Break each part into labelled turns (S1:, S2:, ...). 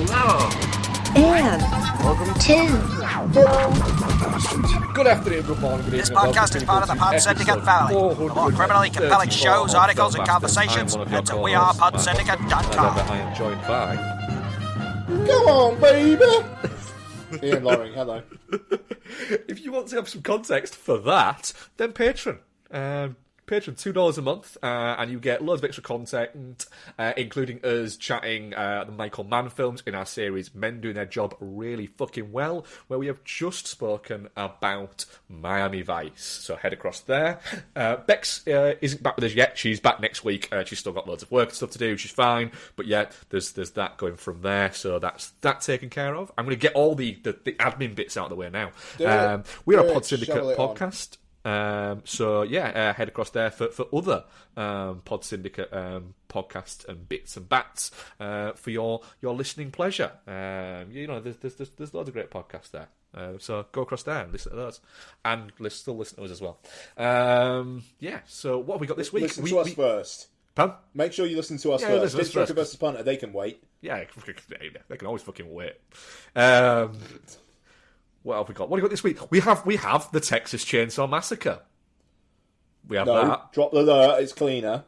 S1: Hello.
S2: And welcome to
S1: Good afternoon, good morning, good evening.
S3: This podcast is part of the Pod Syndicate family. For more criminally compelling shows, articles, and conversations, head to wearepodsyndicate.com.
S1: I am joined by...
S4: Come on, baby! Ian Loring, hello.
S1: If you want to have some context for that, then Patreon. Patreon, $2 a month, and you get loads of extra content, including us chatting the Michael Mann films in our series Men Doing Their Job Really Fucking Well, where we have just spoken about Miami Vice. So head across there. Bex isn't back with us yet. She's back next week. She's still got loads of work and stuff to do. She's fine. But yeah, there's that going from there. So that's that taken care of. I'm going to get all the admin bits out of the way now. We're a Pod Syndicate podcast. So yeah, head across there for other Pod Syndicate podcasts and bits and bats for your listening pleasure. You know, there's loads of great podcasts there. So go across there and listen to those, and still listen to us as well. Yeah. So what have we got this week?
S4: Listen to us first.
S1: Pardon?
S4: Make sure you listen to us first. This Joker versus Punter, they can wait.
S1: Yeah, they can always fucking wait. What have we got? What have we got this week? We have the Texas Chainsaw Massacre. We have that.
S4: Drop the alert, it's cleaner.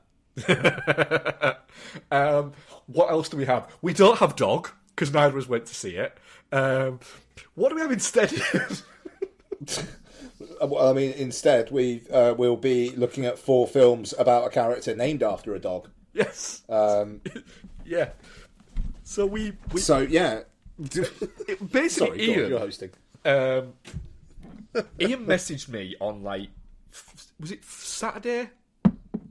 S1: What else do we have? We don't have Dog, because neither of us went to see it. What do we have instead?
S4: Well, I mean, instead, we'll be looking at 4 films about a character named after a dog.
S1: Yes. Yeah. So
S4: So, yeah.
S1: Basically,
S4: Sorry,
S1: Ian...
S4: you're hosting.
S1: Ian messaged me on, like, was it Saturday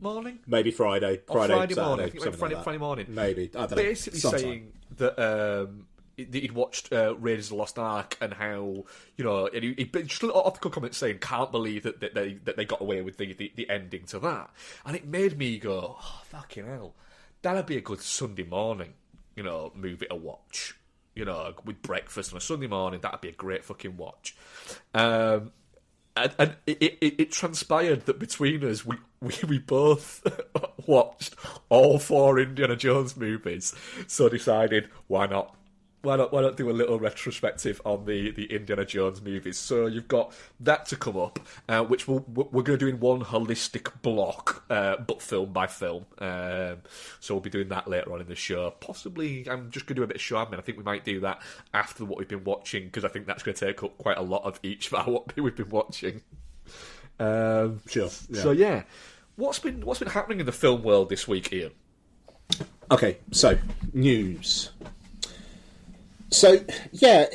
S1: morning?
S4: Maybe Friday.
S1: Friday morning.
S4: Saturday,
S1: I think it went Friday morning.
S4: Maybe. I don't know.
S1: Basically saying that he'd watched Raiders of the Lost Ark and how, you know, he just a little article comment saying, can't believe that they got away with the ending to that. And it made me go, oh, fucking hell, that'd be a good Sunday morning, you know, movie to watch. You know, with breakfast on a Sunday morning, that'd be a great fucking watch. And it transpired that between us, we both watched all 4 Indiana Jones movies. So decided, why not? Why not do a little retrospective on the Indiana Jones movies? So you've got that to come up, which we're going to do in one holistic block, but film by film. So we'll be doing that later on in the show. Possibly, I'm just going to do a bit of show admin. I think we might do that after what we've been watching, because I think that's going to take up quite a lot of each of what we've been watching.
S4: Sure. Yeah.
S1: So yeah, what's been happening in the film world this week, Ian?
S4: Okay, so news. So yeah,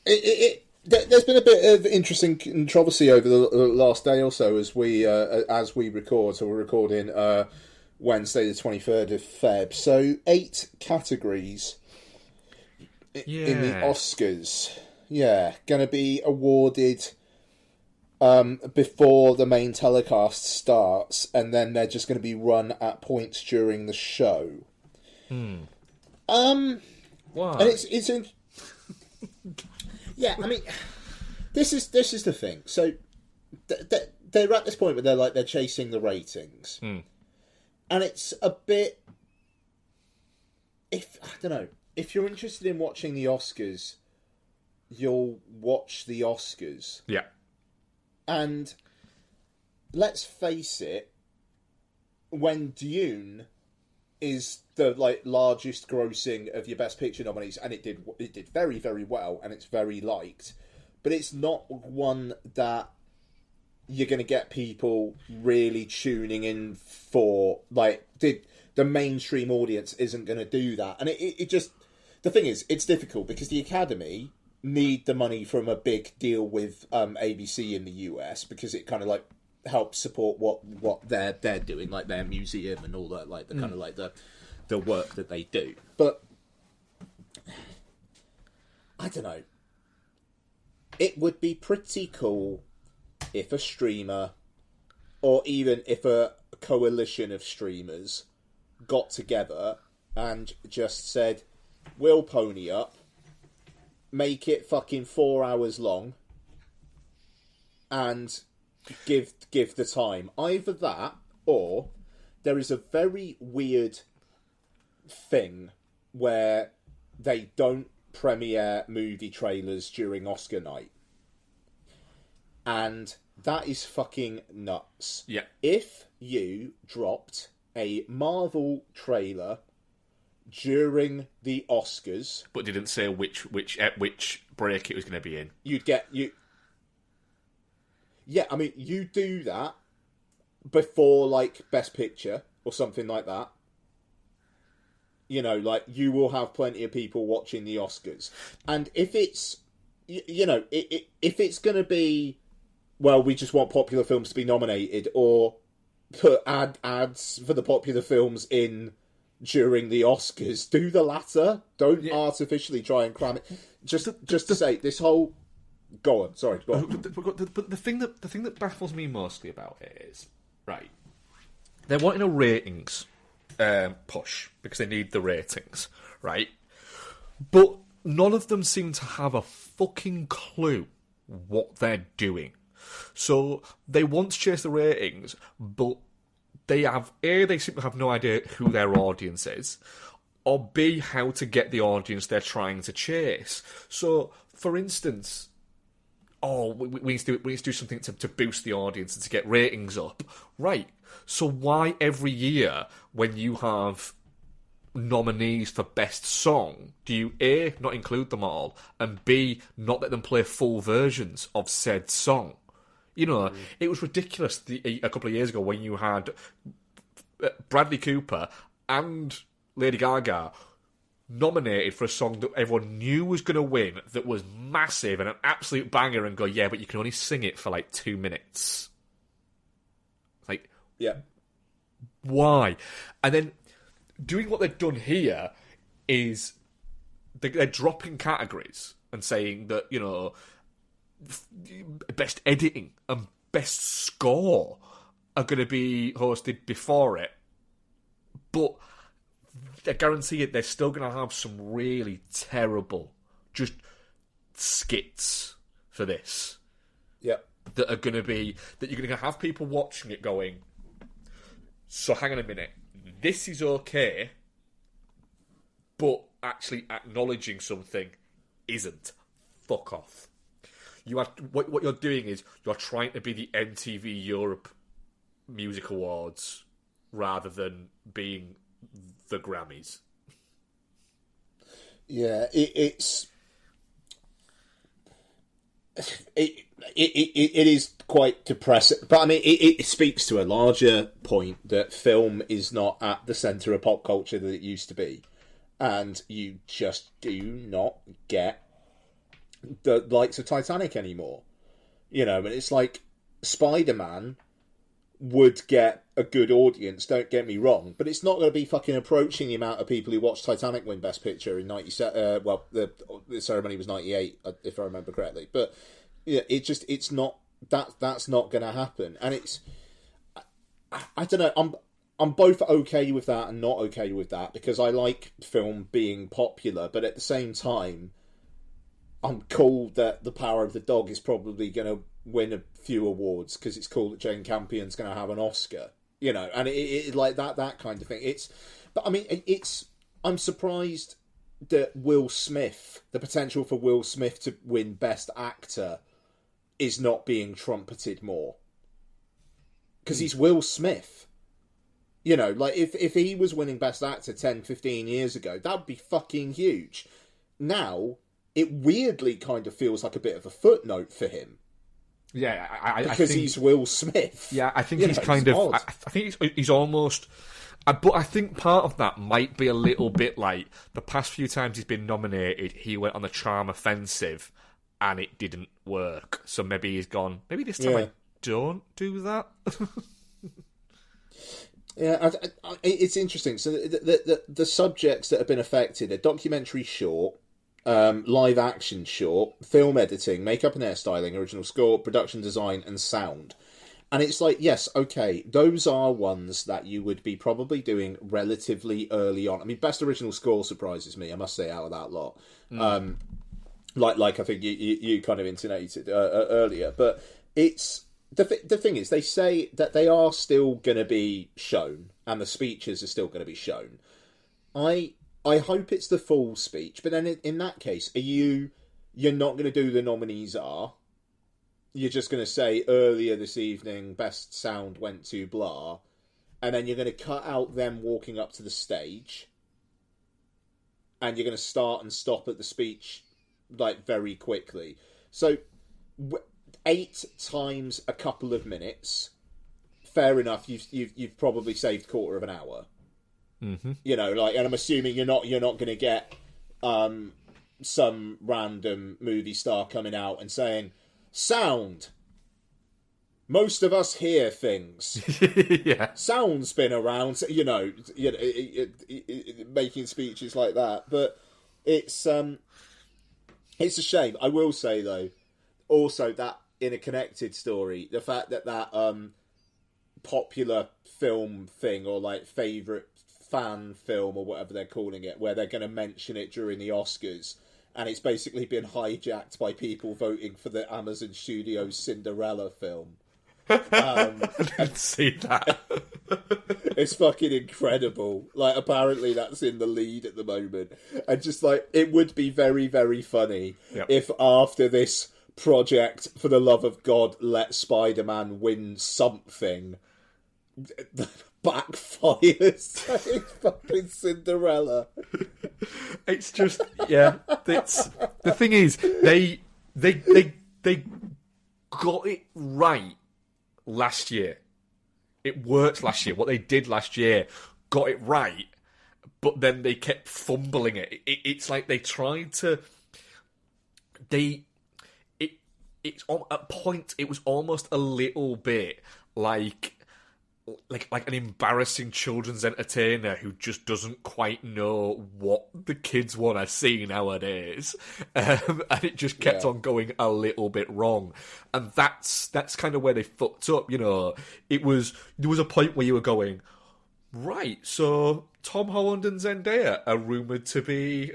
S4: there's been a bit of interesting controversy over the last day or so as we record. So we're recording Wednesday the 23rd of Feb. So 8 categories in the Oscars. Yeah, going to be awarded before the main telecast starts, and then they're just going to be run at points during the show.
S1: Why?
S4: And it's yeah. I mean, this is the thing. So they're at this point where they're chasing the ratings, and it's a bit. I don't know, if you're interested in watching the Oscars, you'll watch the Oscars.
S1: Yeah.
S4: And let's face it, when Dune is the largest grossing of your Best Picture nominees, and it did very, very well, and it's very liked, but it's not one that you're going to get people really tuning in for. The mainstream audience isn't going to do that, and it just, the thing is, it's difficult because the Academy need the money from a big deal with ABC in the US, because it kind of helps support what they're doing, like their museum and all that, the kind of the work that they do. But I don't know. It would be pretty cool if a streamer, or even if a coalition of streamers, got together and just said, we'll pony up, make it fucking 4 hours long, and give the time. Either that, or there is a very weird thing where they don't premiere movie trailers during Oscar night. And that is fucking nuts.
S1: Yeah.
S4: If you dropped a Marvel trailer during the Oscars,
S1: but didn't say which break it was going to be in,
S4: you'd get you. Yeah, I mean, you do that before like Best Picture or something like that. You know, like you will have plenty of people watching the Oscars, and if it's, you know, if it's going to be, well, we just want popular films to be nominated, or put ads for the popular films in during the Oscars, do the latter. Don't artificially try and cram it. Just to say, this whole... Go on, sorry. Go on.
S1: But the thing that baffles me mostly about it is, right, they're wanting a ratings push because they need the ratings, right? But none of them seem to have a fucking clue what they're doing. So they want to chase the ratings, but they seem to have no idea who their audience is, or B, how to get the audience they're trying to chase. So, for instance, we need to do something to boost the audience and to get ratings up. Right. So why every year when you have nominees for Best Song, do you A, not include them all, and B, not let them play full versions of said song? You know, it was ridiculous a couple of years ago when you had Bradley Cooper and Lady Gaga nominated for a song that everyone knew was going to win, that was massive and an absolute banger, and go, yeah, but you can only sing it for like 2 minutes. Like,
S4: yeah,
S1: why? And then doing what they've done here is they're dropping categories and saying that, you know, best editing and best score are going to be hosted before it, but I guarantee it, they're still going to have some really terrible just skits for this.
S4: Yeah,
S1: that are going to be, that you're going to have people watching it going, so hang on a minute, this is okay, but actually acknowledging something isn't. Fuck off. You have what you're doing is you're trying to be the MTV Europe Music Awards rather than being the Grammys.
S4: Yeah, it is quite depressing. But I mean, it speaks to a larger point that film is not at the centre of pop culture that it used to be, and you just do not get the likes of Titanic anymore. You know, and it's like Spider-Man would get a good audience, don't get me wrong, but it's not going to be fucking approaching the amount of people who watched Titanic win Best Picture in 97. Well, the ceremony was 98, if I remember correctly. But yeah, it's not that's not going to happen, and it's I don't know. I'm both okay with that and not okay with that, because I like film being popular, but at the same time, I'm cool that The Power of the Dog is probably going to win a few awards because it's cool that Jane Campion's going to have an Oscar, you know, and it like that kind of thing. But I mean, I'm surprised that the potential for Will Smith to win Best Actor is not being trumpeted more, because he's Will Smith. You know, like if he was winning Best Actor 10, 15 years ago, that would be fucking huge. Now, it weirdly kind of feels like a bit of a footnote for him.
S1: Yeah,
S4: because
S1: I think
S4: he's Will Smith.
S1: Yeah, I think he's kind of... I think he's almost... But I think part of that might be a little bit like the past few times he's been nominated, he went on the charm offensive and it didn't work. So maybe he's gone, maybe this time I don't do that.
S4: Yeah, it's interesting. So the subjects that have been affected are documentary short, live action short, film editing, makeup and hairstyling, original score, production design, and sound. And it's like, yes, okay, those are ones that you would be probably doing relatively early on. I mean, best original score surprises me, I must say, out of that lot. Like I think you kind of intonated earlier. But it's the thing is, they say that they are still going to be shown, and the speeches are still going to be shown. I I hope it's the full speech. But then in that case, you're not going to do the nominees are. You're just going to say earlier this evening, best sound went to blah, and then you're going to cut out them walking up to the stage, and you're going to start and stop at the speech like very quickly. So 8 times a couple of minutes. Fair enough. You've probably saved quarter of an hour.
S1: Mm-hmm.
S4: You know, like, and I'm assuming you're not going to get some random movie star coming out and saying, "Sound. Most of us hear things."
S1: Yeah.
S4: Sound's been around, making speeches like that. But it's a shame. I will say though, also that in a connected story, the fact that popular film thing or like favourite fan film or whatever they're calling it, where they're going to mention it during the Oscars, and it's basically been hijacked by people voting for the Amazon Studios Cinderella film.
S1: I didn't see that.
S4: It's fucking incredible. Like, apparently that's in the lead at the moment. And just like, it would be very, very funny if after this project, for the love of God, let Spider-Man win something, backfires. It's fucking Cinderella.
S1: It's just, it's, the thing is, they got it right last year. It worked last year. What they did last year got it right, but then they kept fumbling it. It's like they tried to. It's at point. It was almost a little bit like an embarrassing children's entertainer who just doesn't quite know what the kids want to see nowadays, and it just kept on going a little bit wrong, and that's kind of where they fucked up. You know, there was a point where you were going, right, so Tom Holland and Zendaya are rumoured to be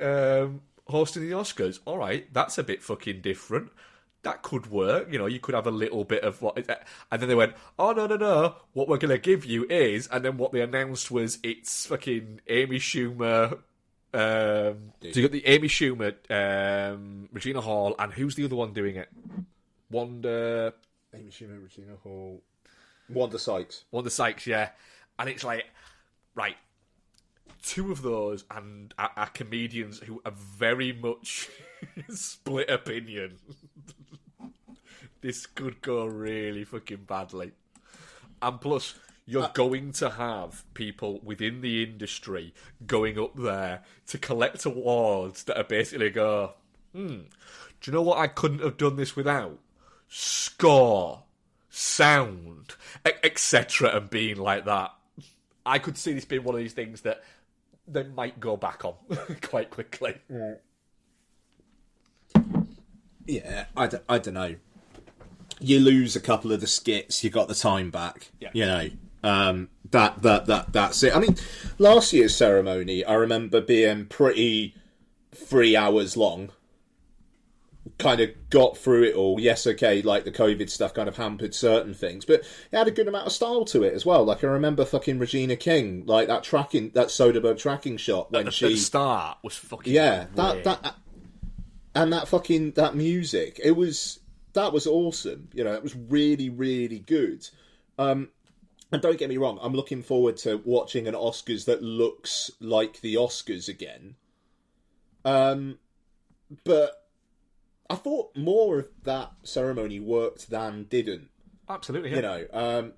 S1: hosting the Oscars. All right, that's a bit fucking different. That could work, you know, you could have a little bit of what... And then they went, oh, no, what we're going to give you is... And then what they announced was it's fucking Amy Schumer... so you got the Amy Schumer, Regina Hall, and who's the other one doing it? Amy
S4: Schumer, Regina Hall... Wanda Sykes,
S1: yeah. And it's like, right, 2 of those and are comedians who are very much split opinion. This could go really fucking badly. And plus, you're going to have people within the industry going up there to collect awards that are basically go, do you know what I couldn't have done this without? Score, sound, etc. and being like that. I could see this being one of these things that they might go back on quite quickly.
S4: Yeah, I don't know. You lose a couple of the skits, you got the time back.
S1: Yeah.
S4: You know, that's it. I mean, last year's ceremony, I remember being pretty 3 hours long. Kind of got through it all. Yes, okay, like the COVID stuff kind of hampered certain things, but it had a good amount of style to it as well. Like, I remember fucking Regina King, like that Soderbergh tracking shot when
S1: at the start was fucking
S4: that and that music. That was awesome. You know, it was really, really good. And don't get me wrong, I'm looking forward to watching an Oscars that looks like the Oscars again. But I thought more of that ceremony worked than didn't.
S1: Absolutely, yeah.
S4: You know,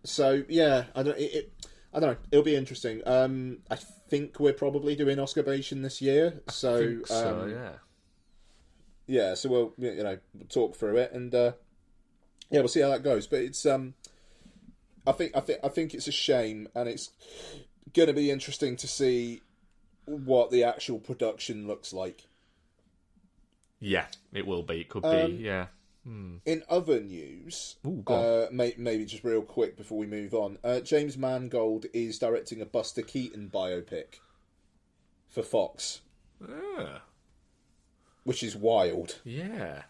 S4: so yeah, I don't know. It'll be interesting. I think we're probably doing Oscarbation this year. So,
S1: I think so, yeah.
S4: Yeah, so we'll talk through it and we'll see how that goes. But it's I think it's a shame, and it's going to be interesting to see what the actual production looks like.
S1: Yeah, it will be. It could be. Yeah.
S4: In other news, maybe just real quick before we move on, James Mangold is directing a Buster Keaton biopic for Fox. Which is wild.
S1: Yeah.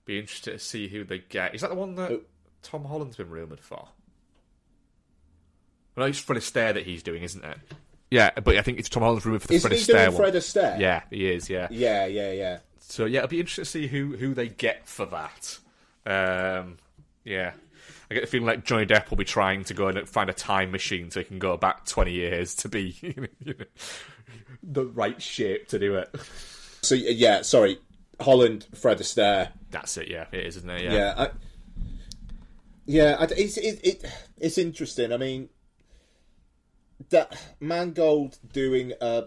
S1: Be interested to see who they get. Is that the one that Tom Holland's been rumoured for? Well, it's Fred Astaire that he's doing, isn't it? Yeah, but I think it's Tom Holland's rumored for the
S4: Isn't
S1: Fred
S4: he
S1: Astaire
S4: doing
S1: one.
S4: Fred Astaire?
S1: Yeah, he is. Yeah.
S4: Yeah.
S1: So yeah, it'll be interesting to see who they get for that. Yeah, I get the feeling like Johnny Depp will be trying to go and find a time machine so he can go back 20 years to be the right shape to do it.
S4: So yeah, sorry, Holland, Fred Astaire.
S1: That's it. Yeah, it is, isn't it?
S4: It's interesting. I mean, that Mangold doing a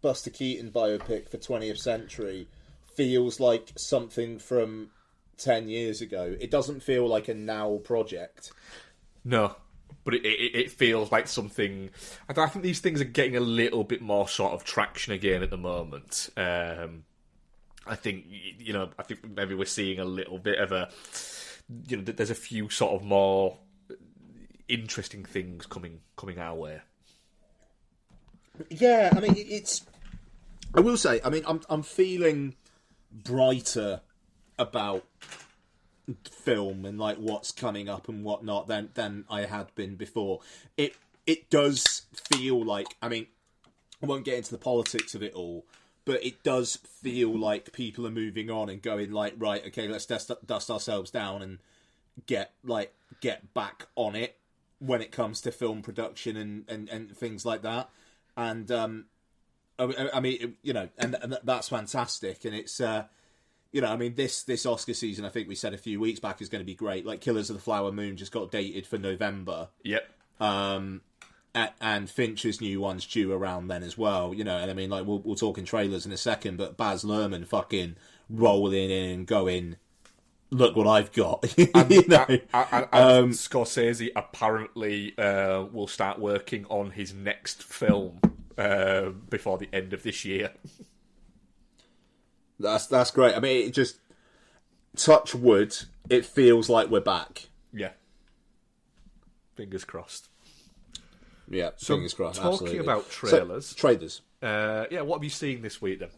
S4: Buster Keaton biopic for 20th Century feels like something from 10 years ago. It doesn't feel like a now project.
S1: No, but it feels like something. I think these things are getting a little bit more sort of traction again at the moment. I think I think maybe we're seeing a little bit of a. There's a few sort of more interesting things coming our way.
S4: Yeah, I mean, I will say, I mean, I'm feeling brighter about film and like what's coming up and whatnot than I had been before. It does feel like, I mean, I won't get into the politics of it all, but it does feel like people are moving on and going like, right, okay, let's dust ourselves down and get back on it when it comes to film production and things like that. And I mean, and that's fantastic. And it's I mean, this Oscar season, I think we said a few weeks back, is going to be great. Like Killers of the Flower Moon just got dated for November.
S1: Yep.
S4: And Fincher's new one's due around then as well. And I mean, like we'll talk in trailers in a second, but Baz Luhrmann fucking rolling in and going, look what I've got.
S1: And Scorsese apparently will start working on his next film before the end of this year.
S4: That's great. I mean, it just, touch wood, it feels like we're back.
S1: Yeah. Fingers crossed.
S4: Yeah,
S1: so
S4: fingers crossed.
S1: Talking
S4: absolutely.
S1: about trailers.
S4: So, trailers.
S1: What have you seen this week then?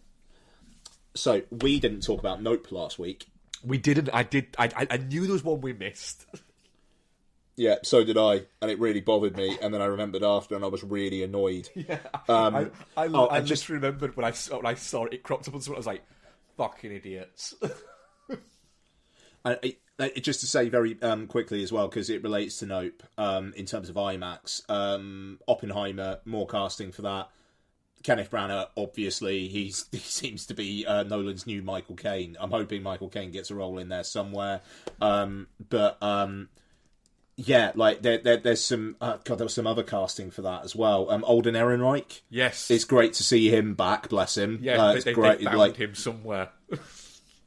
S4: So, we didn't talk about Nope last week.
S1: We didn't. I did. I knew there was one we missed.
S4: Yeah, so did I, and it really bothered me. And then I remembered after, and I was really annoyed.
S1: Yeah,
S4: I
S1: just remembered when I saw it. It cropped up on something. I was like, "Fucking idiots."
S4: Just to say very quickly as well, because it relates to Nope in terms of IMAX. Oppenheimer, more casting for that. Kenneth Branagh, obviously, he seems to be Nolan's new Michael Caine. I'm hoping Michael Caine gets a role in there somewhere. Yeah, like there's some there was some other casting for that as well. Alden Ehrenreich.
S1: Yes,
S4: it's great to see him back. Bless him.
S1: Yeah,
S4: it's great.
S1: They found him somewhere.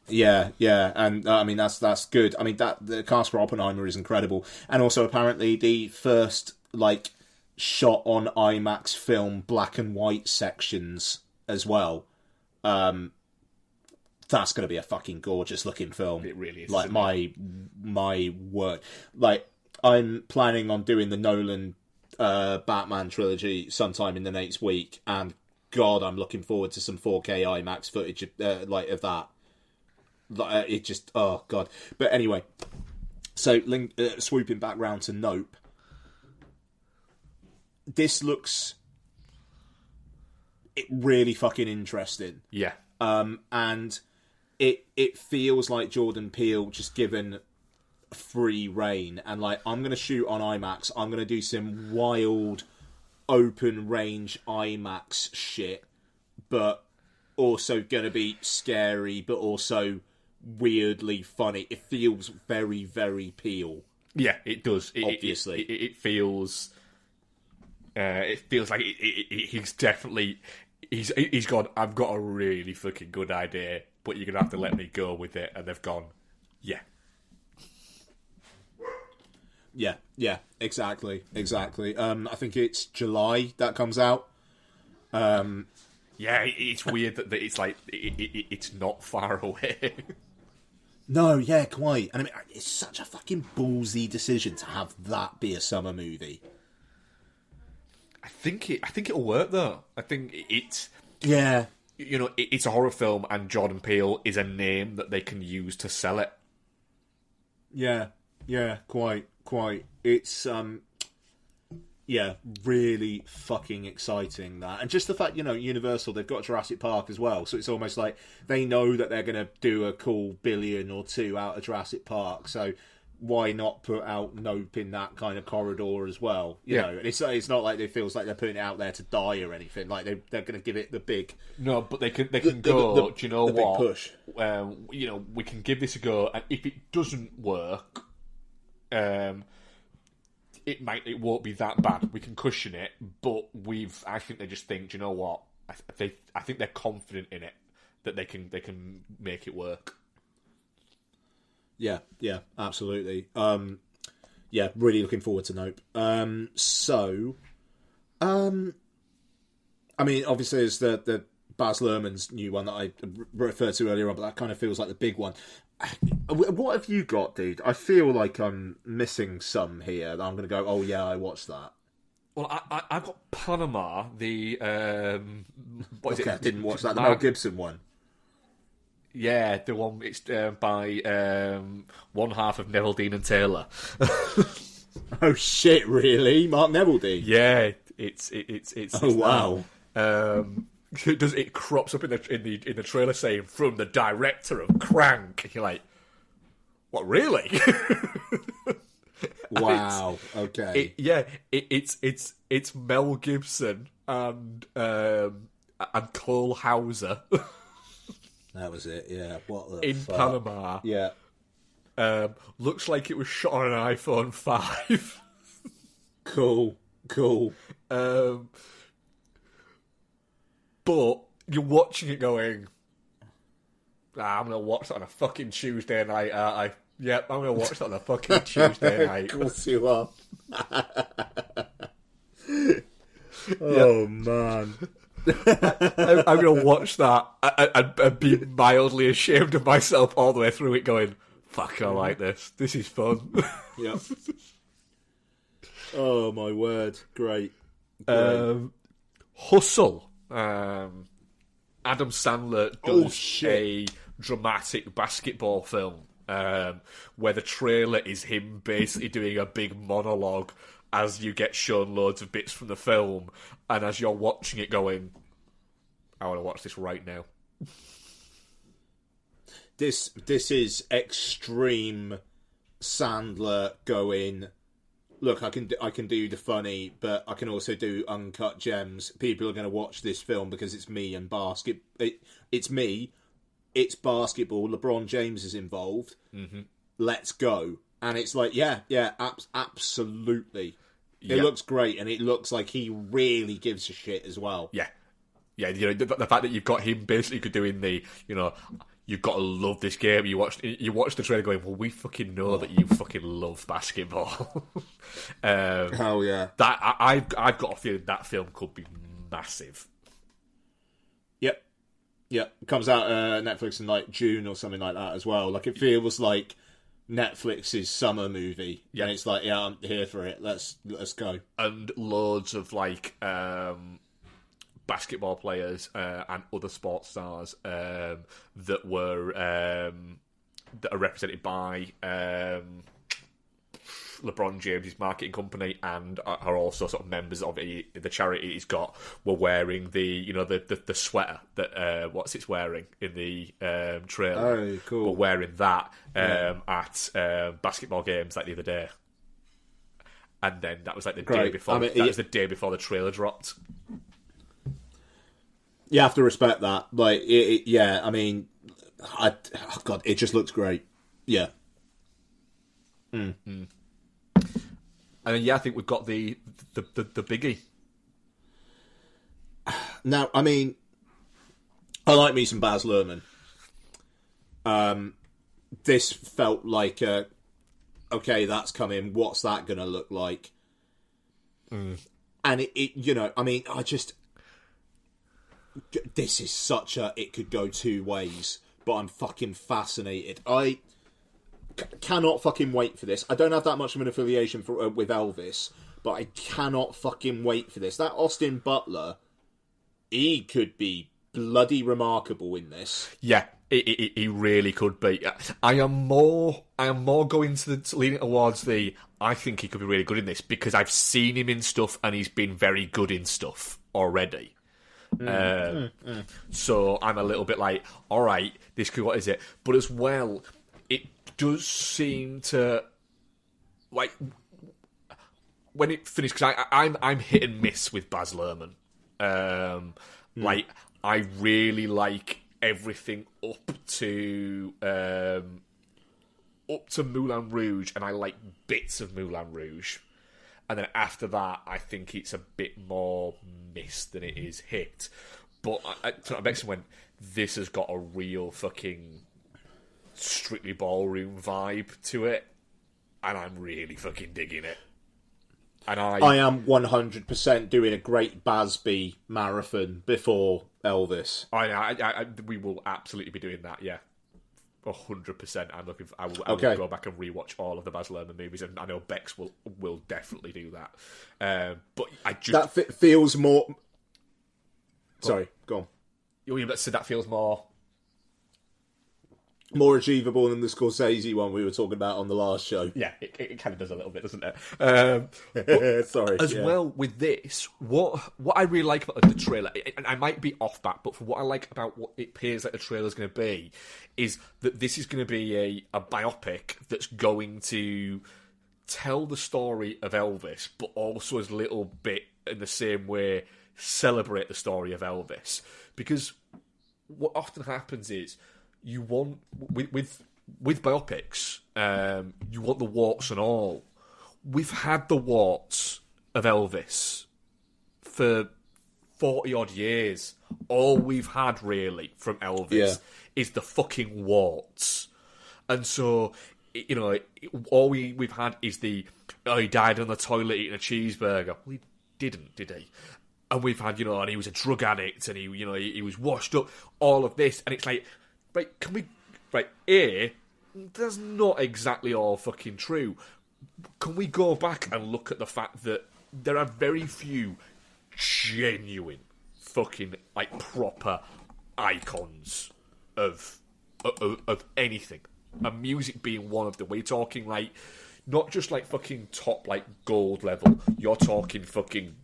S4: Yeah, and I mean that's good. I mean the cast for Oppenheimer is incredible, and also apparently the first shot on IMAX film black and white sections as well. That's going to be a fucking gorgeous looking film.
S1: It really is.
S4: Like my word. Like I'm planning on doing the Nolan Batman trilogy sometime in the next week, and God, I'm looking forward to some 4K IMAX footage of that. It just, oh God. But anyway, so swooping back round to Nope. This looks really fucking interesting.
S1: Yeah.
S4: And it feels like Jordan Peele just given free reign, and I'm going to shoot on IMAX. I'm going to do some wild open range IMAX shit, but also going to be scary, but also weirdly funny. It feels very, very Peele.
S1: Yeah, it does.
S4: Obviously,
S1: it feels. It feels like he's definitely he's gone. I've got a really fucking good idea, but you're gonna have to let me go with it. And they've gone, yeah,
S4: exactly. I think it's July that comes out.
S1: Yeah, it's weird that it's like it's not far away.
S4: No, yeah, quite. And I mean, it's such a fucking ballsy decision to have that be a summer movie.
S1: I think it'll work though. I think it's it's a horror film, and Jordan Peele is a name that they can use to sell it.
S4: Yeah, quite. It's Yeah, really fucking exciting, that. And just the fact, Universal, they've got Jurassic Park as well, so it's almost like they know that they're going to do a cool $1 billion or $2 billion out of Jurassic Park, so why not put out Nope in that kind of corridor as well? You know, it's not like it feels like they're putting it out there to die or anything. Like they're going to give it the big...
S1: No, but they can go, do you know what?
S4: Big push.
S1: We can give this a go, and if it doesn't work... It won't be that bad. We can cushion it, but I think they just think, do you know what? I think they're confident in it that they can make it work.
S4: Yeah, absolutely. Really looking forward to Nope. Obviously there's the Baz Luhrmann's new one that I referred to earlier on, but that kind of feels like the big one. What have you got, dude? I feel like I'm missing some here that I'm going to go, oh yeah, I watched that.
S1: Well, I've got Panama, the... what is it?
S4: I didn't watch that, the Mel Gibson one.
S1: Yeah, the one, it's by one half of Neville Dean and Taylor.
S4: Oh shit, really? Mark Neville Dean?
S1: Yeah, it's
S4: oh wow.
S1: It crops up in the trailer saying from the director of Crank. And you're like, what, really?
S4: Wow. Okay.
S1: It's Mel Gibson and Cole Hauser.
S4: That was it. Yeah. What the
S1: in
S4: fuck?
S1: Panama.
S4: Yeah.
S1: Looks like it was shot on an iPhone 5.
S4: Cool.
S1: But you're watching it going, I'm going to watch that on a fucking Tuesday night, aren't I? Yep, I'm going to watch that on a fucking Tuesday night.
S4: Of course you are. Oh, man.
S1: I'm going to watch that and be mildly ashamed of myself all the way through it going, fuck, I like this. This is fun.
S4: Yep. Oh, my word. Great.
S1: Hustle. Adam Sandler does a dramatic basketball film where the trailer is him basically doing a big monologue as you get shown loads of bits from the film, and as you're watching it going, I want to watch this right now.
S4: This is extreme Sandler going, look, I can do the funny, but I can also do uncut gems. People are going to watch this film because it's me and it's me. It's basketball. LeBron James is involved. Mm-hmm. Let's go. And it's like, absolutely. It looks great, and it looks like he really gives a shit as well.
S1: Yeah. Yeah, the fact that you've got him basically doing the, you've got to love this game. You watch the trailer going, well, we fucking know that you fucking love basketball.
S4: Oh yeah,
S1: that I've got a feeling that film could be massive.
S4: Yep. It comes out Netflix in like June or something like that as well. Like it feels like Netflix's summer movie. Yeah, and it's like, yeah, I'm here for it. Let's go.
S1: And loads of like basketball players and other sports stars that are represented by LeBron James' marketing company and are also sort of members of the charity he's got, were wearing the sweater that what's it's wearing in the trailer.
S4: Oh, cool.
S1: Were wearing that at basketball games like the other day. And then that was like the day before. That was the day before the trailer dropped.
S4: You have to respect that. Like, I mean, God, it just looks great. Yeah.
S1: And then, I think we've got the biggie.
S4: Now, I mean, I like me some Baz Luhrmann. This felt like, okay, that's coming. What's that going to look like? And this is such it could go two ways, but I'm fucking fascinated. I cannot fucking wait for this. I don't have that much of an affiliation with Elvis, but I cannot fucking wait for this. That Austin Butler, he could be bloody remarkable in this.
S1: Yeah, He really could be. I am more going to leaning towards the. I think he could be really good in this because I've seen him in stuff and he's been very good in stuff already. So I'm a little bit like, all right, this could. What is it? But as well, it does seem to like when it finished because I'm hit and miss with Baz Luhrmann. Like I really like everything up to Moulin Rouge, and I like bits of Moulin Rouge, and then after that, I think it's a bit more miss than it is hit. But I went, this has got a real fucking Strictly Ballroom vibe to it, and I'm really fucking digging it. And I
S4: am 100% doing a great Basby marathon before Elvis.
S1: We will absolutely be doing that, yeah. 100%. I will go back and rewatch all of the Baz Luhrmann movies, and I know Bex will definitely do that. But I just
S4: that feels more. Sorry, go on.
S1: You said that feels more
S4: achievable than the Scorsese one we were talking about on the last show.
S1: Yeah, it kind of does a little bit, doesn't it?
S4: Sorry.
S1: As well with this, what I really like about the trailer, and I might be off that, but for what I like about what it appears like the trailer's going to be, is that this is going to be a biopic that's going to tell the story of Elvis, but also as a little bit in the same way celebrate the story of Elvis. Because what often happens is, you want with biopics, you want the warts and all. We've had the warts of Elvis for 40 odd years. All we've had really from Elvis is the fucking warts, and so all we've had is the he died on the toilet eating a cheeseburger. Well, he didn't, did he? And we've had and he was a drug addict, and he was washed up. All of this, and it's like. That's not exactly all fucking true. Can we go back and look at the fact that there are very few genuine fucking, proper icons of anything? And music being one of them. We're talking, not just, fucking top, gold level. You're talking fucking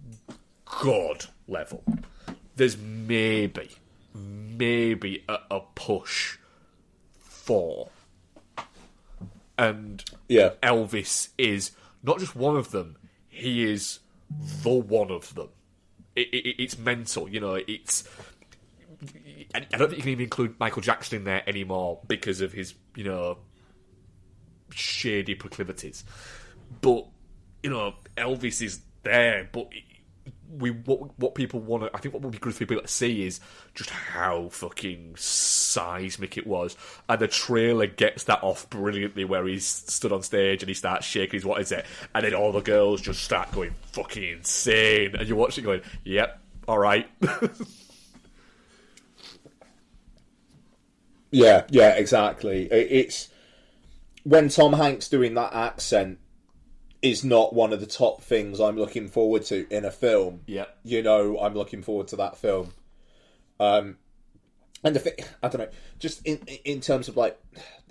S1: God level. There's maybe a push for, and Elvis is not just one of them, he is the one of them. It's mental, it's I don't think you can even include Michael Jackson in there anymore because of his shady proclivities, but Elvis is there. But what people want to, I think what would be good for people to see is just how fucking seismic it was, and the trailer gets that off brilliantly, where he's stood on stage and he starts shaking his what is it, and then all the girls just start going fucking insane, and you watch it going, yep, all right.
S4: yeah, exactly. It's when Tom Hanks doing that accent is not one of the top things I'm looking forward to in a film.
S1: Yeah.
S4: I'm looking forward to that film. And the thing, I don't know, just in terms of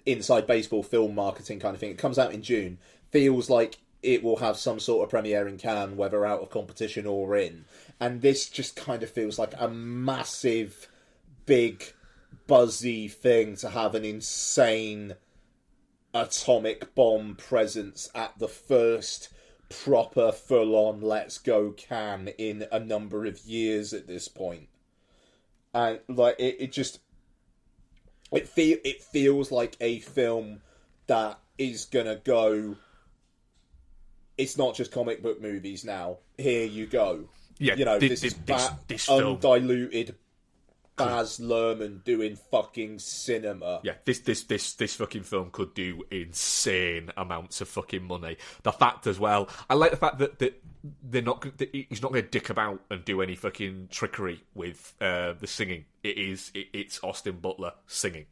S4: inside baseball film marketing kind of thing, it comes out in June. Feels like it will have some sort of premiere in Cannes, whether out of competition or in. And this just kind of feels like a massive, big, buzzy thing to have an insane atomic bomb presence at the first proper full-on let's go Cannes in a number of years at this point. And it feels like a film that is gonna go, it's not just comic book movies now, here you go.
S1: Yeah,
S4: this is undiluted Baz Luhrmann doing fucking cinema.
S1: Yeah, this fucking film could do insane amounts of fucking money. The fact as well, I like the fact that he's not going to dick about and do any fucking trickery with the singing. It's Austin Butler singing,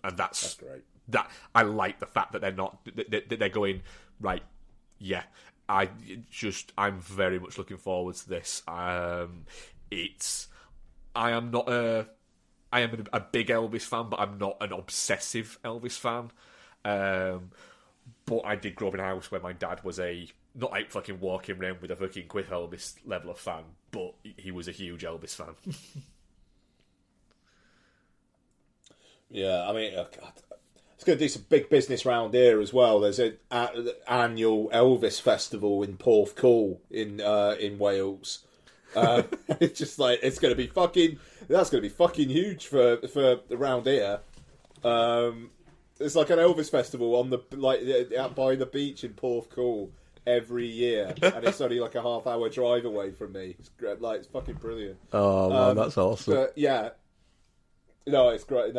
S1: and that's great. That I like the fact that they're not they're going right. Yeah, I'm very much looking forward to this. I am not a I am a big Elvis fan, but I'm not an obsessive Elvis fan. But I did grow up in a house where my dad was not out fucking walking around with a fucking quick Elvis level of fan, but he was a huge Elvis fan.
S4: Yeah, I mean, oh God. It's going to do some big business round here as well. There's an annual Elvis festival in Porthcawl in Wales. It's just like that's going to be fucking huge for around here. It's like an Elvis festival on out by the beach in Porthcawl every year, and it's only like a half-hour drive away from me. It's fucking brilliant.
S1: Oh man, that's awesome.
S4: But yeah, no, it's great.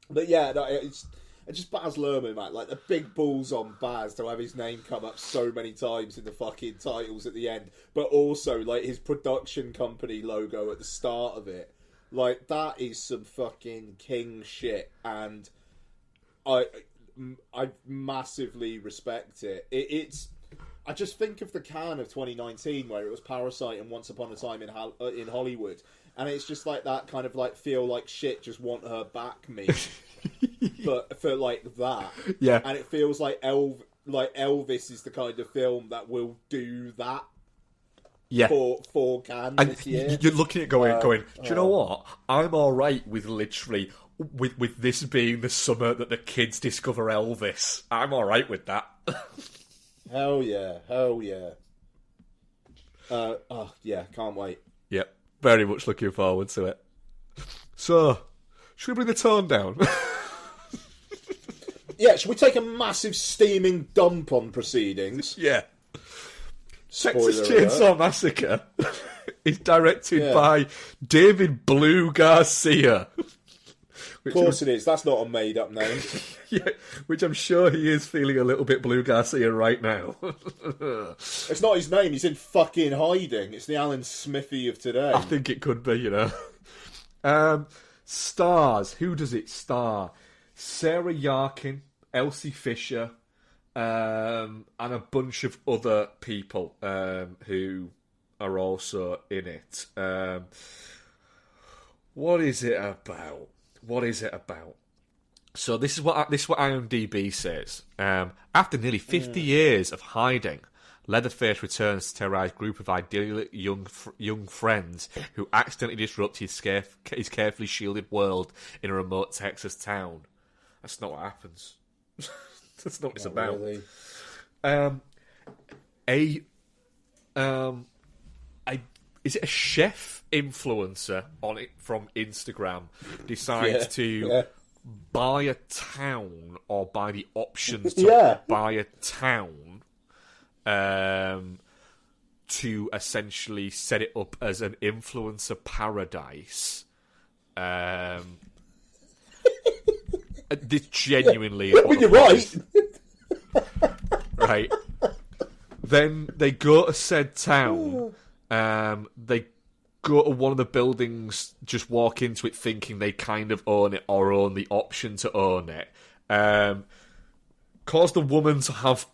S4: But yeah, it's just Baz Luhrmann, man. Like the big balls on Baz to have his name come up so many times in the fucking titles at the end, but also like his production company logo at the start of it. Like that is some fucking king shit, and I massively respect it. I just think of the Cannes of 2019 where it was Parasite and Once Upon a Time in Hollywood, and it's just like that kind of like feel like shit, just want her back me, but for like that,
S1: yeah.
S4: And it feels like Elvis is the kind of film that will do that.
S1: Yeah,
S4: for Cannes
S1: and
S4: this year.
S1: You're looking at going. Do you know what? I'm all right with literally with this being the summer that the kids discover Elvis. I'm all right with that.
S4: Hell yeah! Yeah, can't wait.
S1: Yep, very much looking forward to it. So, should we bring the tone down?
S4: Yeah, should we take a massive steaming dump on proceedings?
S1: Yeah.
S4: Spoiler
S1: Texas Chainsaw Massacre is directed by David Blue Garcia.
S4: Of course it is. That's not a made-up name.
S1: Yeah, which I'm sure he is feeling a little bit Blue Garcia right now.
S4: It's not his name. He's in fucking hiding. It's the Alan Smithy of today.
S1: I think it could be, you know. Stars. Who does it star? Sarah Yarkin, Elsie Fisher, and a bunch of other people who are also in it. What is it about? So this is what IMDb says. After nearly 50 years of hiding, Leatherface returns to terrorise a group of idyllic young friends who accidentally disrupt his carefully shielded world in a remote Texas town. That's not what happens. That's not what it's about.
S4: Really.
S1: Is it a chef influencer on it from Instagram decides to buy a town or buy the options to buy a town to essentially set it up as an influencer paradise. This genuinely is
S4: you're right.
S1: Right. Then they go to said town. They go to one of the buildings, just walk into it thinking they kind of own it or own the option to own it. Cause the woman to have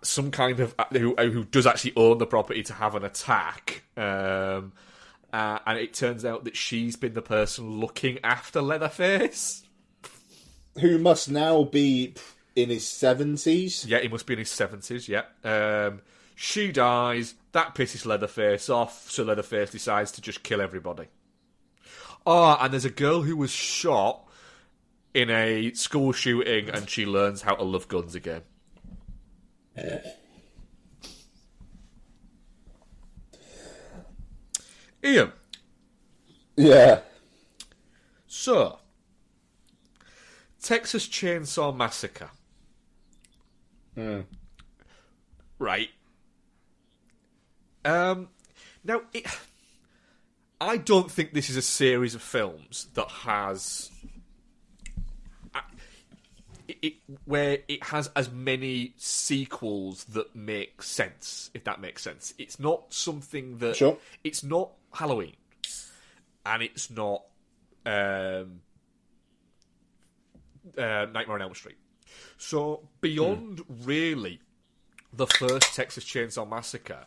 S1: some kind of who does actually own the property to have an attack. And it turns out that she's been the person looking after Leatherface.
S4: Who must now be in his 70s.
S1: Yeah, he must be in his 70s, yeah. She dies, that pisses Leatherface off, so Leatherface decides to just kill everybody. Oh, and there's a girl who was shot in a school shooting, and she learns how to love guns again. Ian.
S4: Yeah.
S1: So, Texas Chainsaw Massacre. Right. Now, I don't think this is a series of films that has... where it has as many sequels that make sense, if that makes sense. It's not something that...
S4: Sure.
S1: It's not Halloween. And it's not... Nightmare on Elm Street. So, beyond really the first Texas Chainsaw Massacre,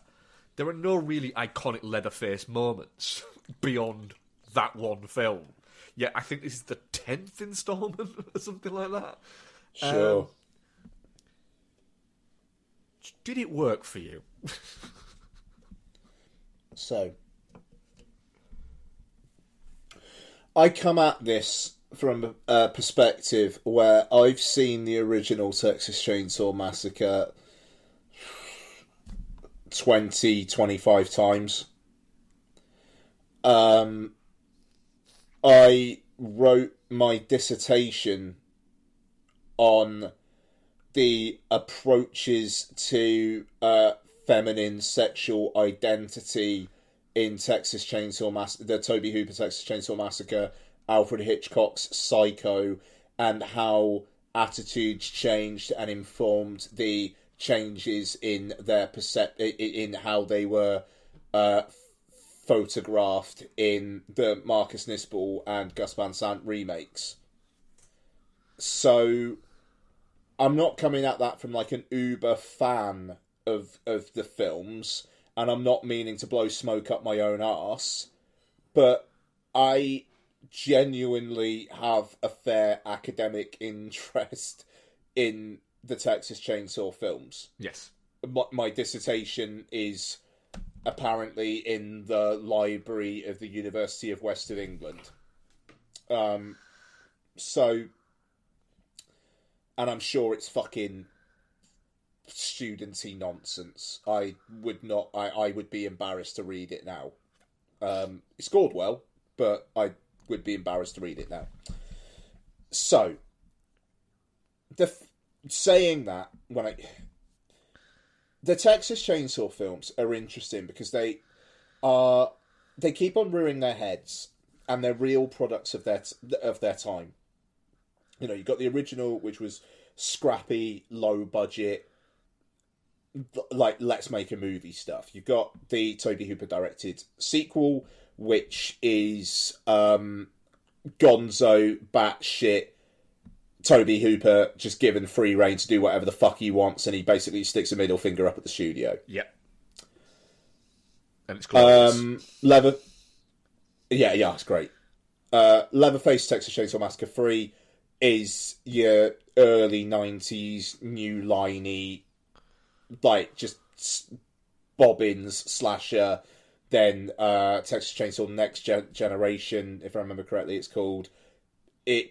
S1: there are no really iconic Leatherface moments beyond that one film. Yeah, I think this is the 10th installment or something like that.
S4: Sure.
S1: Did it work for you?
S4: So, I come at this from a perspective where I've seen the original Texas Chainsaw Massacre 25 times. I wrote my dissertation on the approaches to feminine sexual identity in Texas Chainsaw Massacre, the Tobe Hooper Texas Chainsaw Massacre, Alfred Hitchcock's Psycho, and how attitudes changed and informed the changes in their in how they were photographed in the Marcus Nispel and Gus Van Sant remakes. So I'm not coming at that from like an uber fan of the films, and I'm not meaning to blow smoke up my own arse, but I genuinely have a fair academic interest in the Texas Chainsaw films.
S1: Yes.
S4: My dissertation is apparently in the library of the University of Western England. So, and I'm sure it's fucking studenty nonsense. I would be embarrassed to read it now. It scored well, but I would be embarrassed to read it now. So, saying that, the Texas Chainsaw films are interesting because they keep on rearing their heads, and they're real products of their time. You know, you got the original, which was scrappy, low budget, like let's make a movie stuff. You've got the Tobe Hooper directed sequel, which is gonzo, batshit Tobe Hooper just given free rein to do whatever the fuck he wants, and he basically sticks a middle finger up at the studio.
S1: Yep. And it's glorious.
S4: Yeah, it's great. Leatherface Texas Chainsaw Massacre 3 is your early 90s, new liney, like just bobbins slasher. Then Texas Chainsaw Next Generation, if I remember correctly, it's called. It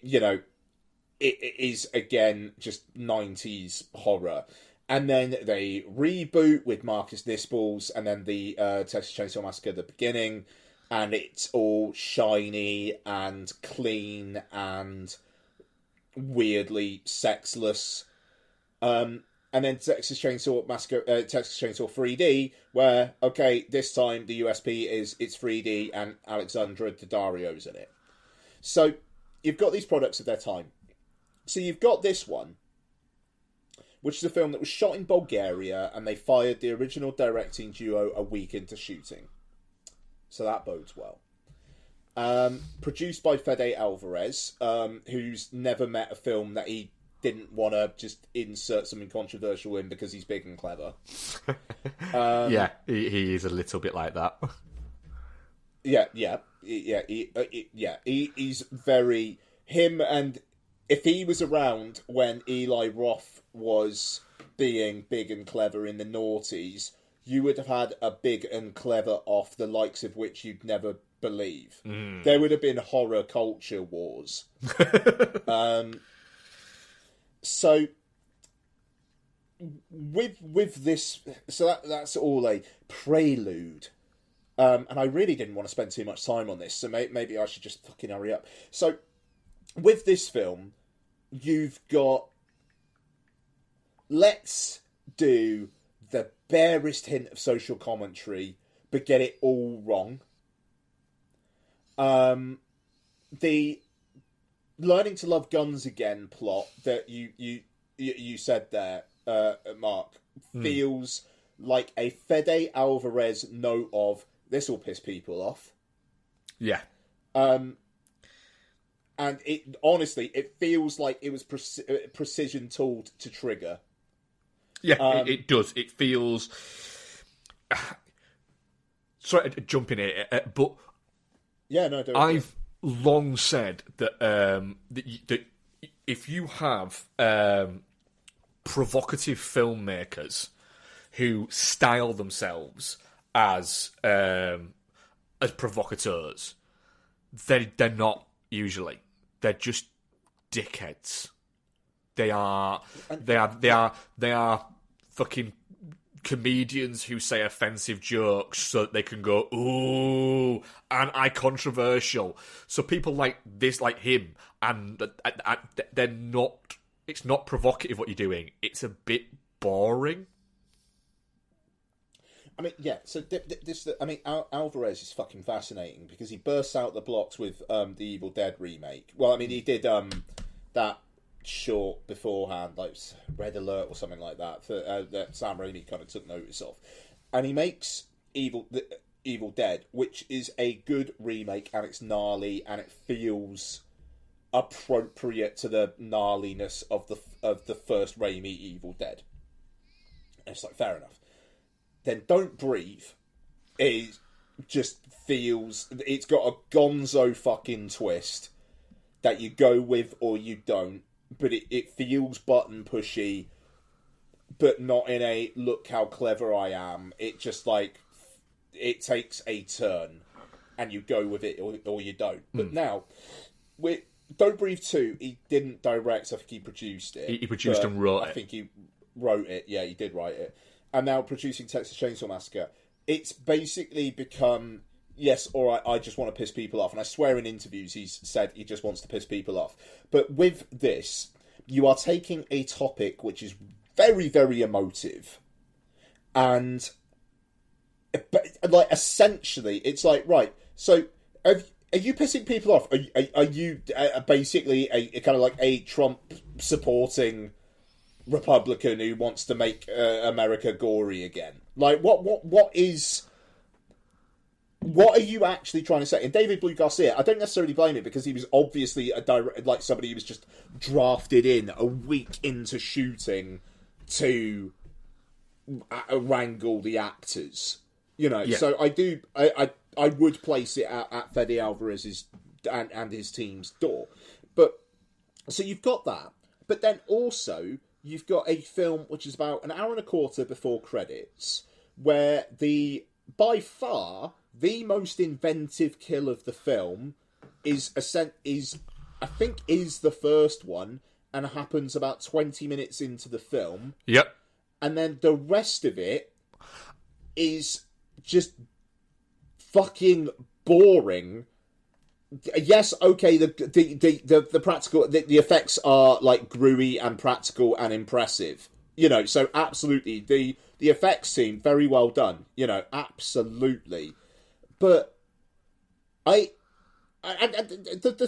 S4: is again just 90s horror. And then they reboot with Marcus Nispel's, and then the Texas Chainsaw Massacre at the beginning, and it's all shiny and clean and weirdly sexless. And then Texas Chainsaw Massacre, Texas Chainsaw 3D, where, okay, this time the USP is it's 3D and Alexandra Daddario's in it. So you've got these products of their time. So you've got this one, which is a film that was shot in Bulgaria, and they fired the original directing duo a week into shooting. So that bodes well. Produced by Fede Alvarez, who's never met a film that he didn't want to just insert something controversial in because he's big and clever.
S1: Yeah, he is a little bit like that.
S4: He's very him, and if he was around when Eli Roth was being big and clever in the noughties, you would have had a big and clever off the likes of which you'd never believe. There would have been horror culture wars. So with this, so that's all a prelude. And I really didn't want to spend too much time on this, so maybe I should just fucking hurry up. So with this film, you've got, let's do the barest hint of social commentary, but get it all wrong. The learning to love guns again plot that you said there, Mark, feels like a Fede Alvarez note of this will piss people off.
S1: Yeah.
S4: And it honestly, it feels like it was precision tooled to trigger.
S1: Yeah, it does. It feels. Sorry, jumping in, but
S4: Yeah, no, don't.
S1: I've long said that that if you have provocative filmmakers who style themselves as provocateurs, they're not usually. They're just dickheads. They are fucking comedians who say offensive jokes so that they can go, ooh, and I controversial. So people like this, like him, and they're not. It's not provocative what you're doing. It's a bit boring.
S4: I mean, yeah. So Alvarez is fucking fascinating because he bursts out the blocks with the Evil Dead remake. Well, I mean, he did that short beforehand, like Red Alert or something like that, that Sam Raimi kind of took notice of, and he makes Evil Dead, which is a good remake, and it's gnarly and it feels appropriate to the gnarliness of the first Raimi Evil Dead. And it's like, fair enough. Then Don't Breathe is just feels, it's got a gonzo fucking twist that you go with or you don't, but it feels button pushy, but not in a look how clever I am. It just like, it takes a turn and you go with it or you don't. But now, with Don't Breathe 2, he didn't direct, I think he produced it.
S1: He produced and wrote it.
S4: I think he wrote it, yeah, he did write it. And now producing Texas Chainsaw Massacre. It's basically become, yes, all right, I just want to piss people off. And I swear in interviews he's said he just wants to piss people off. But with this, you are taking a topic which is very, very emotive. And, like, essentially, it's like, right, so are you pissing people off? Are you basically a kind of like a Trump-supporting Republican who wants to make America gory again? Like, what are you actually trying to say? And David Blue Garcia, I don't necessarily blame it because he was obviously like somebody who was just drafted in a week into shooting to wrangle the actors, you know. Yeah. So I would place it at Fede Alvarez's and his team's door. But so you've got that, but then also you've got a film which is about an hour and a quarter before credits, where by far the most inventive kill of the film is I think the first one, and happens about 20 minutes into the film.
S1: Yep.
S4: And then the rest of it is just fucking boring. Yes, okay, the practical, the effects are like gruey and practical and impressive, you know. So absolutely, the effects team, very well done, you know, absolutely. But the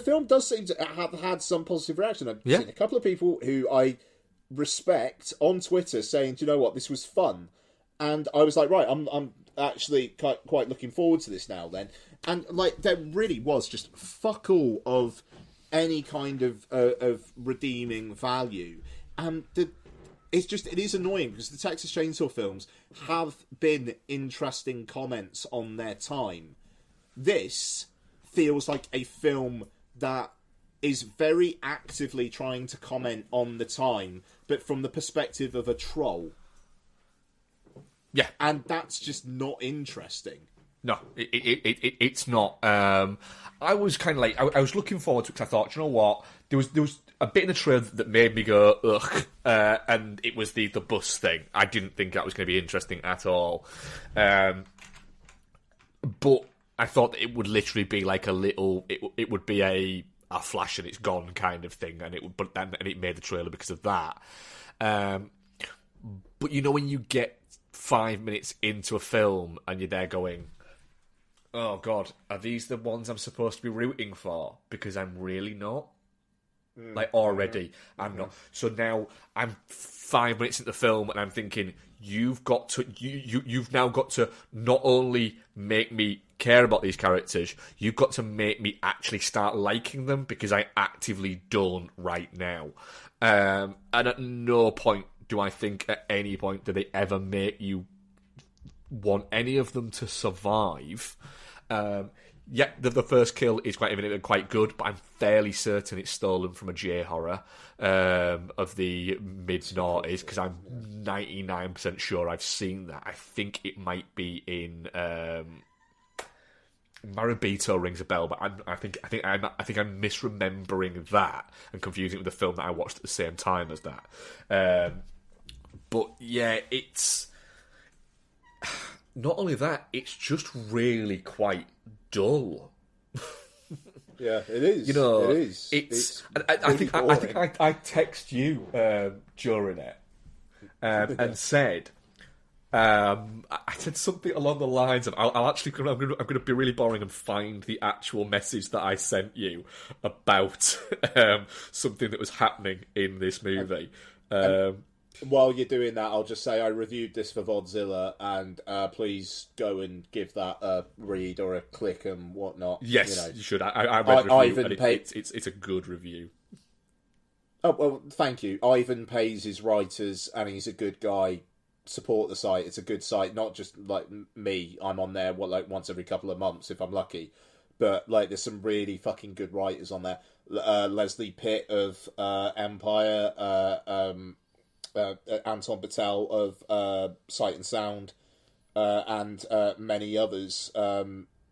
S4: film does seem to have had some positive reaction. I've seen a couple of people who I respect on Twitter saying, "Do you know what? This was fun," and I was like, right, I'm actually quite looking forward to this now. Then. And, like, there really was just fuck all of any kind of redeeming value. And it is annoying because the Texas Chainsaw films have been interesting comments on their time. This feels like a film that is very actively trying to comment on the time, but from the perspective of a troll.
S1: Yeah.
S4: And that's just not interesting.
S1: No, it's not. I was kind of like, I was looking forward to it because I thought, you know what, there was a bit in the trailer that made me go, ugh, and it was the bus thing. I didn't think that was going to be interesting at all. But I thought that it would literally be like a little, it would be a flash and it's gone kind of thing, and it made the trailer because of that. But you know when you get 5 minutes into a film and you're there going, oh God, are these the ones I'm supposed to be rooting for? Because I'm really not. Like, already, I'm not. So now I'm 5 minutes into the film and I'm thinking, you've now got to not only make me care about these characters, you've got to make me actually start liking them, because I actively don't right now. And at no point do I think at any point do they ever make you want any of them to survive. Yeah, the first kill is quite imminent and quite good, but I'm fairly certain it's stolen from a J-horror of the mid-noughties, because I'm 99% sure I've seen that. I think it might be in... Marabito rings a bell, but I think I'm misremembering that and confusing it with the film that I watched at the same time as that. But yeah, it's... Not only that, it's just really quite dull.
S4: Yeah, it is.
S1: You know,
S4: it is.
S1: It's I think I text you during it and said I said something along the lines of I'm going to be really boring and find the actual message that I sent you about something that was happening in this movie.
S4: While you're doing that, I'll just say I reviewed this for Vodzilla, and please go and give that a read or a click and whatnot.
S1: Yes, you should. I read the review, and it's a good review.
S4: Oh, well, thank you. Ivan pays his writers, and he's a good guy. Support the site. It's a good site, not just like me. I'm on there, once every couple of months if I'm lucky. But, there's some really fucking good writers on there. Leslie Pitt of Empire, Anton Patel of Sight and Sound, and many others.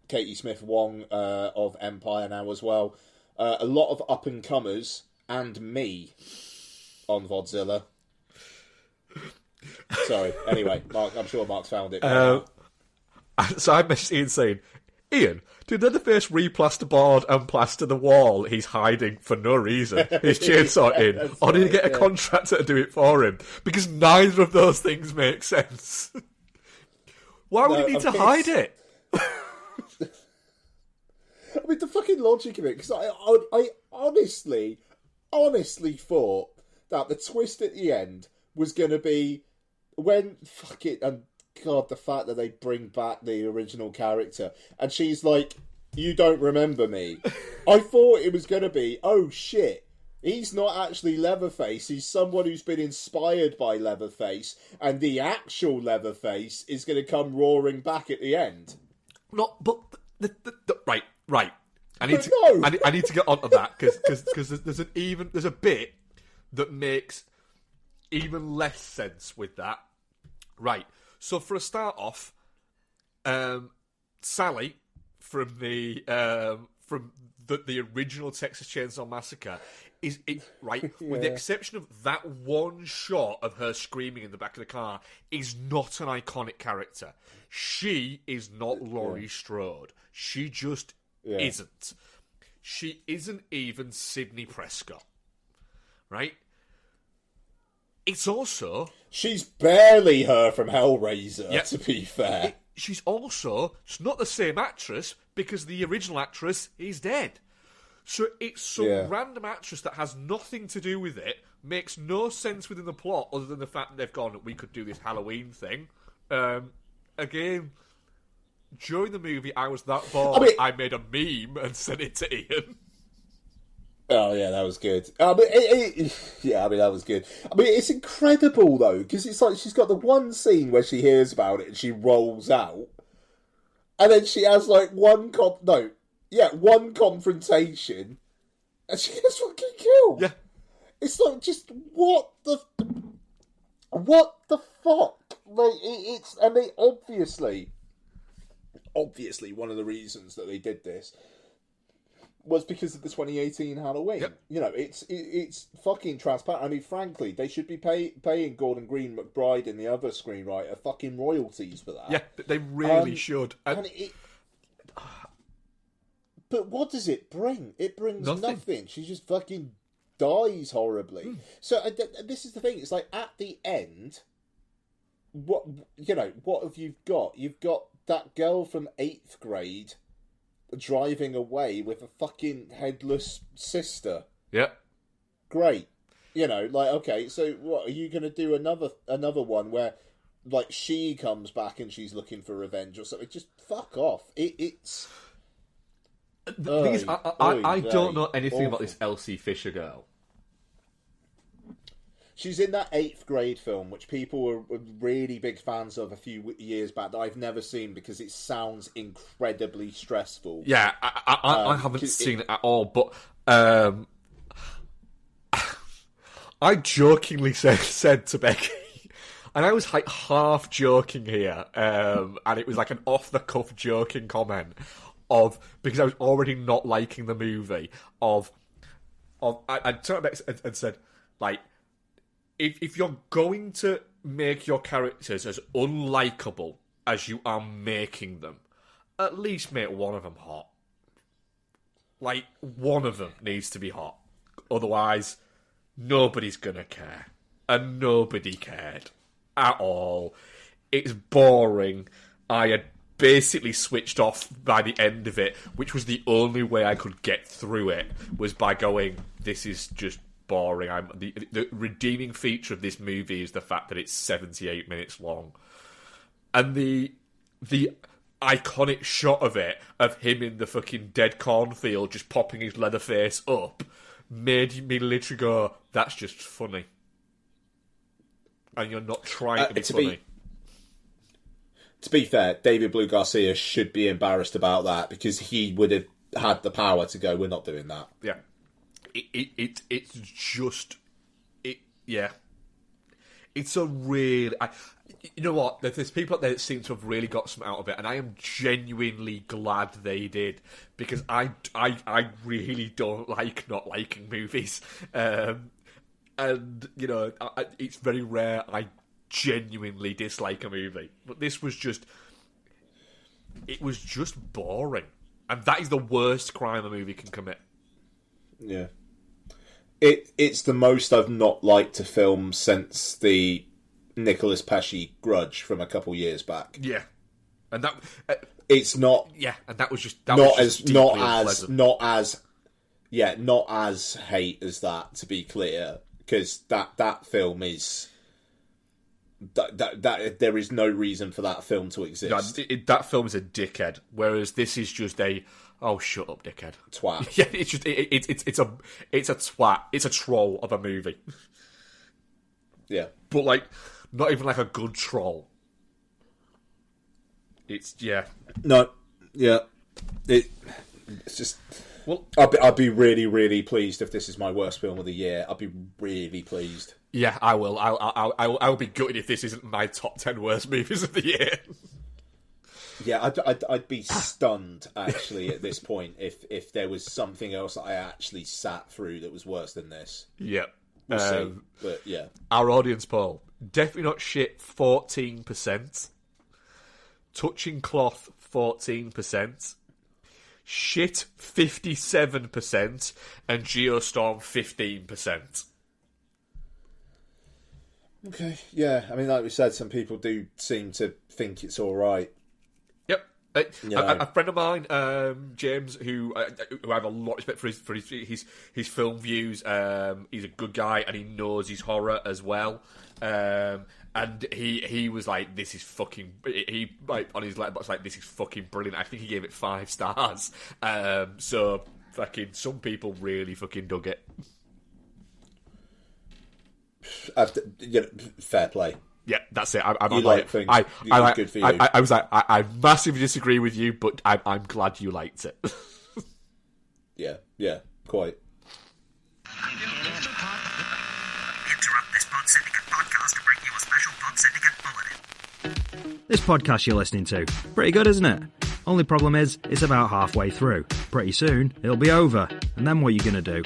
S4: Katie Smith Wong of Empire now as well. A lot of up-and-comers, and me on Vodzilla. Sorry. Anyway, Mark, I'm sure Mark's found it.
S1: So I messaged Ian saying, Ian, did Leatherface replaster board and plaster the wall he's hiding for no reason? His chainsaw in? Or did he get a contractor to do it for him? Because neither of those things make sense. Why would he need to hide it?
S4: I mean, the fucking logic of it, because I honestly thought that the twist at the end was going to be when, and God, the fact that they bring back the original character, and she's like, you don't remember me. I thought it was going to be, oh shit, he's not actually Leatherface, he's someone who's been inspired by Leatherface, and the actual Leatherface is going to come roaring back at the end.
S1: No, but right. I need to get onto that because there's a bit that makes even less sense with that. Right. So for a start off, Sally from the original Texas Chainsaw Massacre is right, with the exception of that one shot of her screaming in the back of the car, is not an iconic character. She is not Laurie Strode. She just isn't. She isn't even Sidney Prescott. Right? It's also...
S4: She's barely her from Hellraiser, to be fair.
S1: She's also... It's not the same actress, because the original actress is dead. So it's some random actress that has nothing to do with it, makes no sense within the plot, other than the fact that they've gone, we could do this Halloween thing. Again, during the movie, I was that bored, I made a meme and sent it to Ian.
S4: Oh, yeah, that was good. That was good. I mean, it's incredible, though, because it's like she's got the one scene where she hears about it and she rolls out, and then she has, one confrontation, and she gets fucking killed.
S1: Yeah.
S4: It's like, just, what the fuck? And they obviously, one of the reasons that they did this was because of the 2018 Halloween.
S1: Yep.
S4: You know, it's fucking transparent. I mean, frankly, they should be paying Gordon Green McBride and the other screenwriter fucking royalties for that.
S1: Yeah, they really should.
S4: But what does it bring? It brings nothing. She just fucking dies horribly. So this is the thing. It's like, at the end, what have you got? You've got that girl from 8th grade driving away with a fucking headless sister.
S1: Yeah.
S4: Great. Okay, so what, are you going to do another one where, she comes back and she's looking for revenge or something? Just fuck off. It's...
S1: The thing is, I don't know anything about this Elsie Fisher girl.
S4: She's in that 8th grade film, which people were really big fans of a few years back, that I've never seen because it sounds incredibly stressful.
S1: Yeah, I haven't seen it at all, but I jokingly said to Becky, and I was like half joking here, and it was like an off-the-cuff joking comment because I was already not liking the movie, I turned back and said, like, if you're going to make your characters as unlikable as you are making them, at least make one of them hot. Like, one of them needs to be hot. Otherwise, nobody's gonna care. And nobody cared. At all. It's boring. I had basically switched off by the end of it, which was the only way I could get through it, was by going, this is just boring. The redeeming feature of this movie is the fact that it's 78 minutes long. And the iconic shot of it, of him in the fucking dead cornfield just popping his leather face up, made me literally go, that's just funny. And you're not trying to be funny.
S4: To be fair, David Blue Garcia should be embarrassed about that, because he would have had the power to go, we're not doing that.
S1: Yeah. It's just... Yeah. It's a real... you know what? There's people out there that seem to have really got some out of it, and I am genuinely glad they did, because I really don't like not liking movies. And, you know, it's very rare I genuinely dislike a movie. But this was just... It was just boring. And that is the worst crime a movie can commit.
S4: Yeah. It's the most I've not liked a film since the Nicolas Pesci Grudge from a couple years back.
S1: Yeah. And that...
S4: it's not...
S1: Yeah, and that was just...
S4: not as hate as that, to be clear. Because that film is... That there is no reason for that film to exist.
S1: No, that film is a dickhead, whereas this is just a shut up, dickhead.
S4: Twat.
S1: Yeah, it's just it's a twat. It's a troll of a movie.
S4: Yeah,
S1: but like not even like a good troll. It's
S4: no, yeah. It's just. Well, I'd be really, really pleased if this is my worst film of the year. I'd be really pleased.
S1: Yeah, I will. I'll be gutted if this isn't my top 10 worst movies of the year.
S4: Yeah, I'd be stunned actually at this point if there was something else that I actually sat through that was worse than this.
S1: Yeah,
S4: we'll see. But yeah,
S1: our audience poll: definitely not shit, 14%. Touching cloth, 14%. Shit, 57%, and Geostorm, 15%.
S4: Okay, yeah. I mean, like we said, some people do seem to think it's all right.
S1: Yep. A friend of mine, James, who I have a lot of respect for his film views. He's a good guy, and he knows his horror as well. And he was like, this is fucking... He, like, on his letterbox, like, this is fucking brilliant. I think he gave it 5 stars. So, fucking, some people really fucking dug it.
S4: Fair play.
S1: Yeah, that's it. I
S4: good for you.
S1: I was like, I massively disagree with you, but I'm glad you liked it.
S4: Yeah, quite.
S3: Interrupt this Pod Syndicate podcast to bring you a special Pod Syndicate bulletin.
S5: This podcast you're listening to, pretty good, isn't it? Only problem is, it's about halfway through. Pretty soon, it'll be over. And then what are you going to do?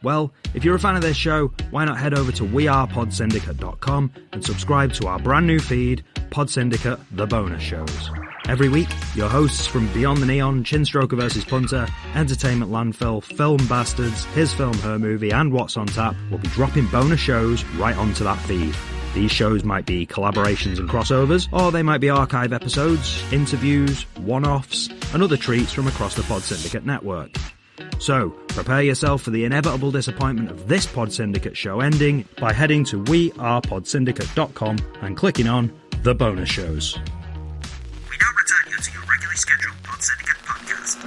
S5: Well, if you're a fan of this show, why not head over to wearepodsyndicate.com and subscribe to our brand new feed, Pod Syndicate, The Bonus Shows. Every week, your hosts from Beyond the Neon, Chinstroker vs. Punter, Entertainment Landfill, Film Bastards, His Film, Her Movie, and What's on Tap will be dropping bonus shows right onto that feed. These shows might be collaborations and crossovers, or they might be archive episodes, interviews, one-offs, and other treats from across the Pod Syndicate network. So, prepare yourself for the inevitable disappointment of this Pod Syndicate show ending by heading to wearepodsyndicate.com and clicking on The Bonus Shows.
S3: We now return you to your regularly scheduled Pod Syndicate podcast.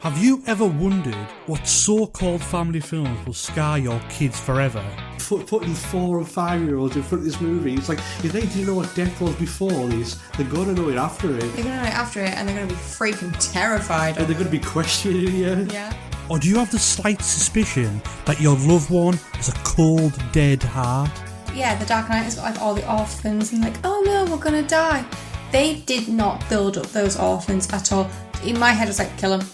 S6: Have you ever wondered what so-called family films will scar your kids forever? Putting 4 and 5-year-olds in front of this movie, it's like, if they didn't know what death was before this, they're going to know it after it.
S7: They're going to know it after it, and they're going to be freaking terrified.
S6: And they're going to be questioning you.
S7: Yeah.
S6: Or do you have the slight suspicion that your loved one has a cold, dead heart?
S7: Yeah, The Dark Knight has got like all the orphans and like, oh no, we're going to die. They did not build up those orphans at all. In my head, it's like, kill them.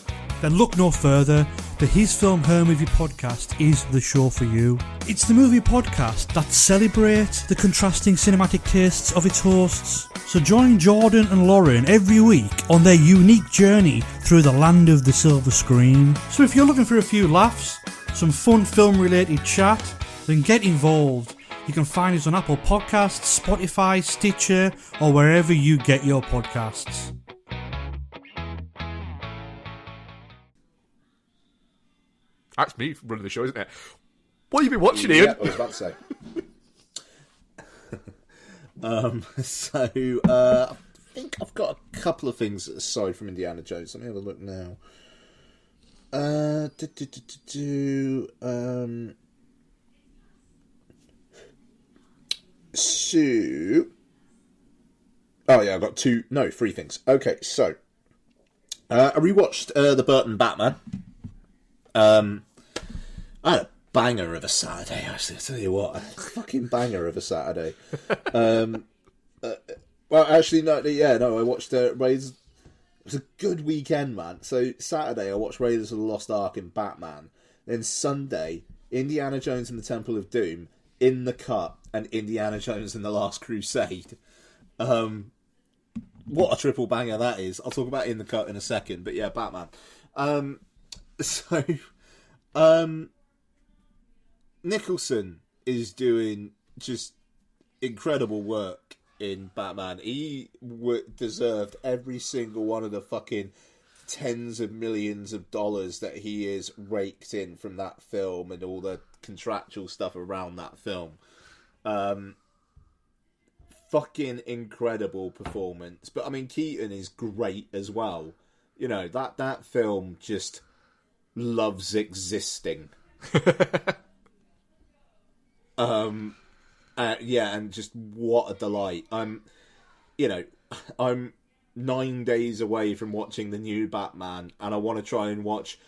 S6: Then look no further. The His Film Her Movie podcast is the show for you. It's the movie podcast that celebrates the contrasting cinematic tastes of its hosts. So join Jordan and Lauren every week on their unique journey through the land of the silver screen. So if you're looking for a few laughs, some fun film-related chat, then get involved. You can find us on Apple Podcasts, Spotify, Stitcher, or wherever you get your podcasts.
S1: That's me running the show, isn't it? What have you been watching, Ian?
S4: Yeah, I was about to say. I think I've got a couple of things aside from Indiana Jones. Let me have a look now. I've got 3 things. Okay, so I rewatched the Burton Batman. I had a banger of a Saturday, actually. I'll tell you what, a fucking banger of a Saturday. Well, actually, no, I watched Raiders. It was a good weekend, man. So Saturday, I watched Raiders of the Lost Ark and Batman. Then Sunday, Indiana Jones and the Temple of Doom, In the Cut, and Indiana Jones and the Last Crusade. What a triple banger that is. I'll talk about In the Cut in a second, but yeah, Batman. Nicholson is doing just incredible work in Batman. He deserved every single one of the fucking tens of millions of dollars that he is raked in from that film and all the contractual stuff around that film. Fucking incredible performance. But I mean, Keaton is great as well. You know, that film just loves existing. And just what a delight. I'm 9 days away from watching the new Batman, and I want to try and watch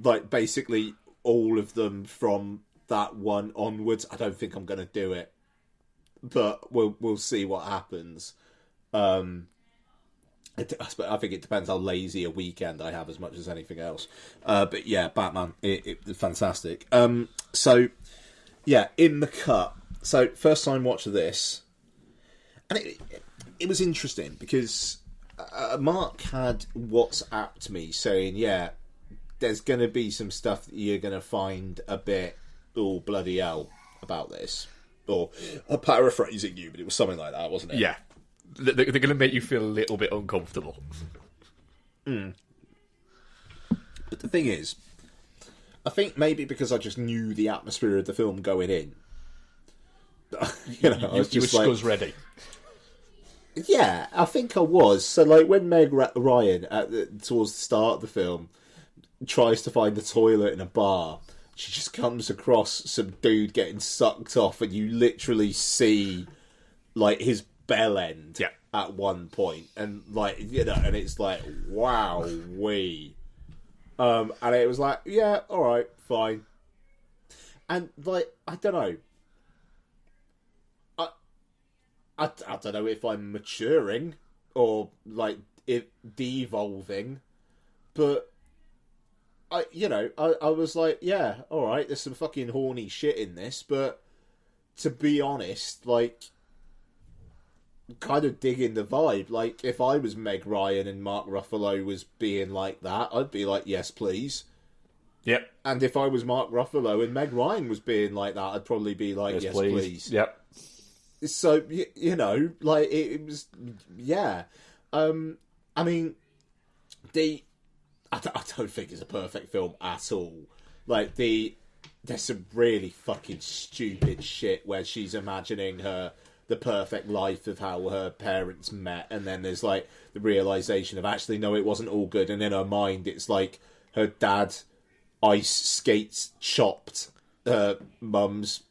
S4: like basically all of them from that one onwards. I don't think I'm going to do it, but we'll see what happens. I think it depends how lazy a weekend I have as much as anything else. But yeah, Batman, it's fantastic. So yeah, In the Cut. So first time watch of this, and it was interesting because Mark had WhatsApped me saying, yeah, there's going to be some stuff that you're going to find a bit, oh, bloody hell, about this. Or, I'm paraphrasing you, but it was something like that, wasn't it?
S1: Yeah. They're going to make you feel a little bit uncomfortable.
S4: But the thing is, I think maybe because I just knew the atmosphere of the film going in. I was just
S1: you were scuzz ready.
S4: Yeah, I think I was. So, like, when Meg Ryan, towards the start of the film, tries to find the toilet in a bar, she just comes across some dude getting sucked off, and you literally see, like, his bell end at one point, and, like, and it's like, wow, and it was like, yeah, alright, fine. And, like, I don't know. I don't know if I'm maturing or like devolving, but I was like, yeah, all right, there's some fucking horny shit in this, but to be honest, like, kind of digging the vibe. Like, if I was Meg Ryan and Mark Ruffalo was being like that, I'd be like, yes, please.
S1: Yep.
S4: And if I was Mark Ruffalo and Meg Ryan was being like that, I'd probably be like, yes, please.
S1: Yep.
S4: So, like, it was, yeah. I mean, I don't think it's a perfect film at all. Like, there's some really fucking stupid shit where she's imagining her the perfect life of how her parents met, and then there's like the realization of actually no, it wasn't all good, and in her mind it's like her dad ice skates chopped her mum's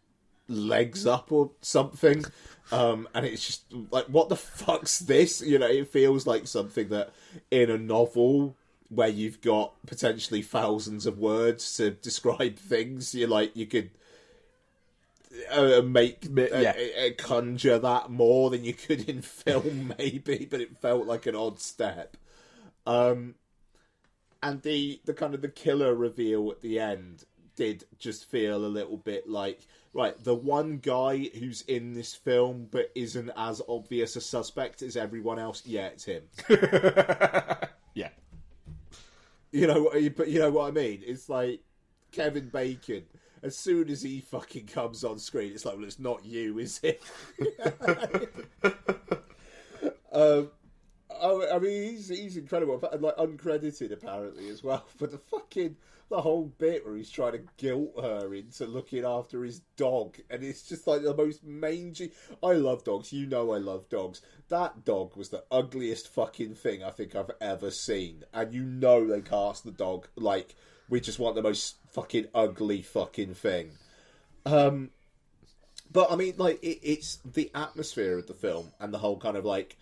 S4: legs up or something, and it's just like, what the fuck's this? You know, it feels like something that in a novel where you've got potentially thousands of words to describe things, you could conjure that more than you could in film, maybe, but it felt like an odd step. And the kind of the killer reveal at the end did just feel a little bit like, right, the one guy who's in this film but isn't as obvious a suspect as everyone else, yeah, it's him.
S1: Yeah.
S4: But you know what I mean? It's like Kevin Bacon. As soon as he fucking comes on screen, it's like, well, it's not you, is it? I mean, he's incredible, but like uncredited apparently as well. But the whole bit where he's trying to guilt her into looking after his dog, and it's just like the most mangy. I love dogs, you know, I love dogs. That dog was the ugliest fucking thing I think I've ever seen, and you know they cast the dog like, we just want the most fucking ugly fucking thing. But I mean, like, it's the atmosphere of the film and the whole kind of like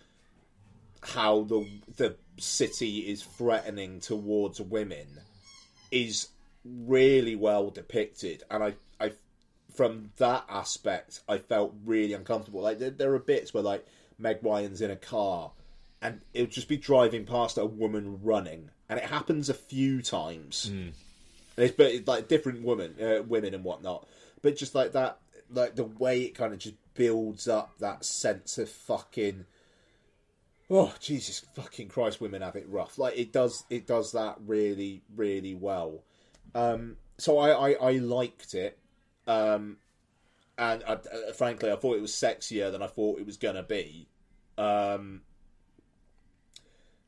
S4: how the city is threatening towards women is really well depicted, and I from that aspect I felt really uncomfortable. Like there are bits where like Meg Ryan's in a car and it'll just be driving past a woman running, and it happens a few times. But it's like different women and whatnot, but just like that, like the way it kind of just builds up that sense of fucking, oh Jesus fucking Christ, women have it rough. Like it does that really, really well. So I liked it, and frankly I thought it was sexier than I thought it was gonna be.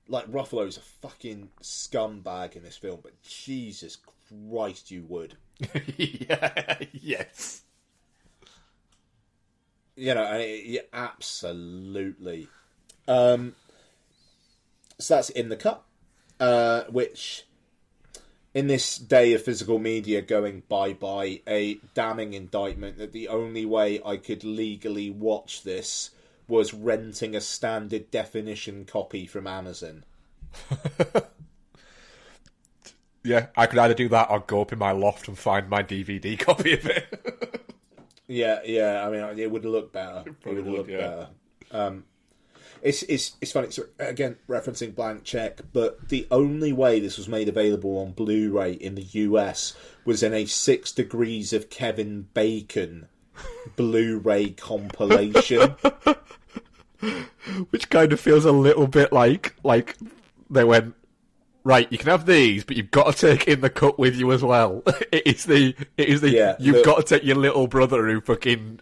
S4: Like Ruffalo's a fucking scumbag in this film, but Jesus Christ, you would.
S1: Yeah, yes.
S4: You know, yeah, absolutely. So that's In the Cut, which, in this day of physical media going bye-bye, a damning indictment that the only way I could legally watch this was renting a standard definition copy from Amazon.
S1: Yeah, I could either do that or go up in my loft and find my DVD copy of it.
S4: Yeah. I mean, it would look better. It would look better. It's funny. So again, referencing Blank Check, but the only way this was made available on Blu-ray in the US was in a 6 Degrees of Kevin Bacon Blu-ray compilation.
S1: Which kind of feels a little bit like they went, right, you can have these, but you've got to take In the Cut with you as well. It is the you've got to take your little brother who fucking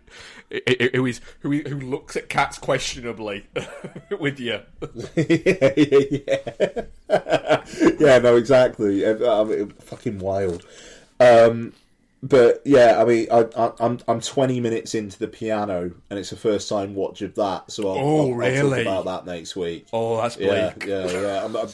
S1: who looks at cats questionably with you.
S4: Yeah, no, exactly. Fucking wild. But yeah, I mean, I'm 20 minutes into the piano, and it's a first time watch of that. So I'll talk about that next week.
S1: Oh, that's bleak.
S4: Yeah.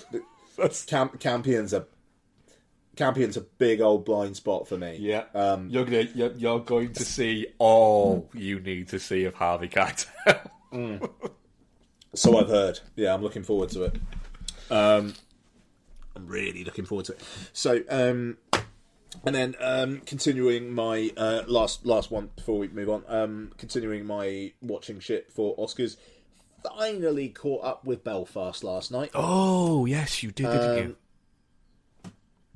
S4: Campion's a big old blind spot for me.
S1: Yeah. You're going to see all you need to see of Harvey Keitel.
S4: So I've heard. Yeah, I'm looking forward to it. I'm really looking forward to it. So, and then continuing my last one before we move on. Continuing my watching shit for Oscars. Finally caught up with Belfast last night.
S1: Oh yes, you did, didn't you?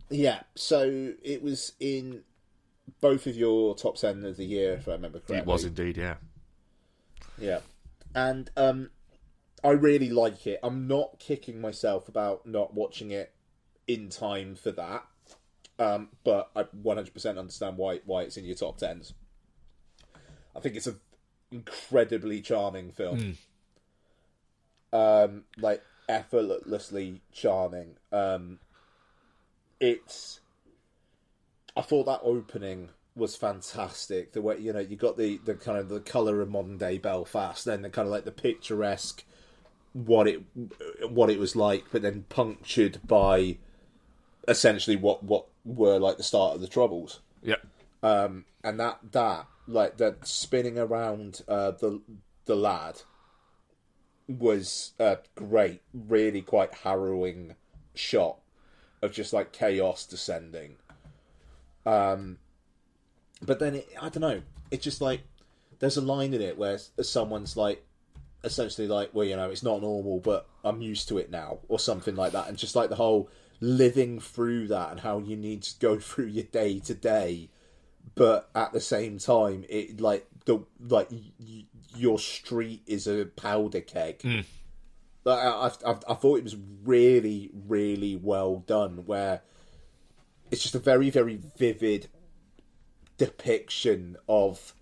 S4: Yeah, so it was in both of your top 10 of the year, if I remember correctly.
S1: It was indeed, yeah.
S4: Yeah, and I really like it. I'm not kicking myself about not watching it in time for that. But I 100% understand why it's in your top 10s. I think it's an incredibly charming film. Like, effortlessly charming. I thought that opening was fantastic. The way, you got the kind of the colour of modern day Belfast, then the kind of like the picturesque what it was like, but then punctured by essentially what were like the start of the Troubles.
S1: Yeah.
S4: And that like the spinning around the lad was a great, really quite harrowing shot of just like chaos descending. But then I don't know. It's just like there's a line in it where someone's like, essentially like, well, it's not normal, but I'm used to it now, or something like that, and just like the whole living through that and how you need to go through your day to day, but at the same time, it your street is a powder keg. I thought it was really, really well done. Where it's just a very, very vivid depiction of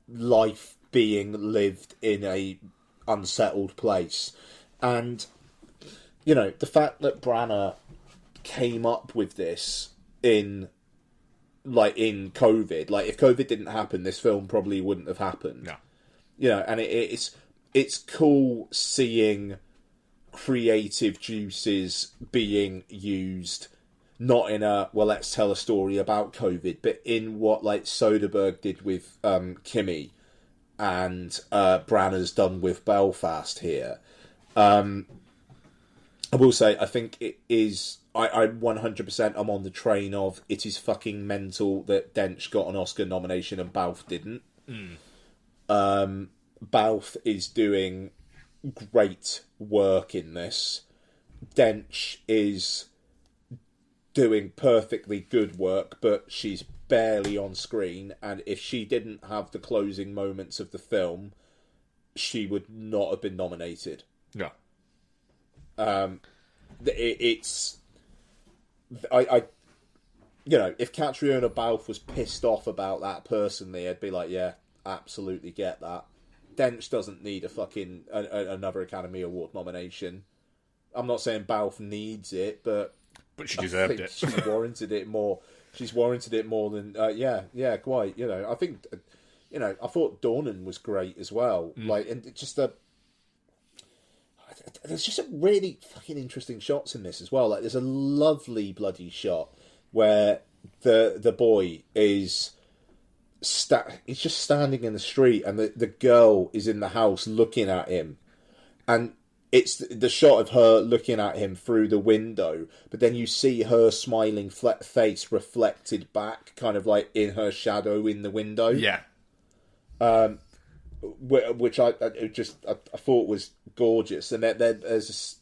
S4: life being lived in a unsettled place, and the fact that Branagh came up with this in COVID. Like, if COVID didn't happen, this film probably wouldn't have happened.
S1: Yeah.
S4: And it's cool seeing creative juices being used, not in a, well, let's tell a story about COVID, but in what like Soderbergh did with Kimmy and Branagh's done with Belfast here. I will say, I think it is... I 100% am on the train of it is fucking mental that Dench got an Oscar nomination and Balfe didn't. Balfe is doing great work in this. Dench is doing perfectly good work, but she's barely on screen, and if she didn't have the closing moments of the film, she would not have been nominated.
S1: Yeah.
S4: It's... if Catriona Balfe was pissed off about that personally, I'd be like, yeah, absolutely get that. Dench doesn't need a fucking another Academy Award nomination. I'm not saying Balfe needs it, but
S1: she deserved it.
S4: She warranted it more. She's warranted it more than yeah, quite. I think I thought Dornan was great as well. Like, and just there's just some really fucking interesting shots in this as well. Like, there's a lovely bloody shot where the boy is he's just standing in the street, and the girl is in the house looking at him, and it's the shot of her looking at him through the window, but then you see her smiling face reflected back, kind of like in her shadow in the window.
S1: Yeah.
S4: Which I thought was gorgeous, and there's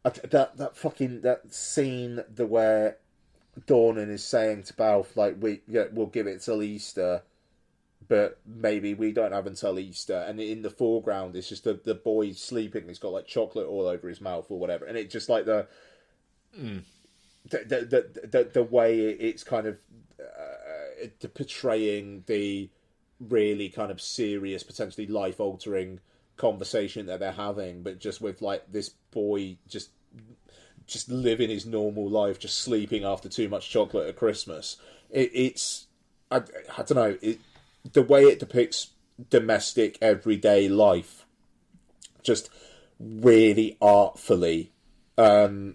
S4: that scene where Dornan is saying to Balfe, like, we'll give it till Easter, but maybe we don't have until Easter, and in the foreground it's just the boy sleeping. He's got like chocolate all over his mouth or whatever, and it's just like the way it's kind of portraying the really kind of serious, potentially life-altering conversation that they're having, but just with like this boy just living his normal life, just sleeping after too much chocolate at Christmas. It's I don't know, the way it depicts domestic everyday life, just really artfully. Yeah,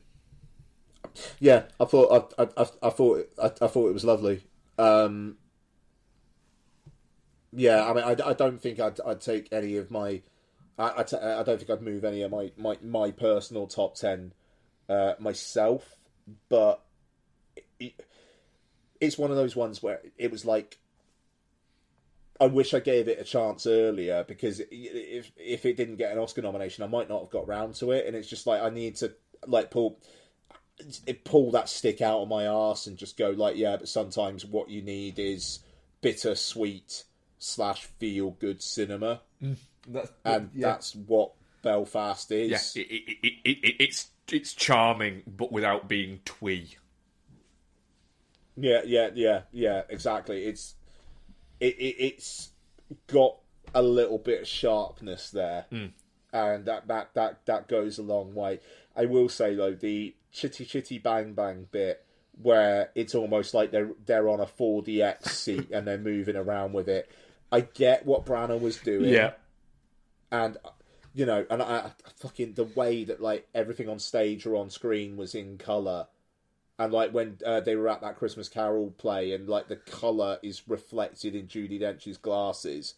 S4: I thought it was lovely. Yeah, I mean, I don't think I'd take any of my... I don't think I'd move any of my personal top 10 myself, but it's one of those ones where it was like, I wish I gave it a chance earlier, because if it didn't get an Oscar nomination, I might not have got round to it, and it's just like, I need to like pull that stick out of my arse and just go like, yeah, but sometimes what you need is bittersweet / feel good cinema, that's what Belfast is.
S1: Yeah, it's charming, but without being twee.
S4: Yeah, exactly. It's got a little bit of sharpness there, and that goes a long way. I will say though, the chitty chitty bang bang bit where it's almost like they're on a 4DX seat and they're moving around with it. I get what Branagh was doing.
S1: Yeah.
S4: And, you know, and I fucking, the way that, like, everything on stage or on screen was in colour. And, like, when they were at that Christmas Carol play and, like, the colour is reflected in Judi Dench's glasses.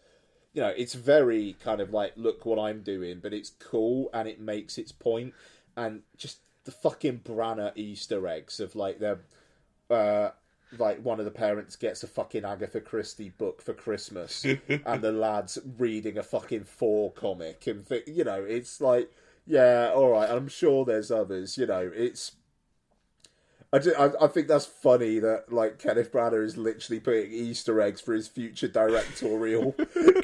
S4: You know, it's very kind of like, look what I'm doing, but it's cool and it makes its point. And just the fucking Branagh Easter eggs of, like, the like, one of the parents gets a fucking Agatha Christie book for Christmas and the lad's reading a fucking Four comic. And, you know, it's like, yeah, all right, I'm sure there's others, you know, it's... I think that's funny that, like, Kenneth Branagh is literally putting Easter eggs for his future directorial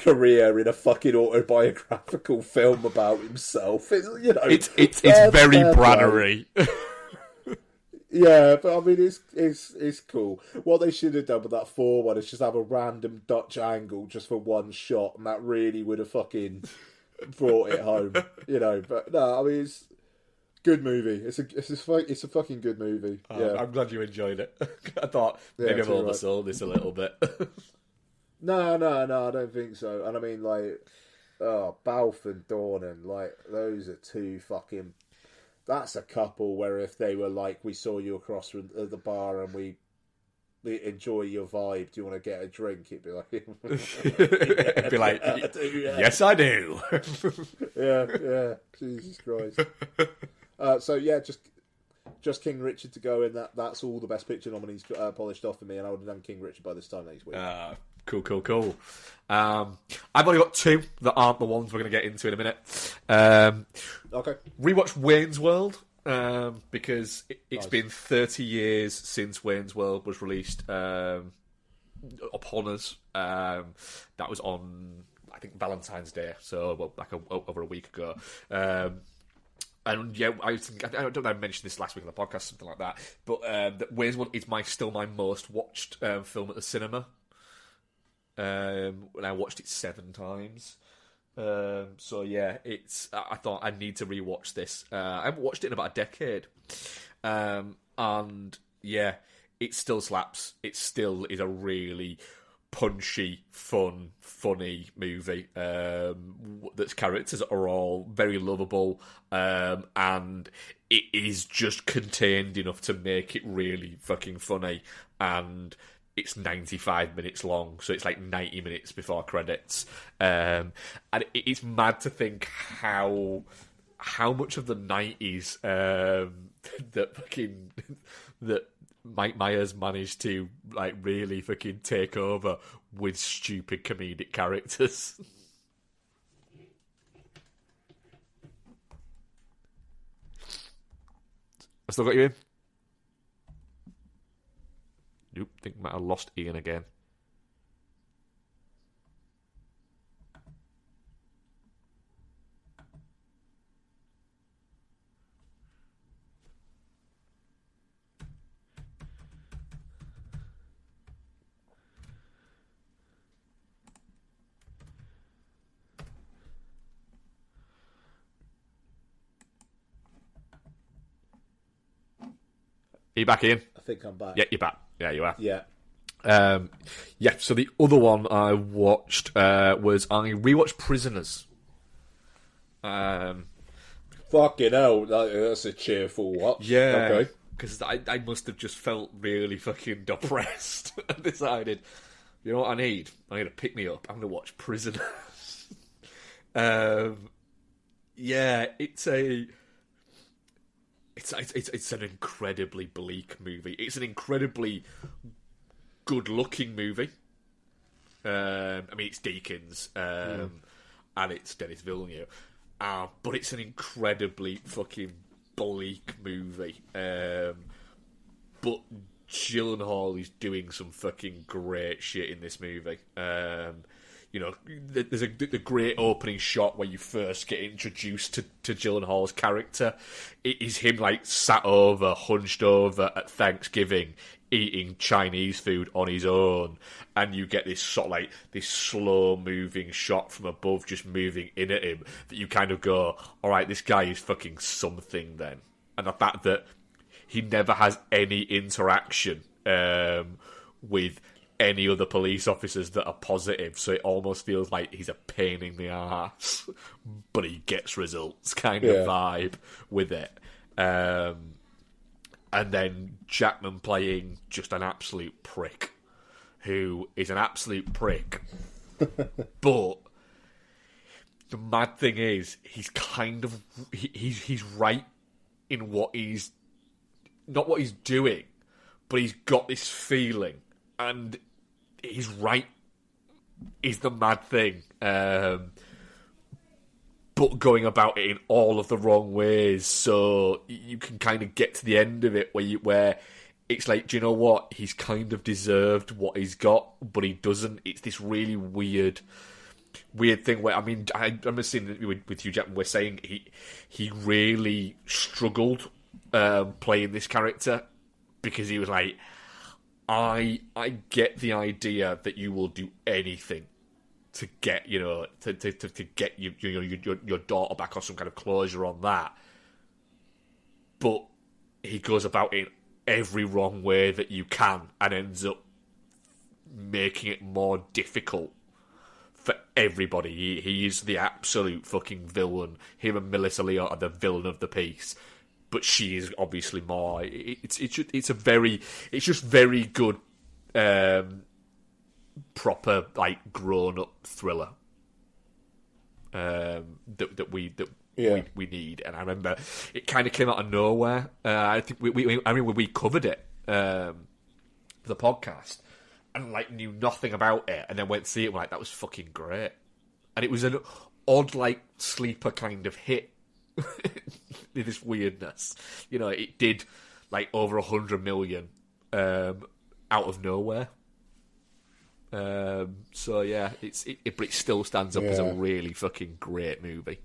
S4: career in a fucking autobiographical film about himself. It's, you know,
S1: it's very Branagh-y.
S4: Yeah, but I mean, it's cool. What they should have done with that 4 one is just have a random Dutch angle just for one shot, and that really would have fucking brought it home, you know. But no, I mean, it's good movie. It's a fucking good movie. Yeah,
S1: I'm glad you enjoyed it. I thought maybe I've oversold this a little bit.
S4: No, I don't think so. And I mean, like, Balfe and Dornan, like, those are two fucking. That's a couple where if they were like, we saw you across from the bar and we enjoy your vibe, do you want to get a drink? It'd be like...
S1: It'd be like, yes, I do.
S4: yeah. Jesus Christ. So, yeah, just King Richard to go in. That's all the Best Picture nominees polished off for me, and I would have done King Richard by this time next week.
S1: Cool. I've only got 2 that aren't the ones we're going to get into in a minute.
S4: Okay.
S1: Rewatch Wayne's World, because it's
S4: Nice.
S1: been 30 years since Wayne's World was released upon us. That was on, I think, Valentine's Day, so over a week ago. And yeah, I don't know, I mentioned this last week on the podcast, something like that, but that Wayne's World is still my most watched film at the cinema. And I watched it 7 times. So yeah, I thought I need to rewatch this. I haven't watched it in about a decade. And yeah, it still slaps. It still is a really punchy, funny movie. That's characters are all very lovable. And it is just contained enough to make it really fucking funny. And it's 95 minutes long, so it's like 90 minutes before credits. And it's mad to think how much of the 90s that Mike Myers managed to, like, really fucking take over with stupid comedic characters. I still got you in? Nope, think I might have lost Ian again. Are you back, Ian?
S4: I think I'm back.
S1: Yeah, you're back. Yeah, you are.
S4: Yeah.
S1: So the other one I watched was I rewatched Prisoners.
S4: Fucking hell, that's a cheerful watch.
S1: Yeah.
S4: Okay.
S1: Because I must have just felt really fucking depressed and decided, you know what I need? I need to pick me up. I'm going to watch Prisoners. Yeah, it's an incredibly bleak movie. It's an incredibly good-looking movie. I mean, it's Deakins, and it's Denis Villeneuve, but it's an incredibly fucking bleak movie. But Gyllenhaal is doing some fucking great shit in this movie. You know, there's the great opening shot where you first get introduced to Gyllenhaal's character. It is him, like, sat over, hunched over at Thanksgiving, eating Chinese food on his own, and you get this sort of, like, this slow-moving shot from above just moving in at him that you kind of go, all right, this guy is fucking something then. And the fact that he never has any interaction with any other police officers that are positive, so it almost feels like he's a pain in the arse, but he gets results kind of vibe with it. And then Jackman playing just an absolute prick, who is an absolute prick, but the mad thing is, he's kind of he's right in what he's not what he's doing, but he's got this feeling, and he's right is the mad thing. But going about it in all of the wrong ways, so you can kind of get to the end of it where it's like, do you know what? He's kind of deserved what he's got, but he doesn't. It's this really weird thing where, I mean, I remember seeing with Hugh Jackman, we're saying he really struggled playing this character, because he was like, I get the idea that you will do anything to get, to get your daughter back, or some kind of closure on that, but he goes about it in every wrong way that you can, and ends up making it more difficult for everybody. He is the absolute fucking villain. Him and Melissa Leo are the villain of the piece, but she is obviously more. It's just very good, proper, like, grown up thriller that we need. And I remember it kind of came out of nowhere. I think I remember we covered it for the podcast, and like knew nothing about it, and then went to see it and were like, that was fucking great. And it was an odd, like, sleeper kind of hit. This weirdness, it did like over 100 million out of nowhere. So yeah, but it still stands up as a really fucking great movie.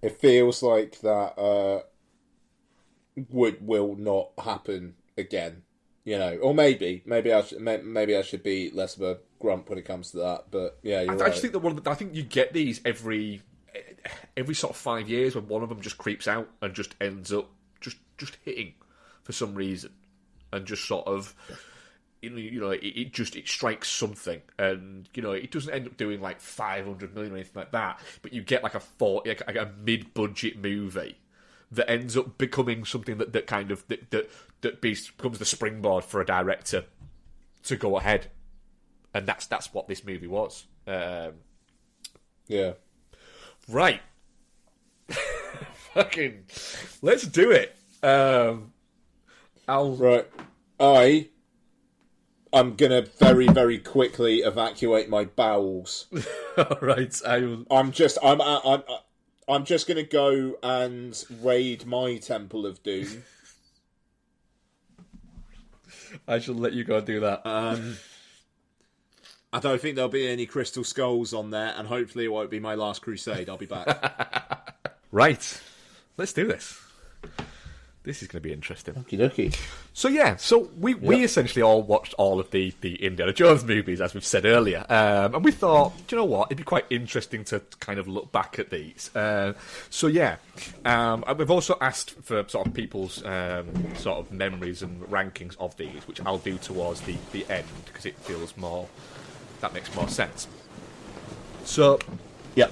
S4: It feels like that will not happen again, or maybe I should be less of a grump when it comes to that. But yeah, you're right.
S1: I just think that I think you get these every sort of 5 years, when one of them just creeps out and just ends up just hitting for some reason, and just sort of it strikes something, and it doesn't end up doing like 500 million or anything like that, but you get like a mid-budget movie that ends up becoming something that becomes the springboard for a director to go ahead, and that's what this movie was.
S4: Yeah.
S1: Right. Fucking, let's do it.
S4: I'm gonna very, very quickly evacuate my bowels.
S1: All right,
S4: I'm just gonna go and raid my Temple of Doom.
S1: I shall let you go and do that.
S4: I don't think there'll be any crystal skulls on there, and hopefully it won't be my last crusade. I'll be back.
S1: Right, let's do this. This is going to be interesting.
S4: Okie dokie.
S1: So we essentially all watched all of the Indiana Jones movies, as we've said earlier, and we thought, do you know what, it'd be quite interesting to kind of look back at these. We've also asked for sort of people's sort of memories and rankings of these, which I'll do towards the end, because it feels more, that makes more sense. So, yeah,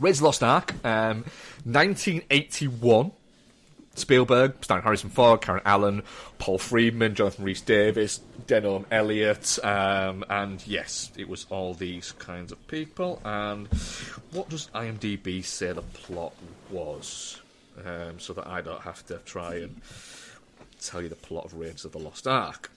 S1: Raiders of the Lost Ark, 1981. Spielberg, starring Harrison Ford, Karen Allen, Paul Friedman, Jonathan Rhys-Davies, Denholm Elliott, and yes, it was all these kinds of people. And what does IMDb say the plot was? So that I don't have to try and tell you the plot of Raiders of the Lost Ark.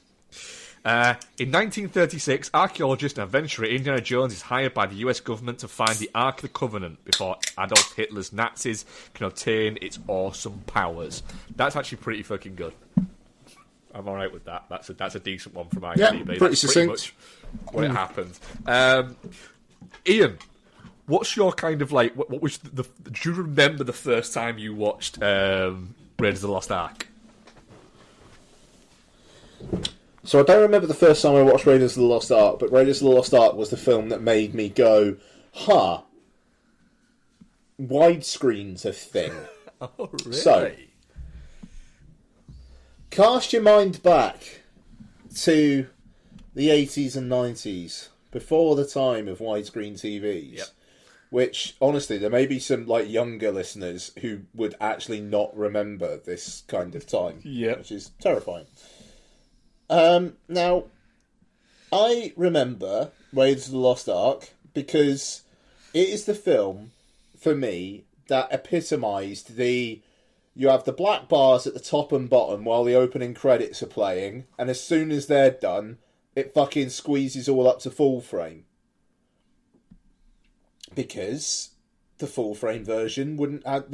S1: In 1936, archaeologist and adventurer Indiana Jones is hired by the US government to find the Ark of the Covenant before Adolf Hitler's Nazis can obtain its awesome powers. That's actually pretty fucking good. I'm alright with that. That's a decent one from IMDb.
S4: Yeah, pretty succinct.
S1: What it happens. Ian, what's your kind of like? What was do you remember the first time you watched Raiders of the Lost Ark?
S4: So I don't remember the first time I watched Raiders of the Lost Ark, but Raiders of the Lost Ark was the film that made me go, widescreen's a thing.
S1: Oh, really?
S4: So, cast your mind back to the 80s and 90s, before the time of widescreen TVs.
S1: Yep.
S4: Which, honestly, there may be some younger listeners who would actually not remember this kind of time.
S1: Yep.
S4: Which is terrifying. Now, I remember Raiders of the Lost Ark because it is the film, for me, that epitomised you have the black bars at the top and bottom while the opening credits are playing, and as soon as they're done, it fucking squeezes all up to full frame. Because the full frame version wouldn't have,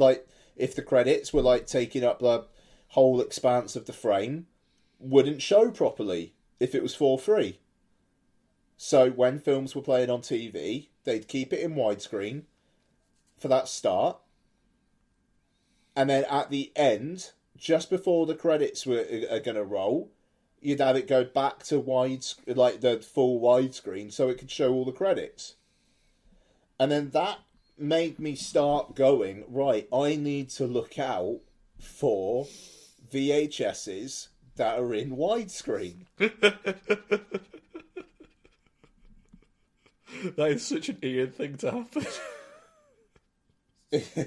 S4: if the credits were taking up the whole expanse of the frame, wouldn't show properly if it was for free. So when films were playing on TV, they'd keep it in widescreen for that start, and then at the end, just before the credits are going to roll, you'd have it go back to the full widescreen so it could show all the credits. And then that made me start going, right, I need to look out for VHSs that are in widescreen.
S1: That is such an Ian thing to happen.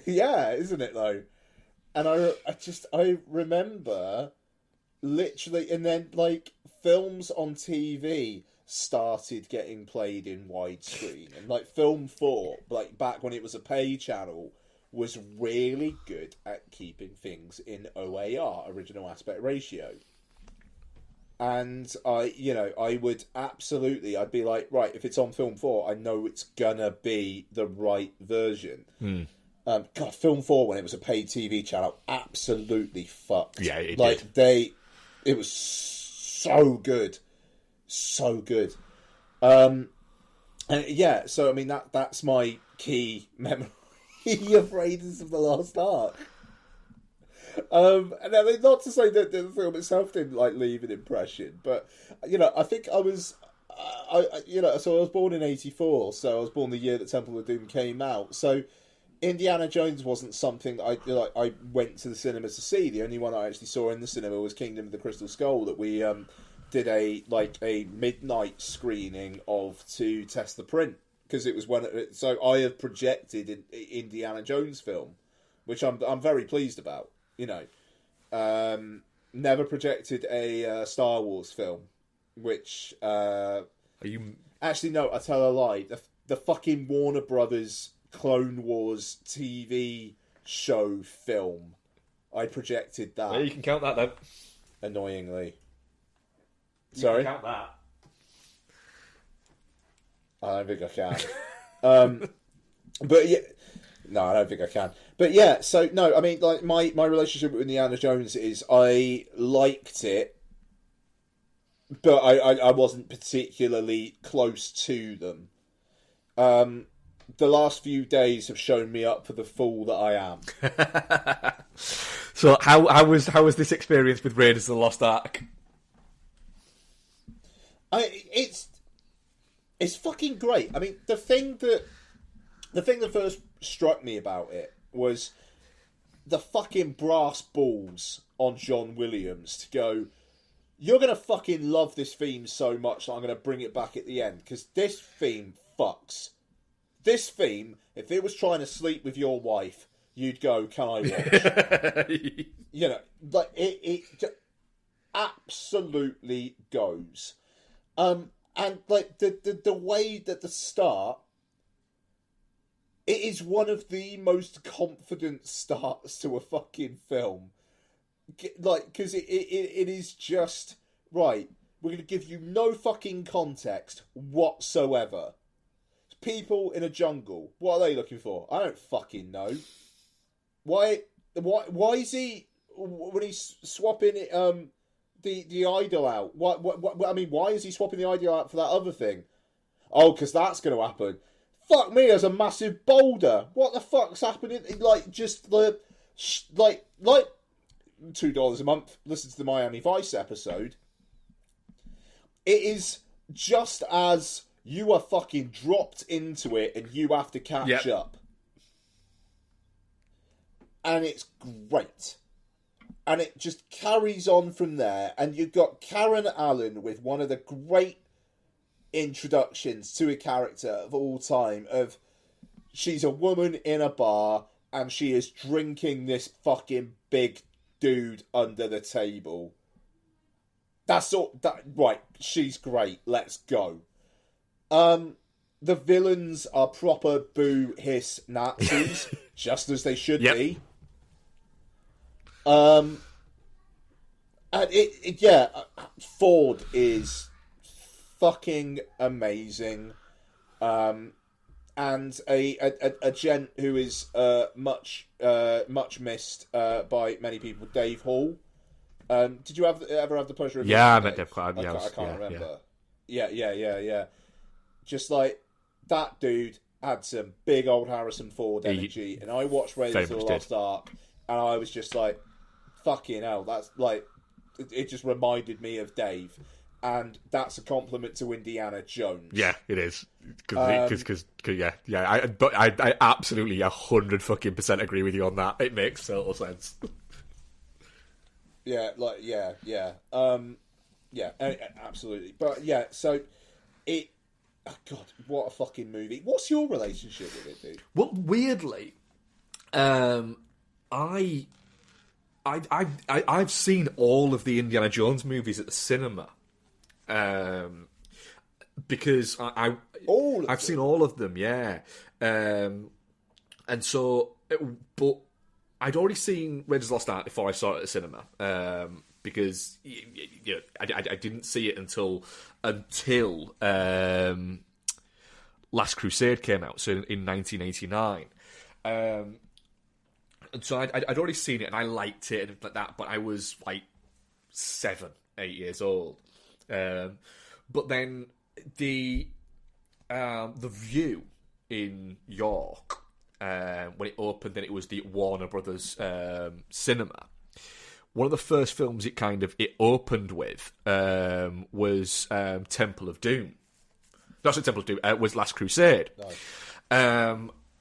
S4: Yeah, isn't it though? And I remember literally, and then films on TV started getting played in widescreen, and Film 4, back when it was a pay channel, was really good at keeping things in OAR, original aspect ratio. And I would absolutely, I'd be like, right, if it's on Film 4, I know it's gonna be the right version. God, Film 4, when it was a paid TV channel, absolutely fucked.
S1: Yeah, it did.
S4: It was so good. So good. And yeah, so I mean that's my key memory of Raiders of the Lost Ark. And I mean, not to say that the film itself didn't leave an impression, but I think I was so I was born in '84, so I was born the year that Temple of Doom came out. So Indiana Jones wasn't something that I went to the cinema to see. The only one I actually saw in the cinema was Kingdom of the Crystal Skull, that we did a midnight screening of to test the print, because it was so I have projected an Indiana Jones film, which I'm very pleased about. Never projected a Star Wars film, which
S1: Are you?
S4: actually no, I tell a lie. The fucking Warner Brothers Clone Wars TV show film, I projected that.
S1: Well, you can count that then.
S4: Annoyingly.
S1: Sorry. Count that.
S4: I don't think I can. But yeah, no, I don't think I can. But yeah, so no, I mean, my relationship with Indiana Jones is I liked it, but I wasn't particularly close to them. The last few days have shown me up for the fool that I am.
S1: So how was this experience with Raiders of the Lost Ark?
S4: It's fucking great. I mean, the thing that first struck me about it was the fucking brass balls on John Williams to go, you're going to fucking love this theme so much that I'm going to bring it back at the end, because this theme fucks. This theme, if it was trying to sleep with your wife, you'd go, can I watch? It absolutely goes. And the way that the start, it is one of the most confident starts to a fucking film. Because it is just, right, we're going to give you no fucking context whatsoever. People in a jungle, what are they looking for? I don't fucking know. Why is he, when he's swapping it, the idol out? Why is he swapping the idol out for that other thing? Oh, because that's going to happen. Fuck me, there's a massive boulder. What the fuck's happening? Just $2 a month. Listen to the Miami Vice episode. It is just as you are fucking dropped into it and you have to catch up. and it's great. And it just carries on from there. And you've got Karen Allen with one of the great introductions to a character of all time. Of she's a woman in a bar and she is drinking this fucking big dude under the table. That's all. Right, she's great. Let's go. The villains are proper boo hiss Nazis, just as they should be. And Ford is fucking amazing. And a gent who is much missed by many people, Dave Hall. Did you ever have the pleasure of?
S1: Yeah, I met Dave Hall.
S4: I can't remember. Yeah. Just like that dude had some big old Harrison Ford energy, and I watched Raiders of the Lost Ark, and I was just like, fucking hell, that's like, it just reminded me of Dave. And that's a compliment to Indiana Jones.
S1: Yeah, it is. Because I absolutely 100% agree with you on that. It makes total sense.
S4: Absolutely. But yeah, so it. Oh God, what a fucking movie! What's your relationship with it, dude?
S1: Well, weirdly, I've seen all of the Indiana Jones movies at the cinema. Because I've seen all of them, yeah. And so, but I'd already seen Raiders of the Lost Ark before I saw it at the cinema. Because I didn't see it until Last Crusade came out, so in 1989. And so I'd already seen it and I liked it and like that, but I was like 7, 8 years old. But then the View in York, when it opened, then it was the Warner Brothers cinema. One of the first films it opened with was Temple of Doom. Not Temple of Doom. Was Last Crusade. Nice.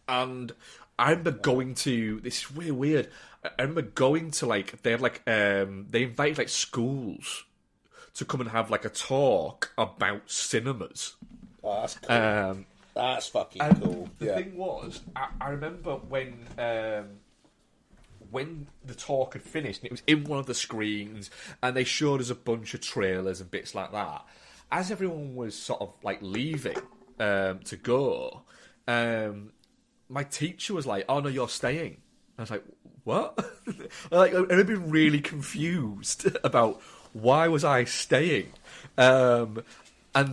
S1: And I remember going to, this is really weird. I remember going to they invited schools to come and have a talk about cinemas.
S4: Oh, that's cool. That's fucking cool.
S1: The thing was, I remember when the talk had finished, and it was in one of the screens, and they showed us a bunch of trailers and bits like that. As everyone was sort of leaving to go, my teacher was like, "Oh no, you're staying." I was like, "What?" I'd been really confused about why was I staying. And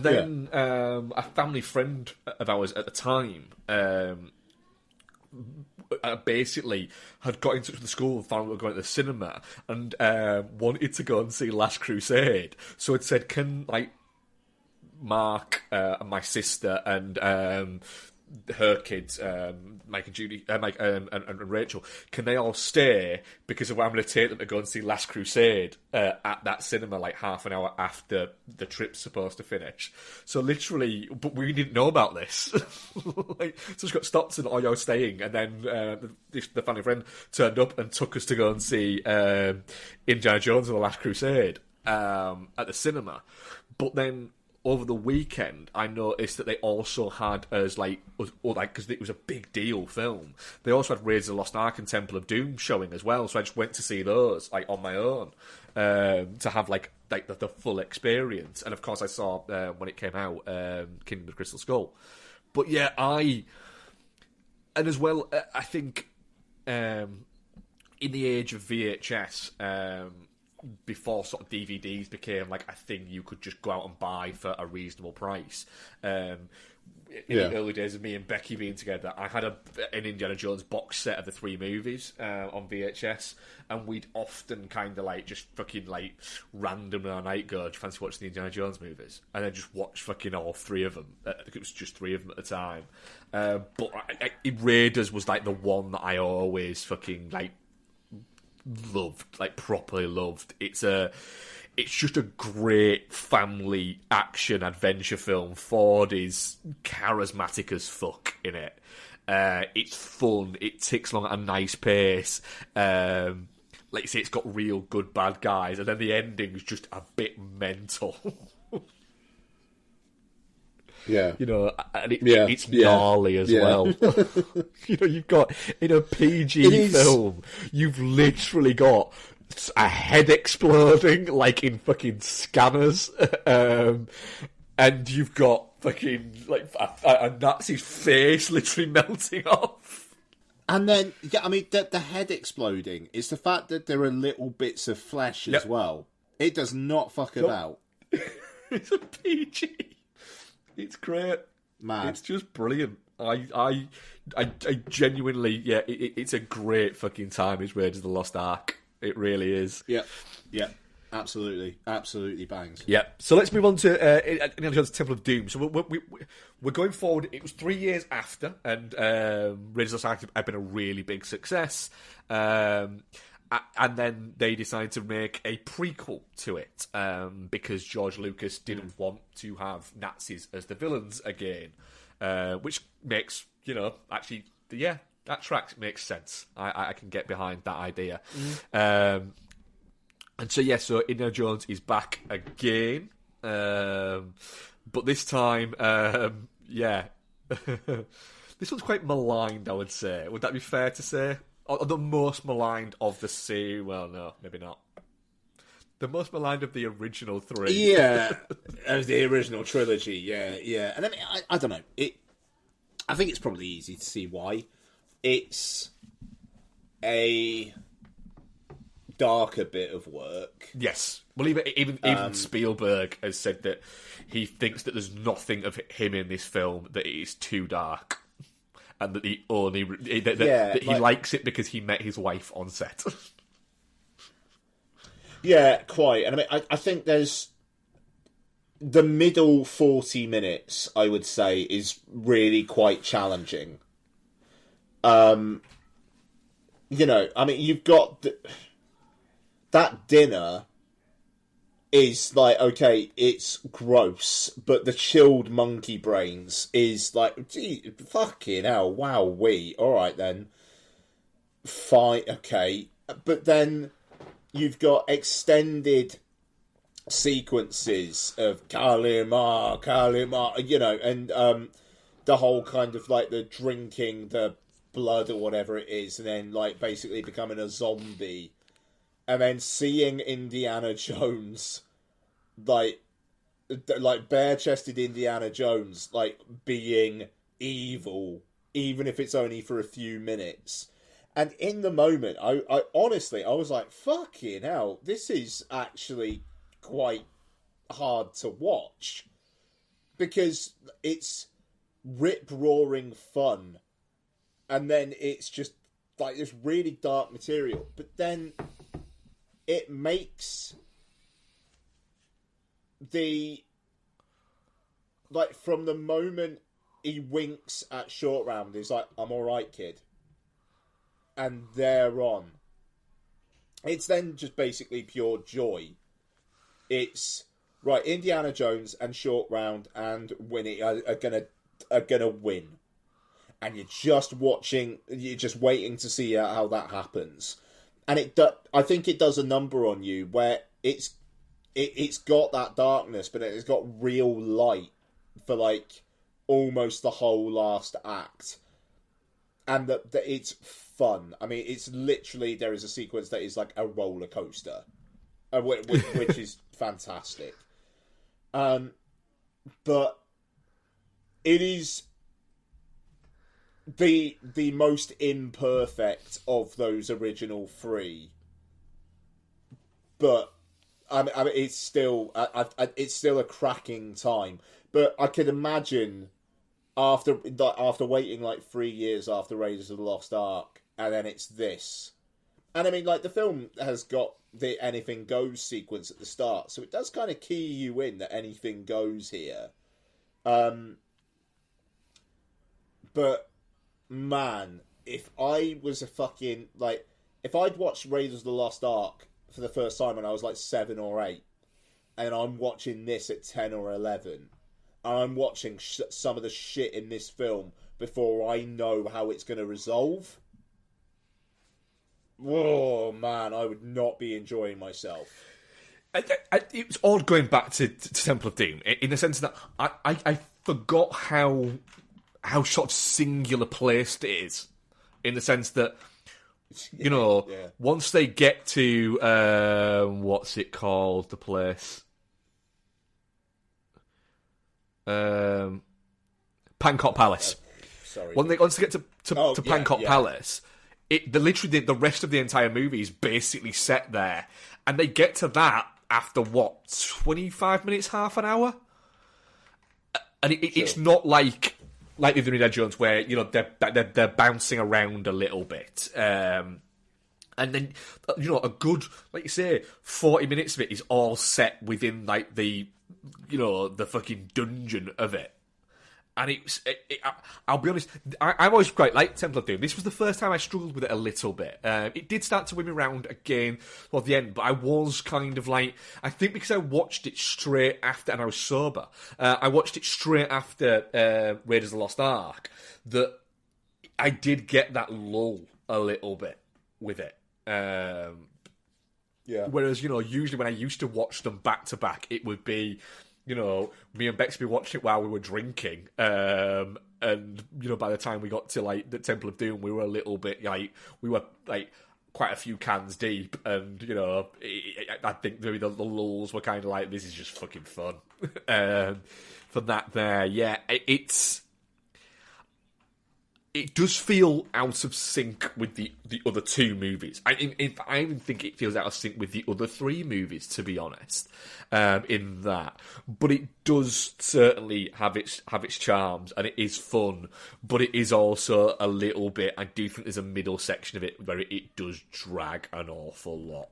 S1: then a family friend of ours at the time basically had got in touch with the school and found we were going to the cinema and wanted to go and see Last Crusade. So it said, can Mark and my sister and her kids, Mike and Judy, Mike and Rachel, can they all stay because of where I'm going to take them to go and see Last Crusade at that cinema half an hour after the trip's supposed to finish. So literally, but we didn't know about this. So just got stopped and, "Oh, you're staying," and then the family friend turned up and took us to go and see Indiana Jones and the Last Crusade at the cinema. But then over the weekend, I noticed that they also had because it was a big deal film. They also had Raiders of the Lost Ark and Temple of Doom showing as well. So I just went to see those on my own to have the full experience. And of course, I saw when it came out, Kingdom of the Crystal Skull. But yeah, and as well, I think in the age of VHS. Before sort of DVDs became a thing you could just go out and buy for a reasonable price. In the early days of me and Becky being together, I had an Indiana Jones box set of the 3 movies on VHS, and we'd often just fucking randomly on night go, "Do you fancy watching the Indiana Jones movies?" And then just watch fucking all 3 of them. I think it was just 3 of them at the time. But Raiders was the one that I always fucking loved, properly loved. It's it's just a great family action adventure film. Ford is charismatic as fuck in it. It's fun. It ticks along at a nice pace. Like you say, it's got real good bad guys, and then the ending is just a bit mental.
S4: Yeah,
S1: you know, and it's gnarly as well. You know, you've got in a PG film, you've literally got a head exploding like in fucking Scanners, and you've got fucking like a Nazi's face literally melting off.
S4: And then, I mean, the head exploding is the fact that there are little bits of flesh as well. It does not fuck about.
S1: It's a PG. It's great,
S4: man.
S1: It's just brilliant. I genuinely, it's a great fucking time. Is Raiders of the Lost Ark. It really is.
S4: Yeah, absolutely bangs.
S1: Yeah. So let's move on to Indiana Jones: Temple of Doom. So we're going forward. It was 3 years after, and Raiders of the Lost Ark had been a really big success. And then they decided to make a prequel to it because George Lucas didn't want to have Nazis as the villains again, which makes, that tracks, makes sense. I can get behind that idea. And so Indiana Jones is back again, but this time, this one's quite maligned, I would say. Would that be fair to say? Or the most maligned of the series? Well, no, maybe not. The most maligned of the original three.
S4: Yeah, of the original trilogy. Yeah. And I mean, I don't know. I think it's probably easy to see why. It's a darker bit of work.
S1: Yes. Well, even Spielberg has said that he thinks that there's nothing of him in this film that it is too dark. And that he likes it because he met his wife on set.
S4: Yeah, quite. And I mean, I think there's the middle 40 minutes, I would say, is really quite challenging. I mean, you've got that dinner is like, okay, it's gross, but the chilled monkey brains is like, gee, fucking hell, wowee. All right, then. Fine, okay. But then you've got extended sequences of Kalima, and the whole kind of like the drinking the blood or whatever it is, and then like basically becoming a zombie. And then seeing Indiana Jones, like bare-chested Indiana Jones, like being evil, even if it's only for a few minutes. And in the moment, I honestly, I was like, fucking hell, this is actually quite hard to watch. Because it's rip-roaring fun. And then it's just like this really dark material. But then it makes from the moment he winks at Short Round, he's like, I'm alright, kid. And thereon, it's then just basically pure joy. It's, right, Indiana Jones and Short Round and Winnie are gonna win. And you're just waiting to see how that happens. And I think it does a number on you where it's got that darkness, but it's got real light for like almost the whole last act, and that it's fun. I mean, it's literally, there is a sequence that is like a roller coaster, which is fantastic. But it is the most imperfect of those original three, but I mean it's still a cracking time. But I could imagine after waiting like 3 years after Raiders of the Lost Ark, and then it's this, and I mean, like, the film has got the anything goes sequence at the start, so it does kind of key you in that anything goes here. But man, if I was if I'd watched Raiders of the Lost Ark for the first time when I was like 7 or 8, and I'm watching this at 10 or 11, and I'm watching some of the shit in this film before I know how it's going to resolve, oh man, I would not be enjoying myself.
S1: It's odd going back to Temple of Doom in the sense that I forgot how sort of singular placed it is, in the sense that, you know, once they get to what's it called, the place, Pancot Palace.
S4: Sorry.
S1: Once they get to Pancot
S4: yeah.
S1: Palace, literally the rest of the entire movie is basically set there, and they get to that after what, 25 minutes, half an hour, and it's not like the Indiana Jones where, you know, they're bouncing around a little bit, and then, you know, a good, like you say, 40 minutes of it is all set within, like, the, you know, the fucking dungeon of it. And I'll be honest, I've always quite liked Temple of Doom. This was the first time I struggled with it a little bit. It did start to win me around again toward the end, but I was kind of like, I think because I watched it straight after, and I was sober, I watched it straight after Raiders of the Lost Ark, that I did get that lull a little bit with it. Yeah. Whereas, you know, usually when I used to watch them back to back, it would be, you know, me and Bexby watched it while we were drinking, and, you know, by the time we got to, like, the Temple of Doom, we were a little bit, like, we were, like, quite a few cans deep, and, you know, I think maybe the lulls were kind of like, this is just fucking fun. For that there, yeah, it does feel out of sync with the other two movies. I even think it feels out of sync with the other three movies, to be honest, in that. But it does certainly have its charms, and it is fun. But it is also a little bit, I do think there's a middle section of it where it does drag an awful lot.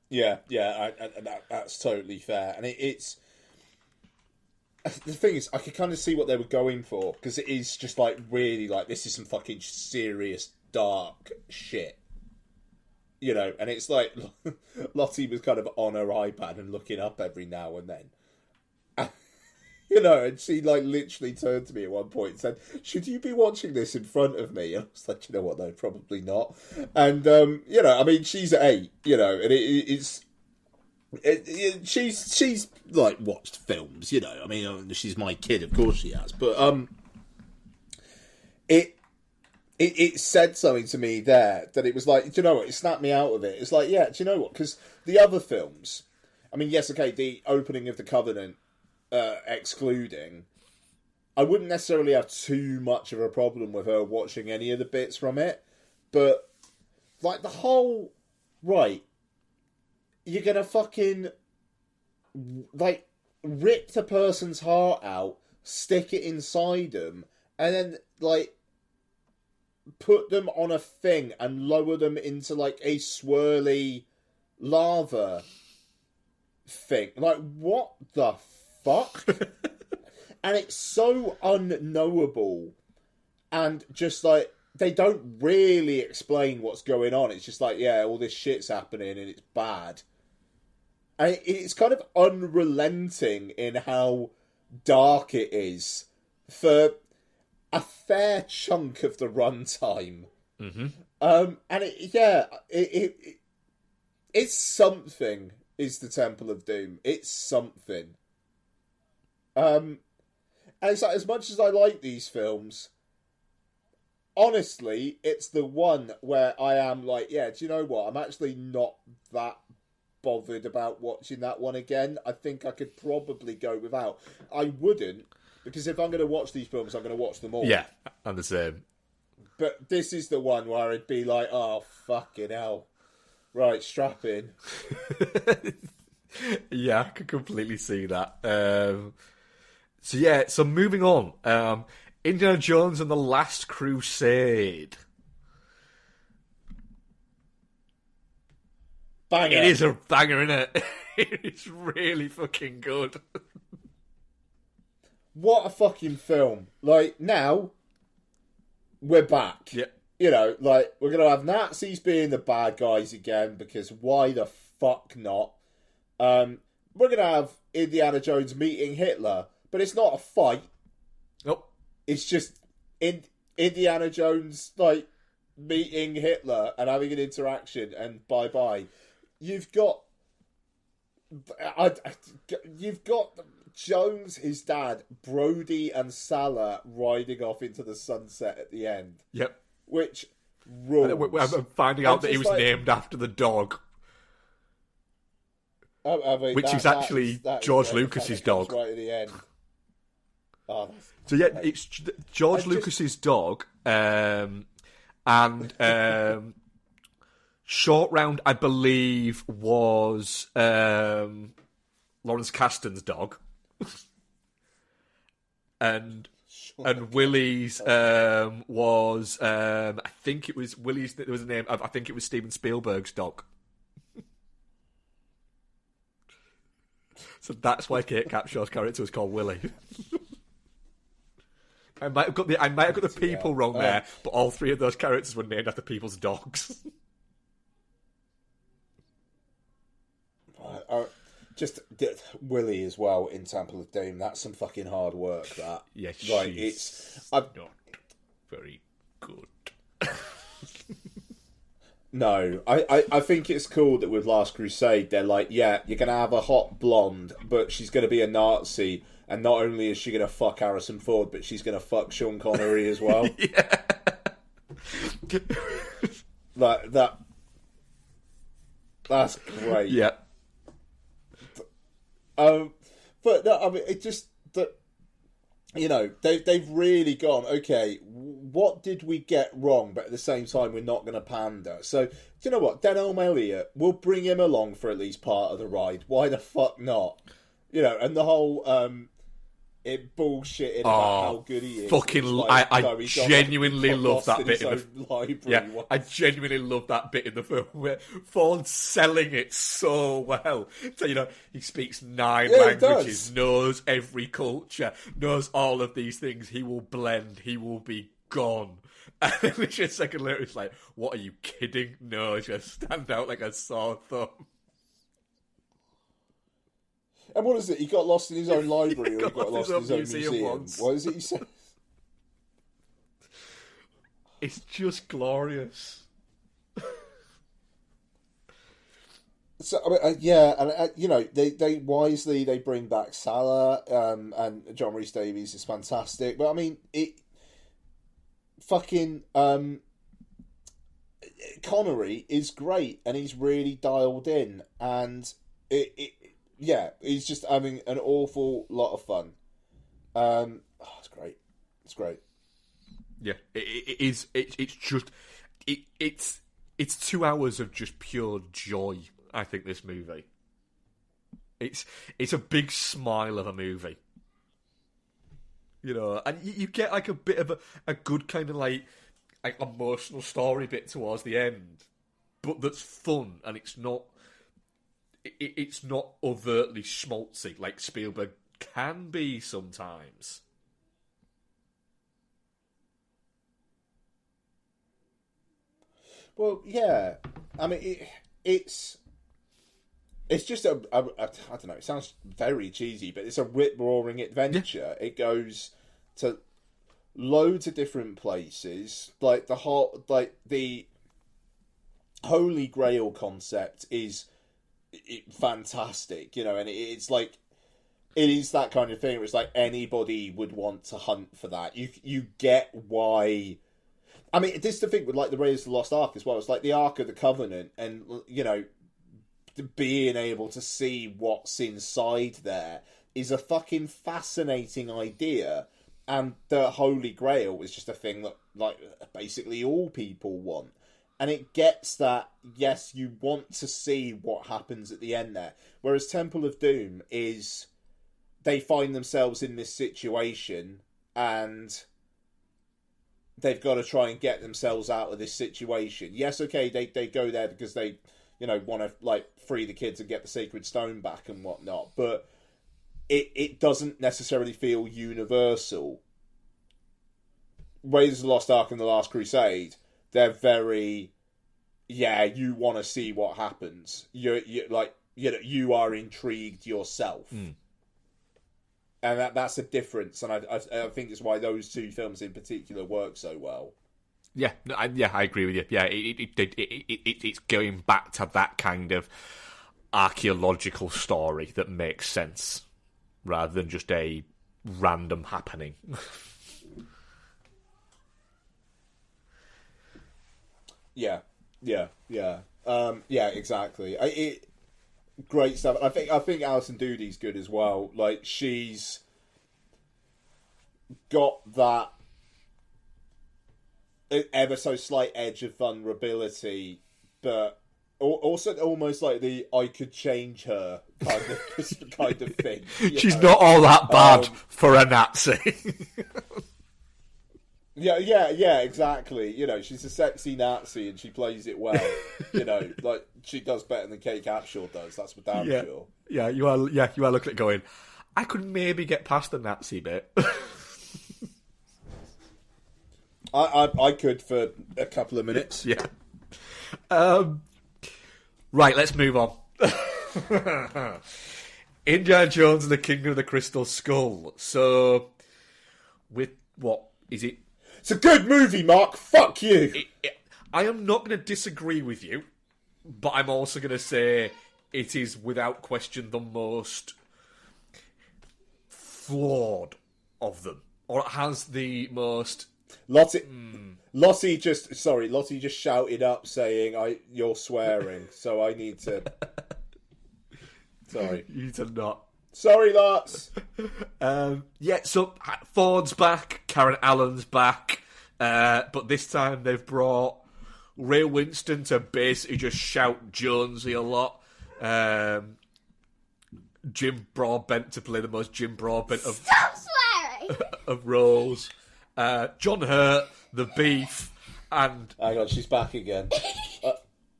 S4: Yeah, that's totally fair. And it's... The thing is, I could kind of see what they were going for, because it is just, like, really, like, this is some fucking serious, dark shit. You know, and it's like, Lottie was kind of on her iPad and looking up every now and then. You know, and she, like, literally turned to me at one point and said, should you be watching this in front of me? And I was like, you know what, no, probably not. And, you know, I mean, she's 8, you know, and it's... she's like watched films, you know. I mean, she's my kid, of course she has. But it said something to me there that it was like, do you know what? It snapped me out of it. It's like, yeah, do you know what? Because the other films, I mean, yes, okay, the opening of the Covenant excluding, I wouldn't necessarily have too much of a problem with her watching any of the bits from it, but like the whole right. You're gonna fucking, like, rip the person's heart out, stick it inside them, and then, like, put them on a thing and lower them into, like, a swirly lava thing. Like, what the fuck? And it's so unknowable. And just, like, they don't really explain what's going on. It's just like, yeah, all this shit's happening and it's bad. And it's kind of unrelenting in how dark it is for a fair chunk of the runtime. Mm-hmm. And it's something. Is the Temple of Doom? It's something. And it's like, as much as I like these films, honestly, it's the one where I am like, yeah, do you know what? I'm actually not that bothered about watching that one again. I think I could probably go without. I wouldn't, because if I'm going to watch these films, I'm going to watch them all.
S1: Yeah, I'm the same.
S4: But this is the one where I'd be like, oh, fucking hell. Right, strap in.
S1: Yeah, I could completely see that. So moving on. Indiana Jones and the Last Crusade.
S4: Banger.
S1: It is a banger, isn't it? It's really fucking good.
S4: What a fucking film. Like, now, we're back.
S1: Yeah.
S4: You know, like, we're going to have Nazis being the bad guys again, because why the fuck not? we're going to have Indiana Jones meeting Hitler, but it's not a fight.
S1: Nope.
S4: It's just Indiana Jones, like, meeting Hitler and having an interaction, and bye-bye. You've got Jones, his dad, Brody, and Salah riding off into the sunset at the end.
S1: Yep.
S4: Which rules.
S1: I'm finding out that he was named after the dog.
S4: I mean,
S1: which is actually George Lucas's dog.
S4: Right at the end. Oh,
S1: so yeah, it's George Lucas's dog, and Short Round, I believe, was Lawrence Kasdan's dog, and Willie's was I think it was Willie's. There was a name. I think it was Steven Spielberg's dog. So that's why Kate Capshaw's character was called Willie. I might have got the people wrong there, but all three of those characters were named after people's dogs.
S4: Just Willie as well in Temple of Doom. That's some fucking hard work. That
S1: it's not very good.
S4: No, I think it's cool that with Last Crusade, they're like, yeah, you're going to have a hot blonde, but she's going to be a Nazi, and not only is she going to fuck Harrison Ford, but she's going to fuck Sean Connery as well.
S1: Yeah.
S4: That's great.
S1: Yeah.
S4: But no, I mean, it just that, you know, they've really gone, okay, what did we get wrong? But at the same time, we're not going to pander. So, do you know what? Denholm Elliott, we'll bring him along for at least part of the ride. Why the fuck not? You know, and the whole bullshitting about how good he is.
S1: Fucking,
S4: like,
S1: I genuinely love that bit in
S4: the library.
S1: Yeah, I genuinely love that bit in the film where Ford's selling it so well. So, you know, he speaks 9 languages, knows every culture, knows all of these things. He will blend. He will be gone. And then literally a second later, it's like, what are you kidding? No, just stand out like a sore thumb.
S4: And what is it? He got lost in his own library, or he got lost in his own museum?
S1: Once.
S4: What is it you said?
S1: It's just glorious.
S4: So I mean, yeah, and you know, they wisely they bring back Salah, and John Rhys Davies is fantastic. But I mean, it fucking Connery is great, and he's really dialed in, and yeah, he's just having an awful lot of fun. It's great. It's great.
S1: Yeah, it is. It's just it's 2 hours of just pure joy. I think this movie. It's a big smile of a movie. You know, and you get like a bit of a good kind of like emotional story bit towards the end, but that's fun, and it's not overtly schmaltzy like Spielberg can be sometimes.
S4: Well, yeah. I mean, it's just I don't know. It sounds very cheesy, but it's a rip-roaring adventure. Yeah. It goes to loads of different places. Like the Holy Grail concept is fantastic, you know, and it's like it is that kind of thing where it's like anybody would want to hunt for that. You get why. I mean, this is the thing with like the Raiders of the Lost Ark as well. It's like the Ark of the Covenant, and you know, being able to see what's inside there is a fucking fascinating idea. And the Holy Grail is just a thing that like basically all people want. And it gets that, yes, you want to see what happens at the end there. Whereas Temple of Doom is, they find themselves in this situation and they've got to try and get themselves out of this situation. Yes, okay, they go there because they, you know, want to like free the kids and get the Sacred Stone back and whatnot. But it doesn't necessarily feel universal. Raiders of the Lost Ark and The Last Crusade, they're very, yeah, you want to see what happens. You like, you are intrigued yourself. And that's a difference, and I think it's why those two films in particular work so well.
S1: Yeah, I agree with you. Yeah, it's going back to that kind of archaeological story that makes sense, rather than just a random happening.
S4: Yeah, exactly. Great stuff. I think Alison Doodie's good as well. Like, she's got that ever so slight edge of vulnerability, but also almost like the I could change her kind of thing.
S1: She's not all that bad for a Nazi.
S4: Yeah, exactly. She's a sexy Nazi and she plays it well. Like she does better than Kate Capshaw does. That's for damn sure.
S1: Yeah, you are looking at it going, I could maybe get past the Nazi bit.
S4: I could for a couple of minutes.
S1: Yeah. Right, let's move on. Indiana Jones and the Kingdom of the Crystal Skull. So, with what is it?
S4: It's a good movie, Mark. Fuck you.
S1: I am not going to disagree with you, but I'm also going to say it is without question the most flawed of them, or it has the most.
S4: Lottie just shouted up saying, "You're swearing," so I need to. Sorry,
S1: you need to not.
S4: Sorry, Lots.
S1: So Ford's back, Karen Allen's back, but this time they've brought Ray Winston to basically just shout Jonesy a lot. Jim Broadbent to play the most Jim Broadbent of
S8: Stop swearing!
S1: of roles. John Hurt, the Beef, and
S4: hang on, she's back again.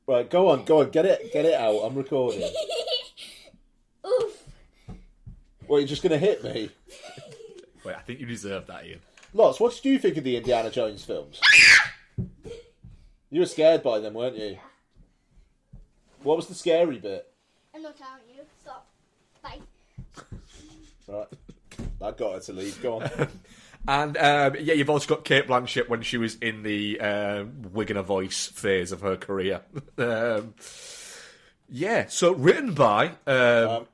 S4: Right, go on, get it out. I'm recording.
S8: Oof.
S4: Well, you're just going to hit me?
S1: Wait, I think you deserve that, Ian.
S4: Lots, what did you think of the Indiana Jones films? You were scared by them, weren't you? What was the scary bit?
S8: I'm not telling you. Stop. Bye.
S4: Right. That got her to leave. Go on.
S1: And, you've also got Cate Blanchett when she was in the wig and a voice phase of her career. So written by...
S4: I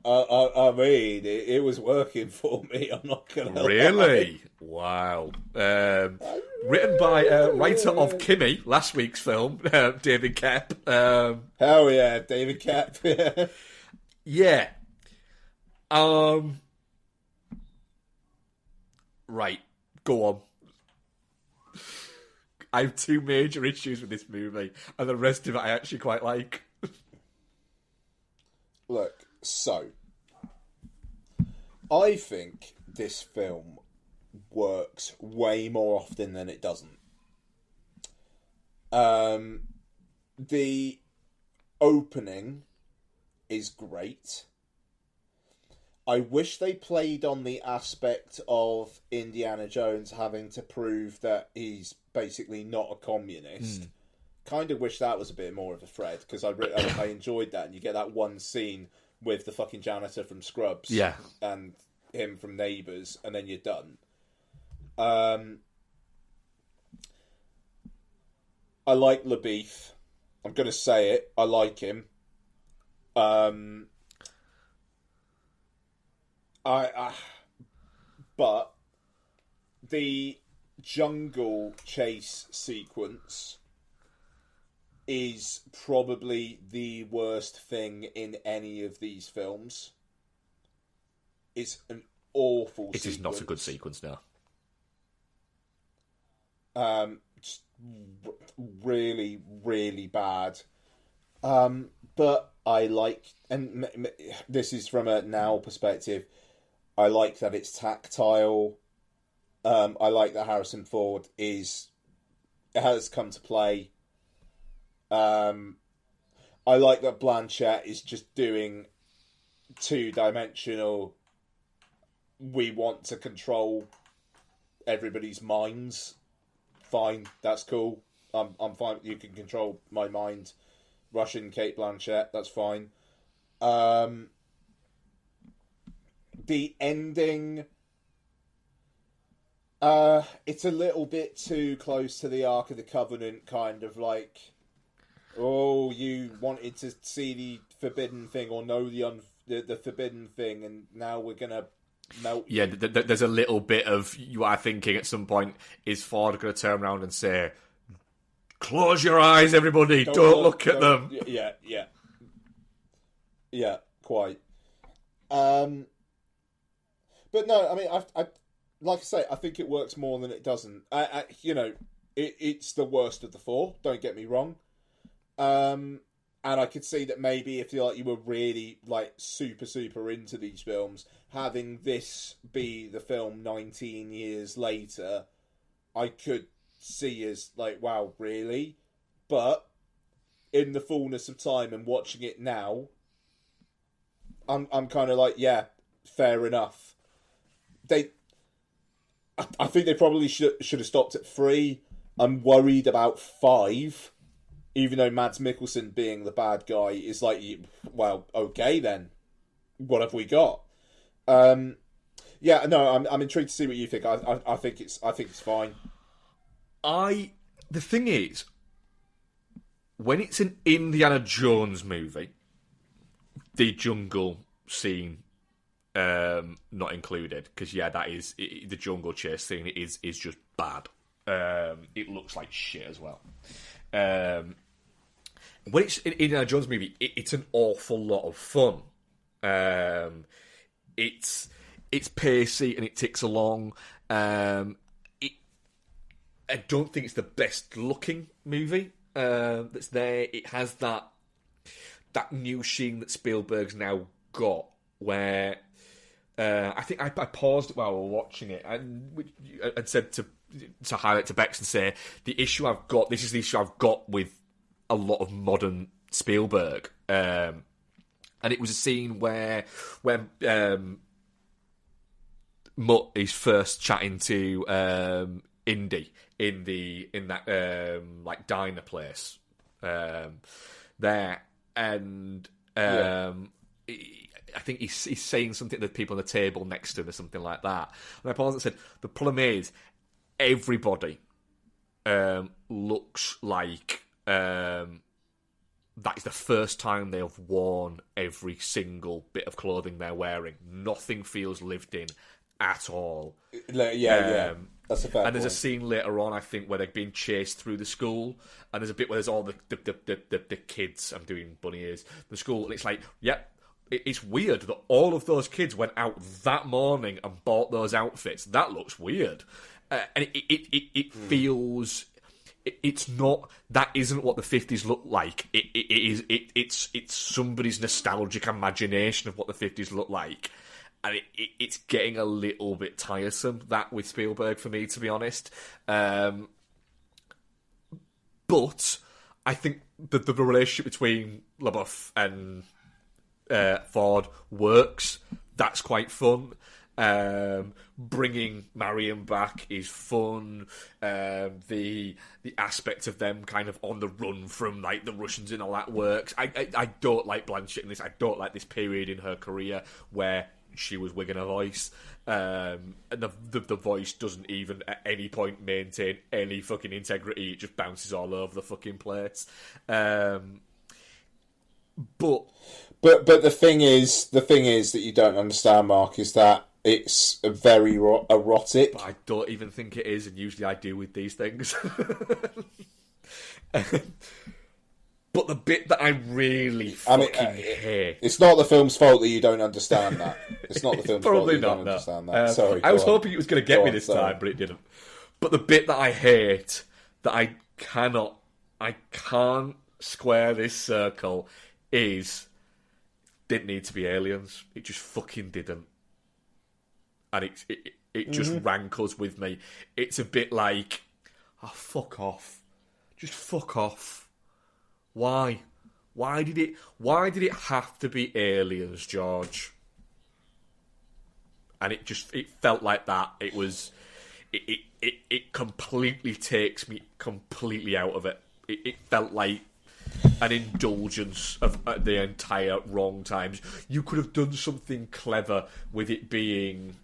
S4: mean, it was working for me, I'm not going to
S1: Really? Wow. Written by writer of Kimmy, last week's film, David Koepp.
S4: Hell yeah, David Koepp.
S1: Yeah. Right, go on. I have two major issues with this movie, and the rest of it I actually quite like.
S4: Look, so I think this film works way more often than it doesn't. The opening is great. I wish they played on the aspect of Indiana Jones having to prove that he's basically not a communist. Kind of wish that was a bit more of a thread, because I enjoyed that, and you get that one scene with the fucking janitor from Scrubs and him from Neighbours, and then you're done. I like LaBeef. I'm going to say it. I like him. But the jungle chase sequence is probably the worst thing in any of these films. It's an awful sequence.
S1: It is not a good sequence now.
S4: Just really, really bad. But I like, and this is from a now perspective, I like that it's tactile. I like that Harrison Ford has come to play. I like that Blanchett is just doing two-dimensional. We want to control everybody's minds. Fine, that's cool. I'm fine. You can control my mind. Russian Cate Blanchett, that's fine. The ending, it's a little bit too close to the Ark of the Covenant, kind of like, oh, you wanted to see the forbidden thing or know the forbidden thing, and now we're gonna melt.
S1: Yeah, there's a little bit of, you are thinking at some point, is Ford going to turn around and say, close your eyes, everybody, don't look at them.
S4: Yeah, quite. But no, I mean, I like I say, I think it works more than it doesn't. It's the worst of the four. Don't get me wrong. And I could see that maybe if you were really super into these films, having this be the film 19 years later, I could see as wow, really. But in the fullness of time and watching it now, I'm kind of yeah, fair enough. I think they probably should have stopped at 3. I'm worried about 5, even though Mads Mikkelsen being the bad guy is well, okay then, what have we got? Yeah, no, I'm intrigued to see what you think. I think it's fine.
S1: The thing is, when it's an Indiana Jones movie, the jungle scene not included, because that is the jungle chase scene is just bad. It looks like shit as well. When it's an Indiana Jones movie, it's an awful lot of fun. It's pacey and it ticks along. I don't think it's the best looking movie that's there. It has that new sheen that Spielberg's now got, where I think I paused it while we were watching it and said to highlight to Bex and say, the issue I've got, this is the issue I've got with a lot of modern Spielberg. And it was a scene where when Mutt is first chatting to Indy in that diner place there, and I think he's saying something to the people on the table next to him or something like that. And I paused and said, the problem is, everybody looks like that is the first time they have worn every single bit of clothing they're wearing. Nothing feels lived in at all.
S4: Yeah. That's a fair
S1: And there's
S4: point.
S1: a scene later on, I think, where they're being chased through the school, and there's a bit where there's all the kids. I'm doing bunny ears. The school, and it's it's weird that all of those kids went out that morning and bought those outfits. That looks weird, and it feels. It's not. That isn't what the 50s looked like. It's somebody's nostalgic imagination of what the 50s looked like, and it's getting a little bit tiresome. That with Spielberg, for me, to be honest. But I think the relationship between LaBeouf and Ford works. That's quite fun. Bringing Marion back is fun. The aspect of them kind of on the run from the Russians and all that works. I don't like Blanchett in this. I don't like this period in her career where she was wigging her voice, and the voice doesn't even at any point maintain any fucking integrity. It just bounces all over the fucking place. But
S4: the thing is that you don't understand, Mark, is that it's very erotic.
S1: But I don't even think it is, and usually I do with these things. But the bit that I really hate...
S4: It's not the film's fault that you don't understand that. It's not the film's fault that you
S1: not,
S4: don't
S1: no.
S4: understand that. Sorry,
S1: I was hoping it was going to get me this time, but it didn't. But the bit that I hate, that I can't square this circle, is... didn't need to be aliens. It just fucking didn't. And it just rankles with me. It's a bit like, fuck off. Just fuck off. Why? Why did it have to be aliens, George? And it felt like that. It was it completely takes me completely out of it. It felt like an indulgence of the entire wrong times. You could have done something clever with it being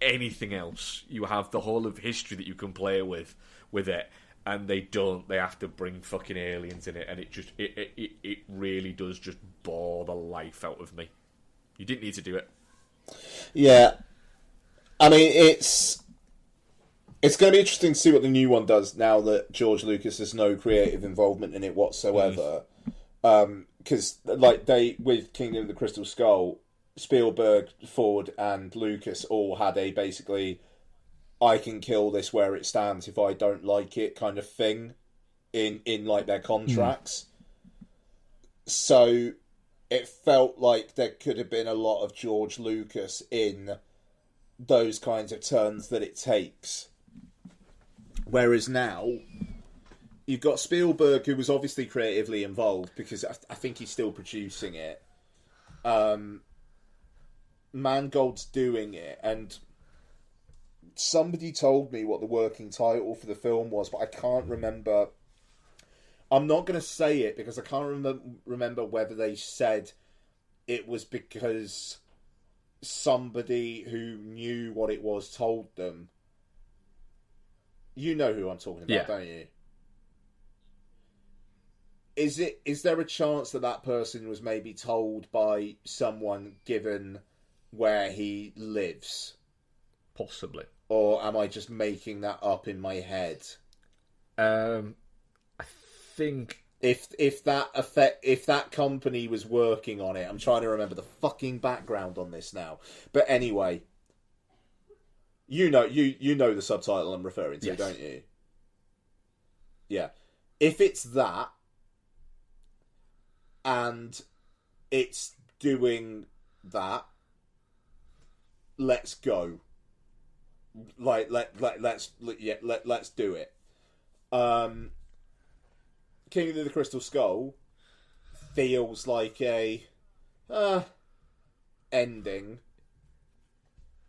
S1: anything else. You have the whole of history that you can play with it, and they don't. They have to bring fucking aliens in it, and it really does just bore the life out of me. You didn't need to do it.
S4: Yeah, I mean, it's going to be interesting to see what the new one does now that George Lucas has no creative involvement in it whatsoever. Because with Kingdom of the Crystal Skull, Spielberg, Ford, and Lucas all had a basically, I can kill this where it stands if I don't like it kind of thing in like their contracts. So it felt like there could have been a lot of George Lucas in those kinds of turns that it takes. Whereas now, you've got Spielberg, who was obviously creatively involved, because I think he's still producing it. Mangold's doing it, and somebody told me what the working title for the film was, but I can't remember. I'm not going to say it because I can't remember whether they said it was because somebody who knew what it was told them. You know who I'm talking about, don't you? Is there a chance that person was maybe told by someone given where he lives?
S1: Possibly.
S4: Or am I just making that up in my head?
S1: I think
S4: if that company was working on it, I'm trying to remember the fucking background on this now. But anyway, you know the subtitle I'm referring to, don't you? Yeah. If it's that, and it's doing that, let's go. Let's do it. King of the Crystal Skull feels like a ending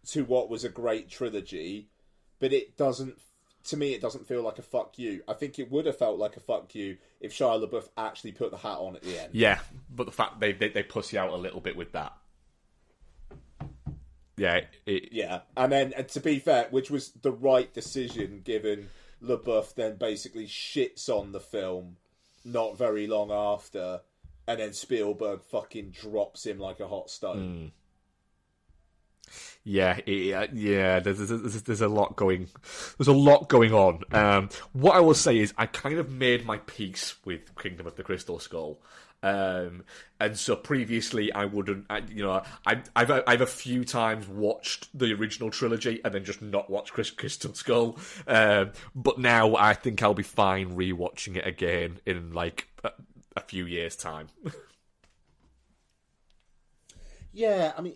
S4: to what was a great trilogy, but it doesn't. To me, it doesn't feel like a fuck you. I think it would have felt like a fuck you if Shia LaBeouf actually put the hat on at the end.
S1: Yeah, but the fact they pussy out a little bit with that. Yeah,
S4: yeah, and then to be fair, which was the right decision, given LaBeouf then basically shits on the film not very long after, and then Spielberg fucking drops him like a hot stone.
S1: Yeah. There's a lot going. There's a lot going on. What I will say is, I kind of made my peace with Kingdom of the Crystal Skull. And so previously I wouldn't, I've a few times watched the original trilogy and then just not watched Crystal Skull. But now I think I'll be fine rewatching it again in like a few years' time.
S4: Yeah, I mean,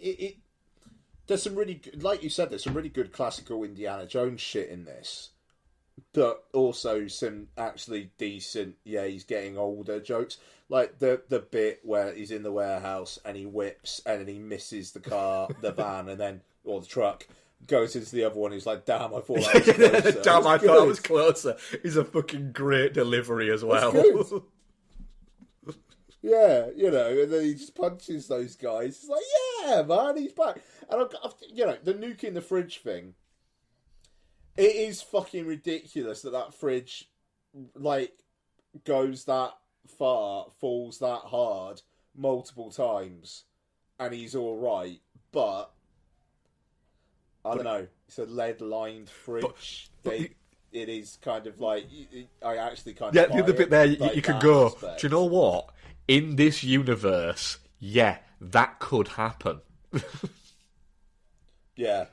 S4: there's some really, like you said, there's some really good classical Indiana Jones shit in this. But also some actually decent, he's getting older jokes. Like the bit where he's in the warehouse and he whips and then he misses the car, the van, and then, or the truck, goes into the other one. He's like, damn, I thought I was closer.
S1: Damn, I thought I was closer. He's a fucking great delivery as well.
S4: Yeah, and then he just punches those guys. It's like, yeah, man, he's back. And the nuke in the fridge thing. It is fucking ridiculous that fridge, goes that far, falls that hard, multiple times, and he's alright, but I don't know, it's a lead-lined fridge. It is kind of like, I actually kind of
S1: yeah, the other bit there, you can go,
S4: aspect.
S1: Do you know what? In this universe, that could happen.
S4: Yeah.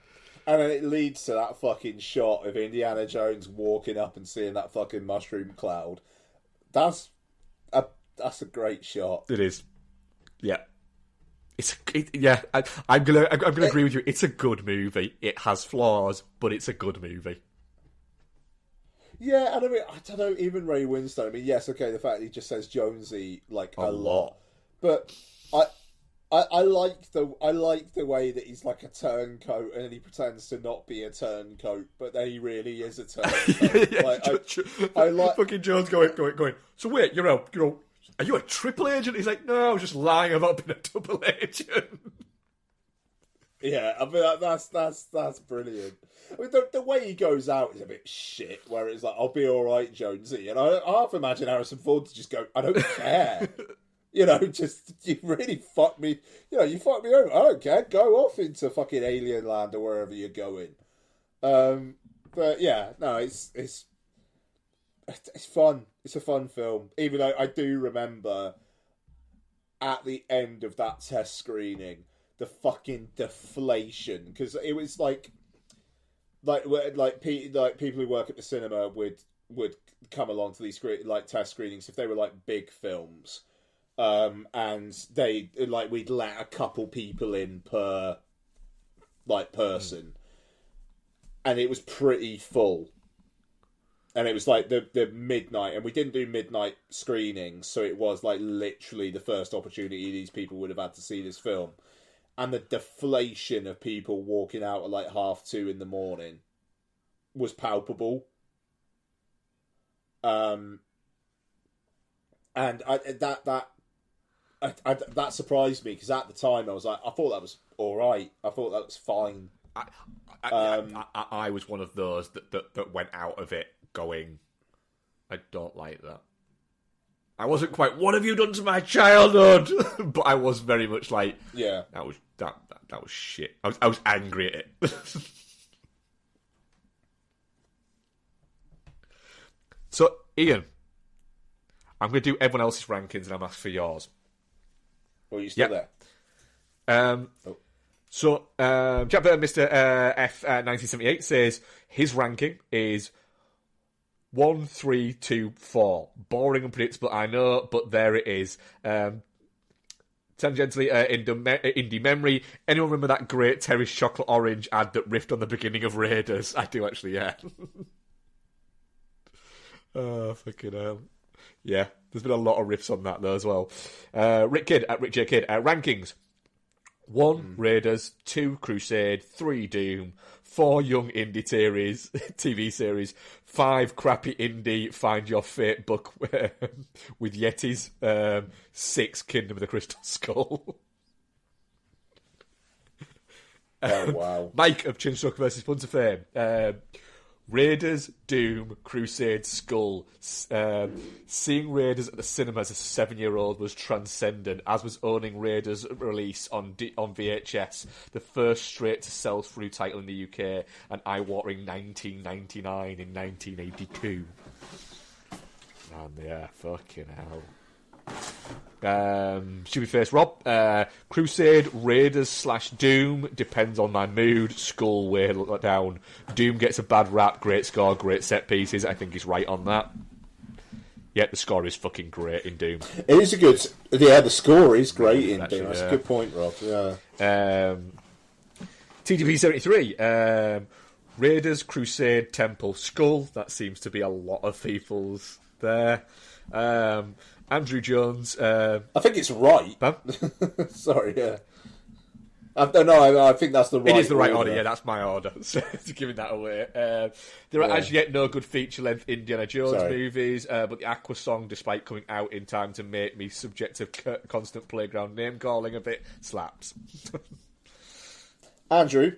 S4: And then it leads to that fucking shot of Indiana Jones walking up and seeing that fucking mushroom cloud. That's a great shot.
S1: It is. Yeah. I'm gonna agree with you. It's a good movie. It has flaws, but it's a good movie.
S4: Yeah, and I mean, I don't know, even Ray Winstone. I mean, yes, okay, the fact that he just says Jonesy a lot, but I like the way that he's like a turncoat and he pretends to not be a turncoat, but then he really is a turncoat. I like
S1: fucking Jones going. So wait, are you a triple agent? He's like, no, I was just lying about being a double agent.
S4: Yeah, I mean that's brilliant. I mean, the way he goes out is a bit shit. Where it's like, I'll be all right, Jonesy, and I half imagine Harrison Ford to just go, I don't care. Just you really fucked me. You fucked me over. I don't care. Go off into fucking alien land or wherever you're going. But yeah, no, it's fun. It's a fun film. Even though I do remember at the end of that test screening, the fucking deflation, because it was like people who work at the cinema would come along to these test screenings if they were like big films. And they we'd let a couple people in per person, and it was pretty full. And it was like the midnight, and we didn't do midnight screenings, so it was like literally the first opportunity these people would have had to see this film. And the deflation of people walking out at like 2:30 in the morning was palpable. And that surprised me, because at the time I was like, I thought that was all right. I thought that was fine.
S1: I was one of those that went out of it going, I don't like that. I wasn't quite, what have you done to my childhood? But I was very much like,
S4: yeah,
S1: that was shit. I was angry at it. So, Ian, I'm going to do everyone else's rankings and I'm asking for yours.
S4: Well, you still there?
S1: So, Jack Burton, Mr. F 1978 says his ranking is 1, 3, 2, 4. Boring and predictable, I know, but there it is. Tangentially, indie memory. Anyone remember that great Terry's chocolate orange ad that riffed on the beginning of Raiders? I do actually, yeah. Oh, fucking hell. Yeah, there's been a lot of riffs on that though as well. Rick J. Kidd, rankings. 1, Raiders. 2, Crusade. 3, Doom. 4, young indie TV series. 5, crappy indie Find Your Fate book with Yetis. 6, Kingdom of the Crystal Skull.
S4: Oh, wow.
S1: Mike of Chinstruck vs. Punter fame. Raiders, Doom, Crusade, Skull. Seeing Raiders at the cinema as a 7-year-old was transcendent, as was owning Raiders release on VHS, the first straight-to-sell through title in the UK, and eye-watering 1999 in 1982. Man, yeah, fucking hell. Stupid face Rob. Crusade, Raiders / Doom, depends on my mood. Skull way down. Doom gets a bad rap, great score, great set pieces. I think he's right on that. Yeah, the score is fucking great in Doom.
S4: It is a good... Yeah, the score is great in Doom. That's a good point, Rob. Yeah.
S1: TGP73. Raiders, Crusade, Temple, Skull. That seems to be a lot of people's there. Andrew Jones. I
S4: think it's right.
S1: Huh?
S4: Sorry, yeah. I think that's the right order.
S1: It is the right order, yeah, that's my order. So, giving that away. There are as yet no good feature-length Indiana Jones movies, but the Aqua song, despite coming out in time to make me subject to constant playground name-calling a bit, slaps.
S4: Andrew,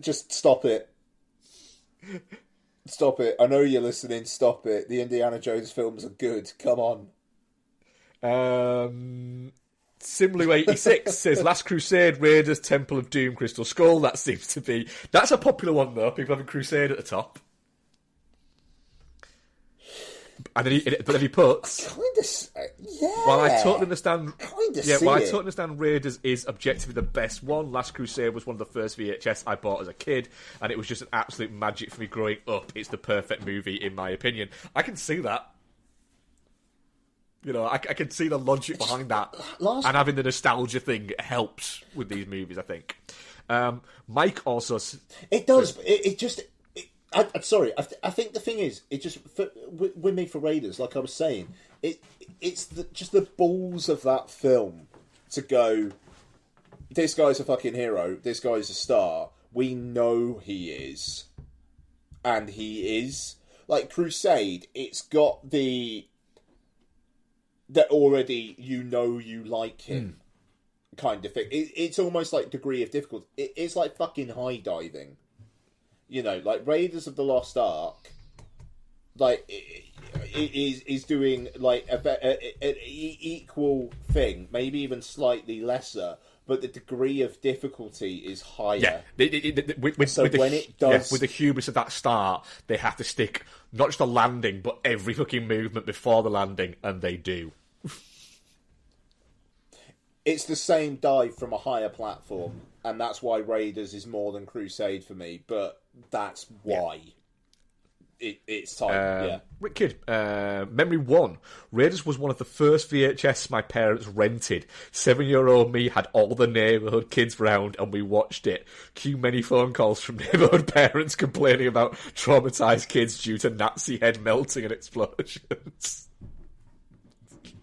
S4: just stop it. Stop it. I know you're listening, stop it. The Indiana Jones films are good. Come on.
S1: Simlu86 says Last Crusade, Raiders, Temple of Doom, Crystal Skull. That seems to be... That's a popular one, though. People having Crusade at the top. And then he puts... While I totally understand... While I totally understand Raiders is objectively the best one, Last Crusade was one of the first VHS I bought as a kid, and it was just an absolute magic for me growing up. It's the perfect movie, in my opinion. I can see that. You know, I can see the logic behind that. And having the nostalgia thing helps with these movies, I think. Mike also...
S4: It does, but I'm sorry, I think the thing is, it just... with me for Raiders, like I was saying, it's just the balls of that film to go... this guy's a fucking hero. This guy's a star. We know he is. And he is. Like, Crusade, it's got the... that already you know you like him kind of thing. It's almost like degree of difficulty. It's like fucking high diving. You know, like Raiders of the Lost Ark, like, is doing, like, an equal thing, maybe even slightly lesser, but the degree of difficulty is higher.
S1: Yeah, with the hubris of that start, they have to stick not just a landing, but every fucking movement before the landing, and they do.
S4: It's the same dive from a higher platform, and that's why Raiders is more than Crusade for me, but that's why. It's time,
S1: Rick Kidd, Memory 1. Raiders was one of the first VHS my parents rented. 7-year-old me had all the neighbourhood kids round and we watched it. Cue many phone calls from neighbourhood parents complaining about traumatised kids due to Nazi head melting and explosions.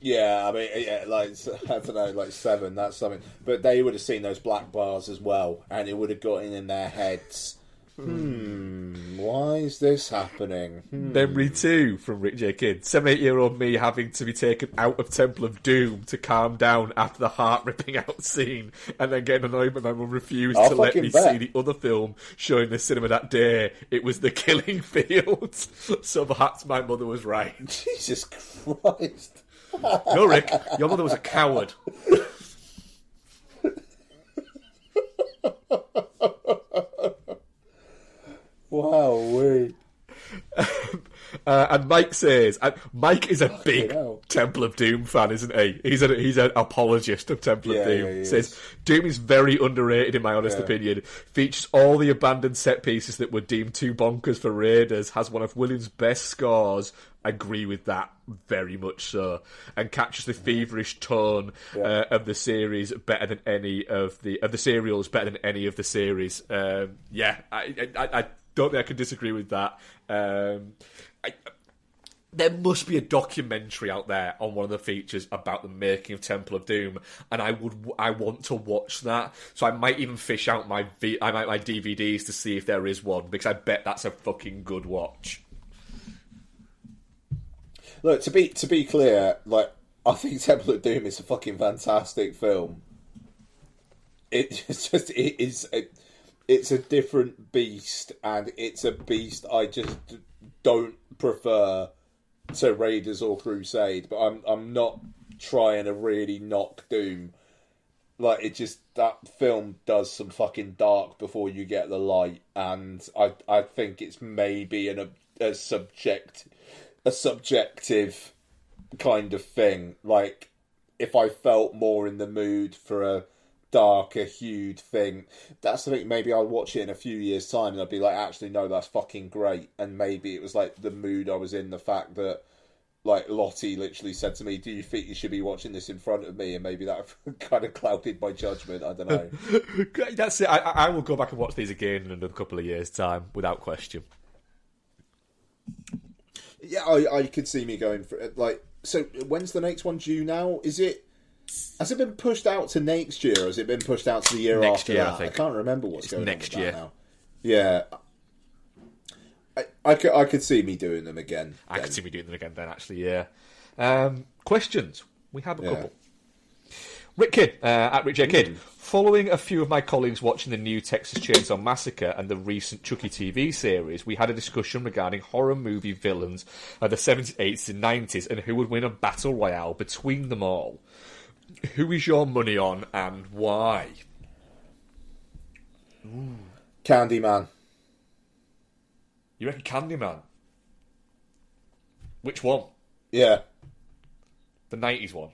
S4: Yeah, I mean, like, I don't know, like 7, that's something. But they would have seen those black bars as well, and it would have gotten in their heads. Why is this happening?
S1: Memory 2 from Rick J. Kidd. 7-8-year-old me having to be taken out of Temple of Doom to calm down after the heart-ripping out scene, and then getting annoyed when my mum refused to let me see the other film showing the cinema that day. It was The Killing Fields. So perhaps my mother was right.
S4: Jesus Christ.
S1: No, Rick, your mother was a coward.
S4: Wow, wait.
S1: And Mike says, Mike is a big Temple of Doom fan, isn't he? He's an apologist of Temple of Doom. Says Doom is very underrated in my honest opinion. Features all the abandoned set pieces that were deemed too bonkers for Raiders. Has one of Williams' best scores. Agree with that very much so, and captures the feverish tone of the series better than any of the serials, better than any of the series. I don't think I can disagree with that. There must be a documentary out there on one of the features about the making of Temple of Doom, and I want to watch that. So I might even fish out my DVDs to see if there is one, because I bet that's a fucking good watch.
S4: Look, to be clear, like, I think Temple of Doom is a fucking fantastic film. It's a different beast, and it's a beast I just don't prefer to Raiders or Crusade. But I'm not trying to really knock Doom. Like, that film does some fucking dark before you get the light, and I think it's maybe a subjective kind of thing. Like, if I felt more in the mood for a darker hued thing, that's the thing. Maybe I'll watch it in a few years' time and I'll be like, actually, no, that's fucking great. And maybe it was like the mood I was in, the fact that, like, Lottie literally said to me, do you think you should be watching this in front of me? And maybe that kind of clouded my judgment. I don't know.
S1: That's it. I will go back and watch these again in a couple of years' time, without question.
S4: Yeah, I could see me going for it. Like, so when's the next one due now? Has it been pushed out to next year, or has it been pushed out to the year
S1: next
S4: after
S1: year,
S4: that?
S1: I think.
S4: I can't remember what's going
S1: next
S4: on with
S1: year
S4: that now. Yeah. I could see me doing them again.
S1: I could see me doing them again then, actually, yeah. Questions. We have a couple. Rick Kidd, at Rick J. Kidd. Following a few of my colleagues watching the new Texas Chainsaw Massacre and the recent Chucky TV series, we had a discussion regarding horror movie villains of the 70s, 80s and 90s and who would win a battle royale between them all. Who is your money on and why?
S4: Candyman.
S1: You reckon Candyman? Which one?
S4: Yeah.
S1: The 90s one?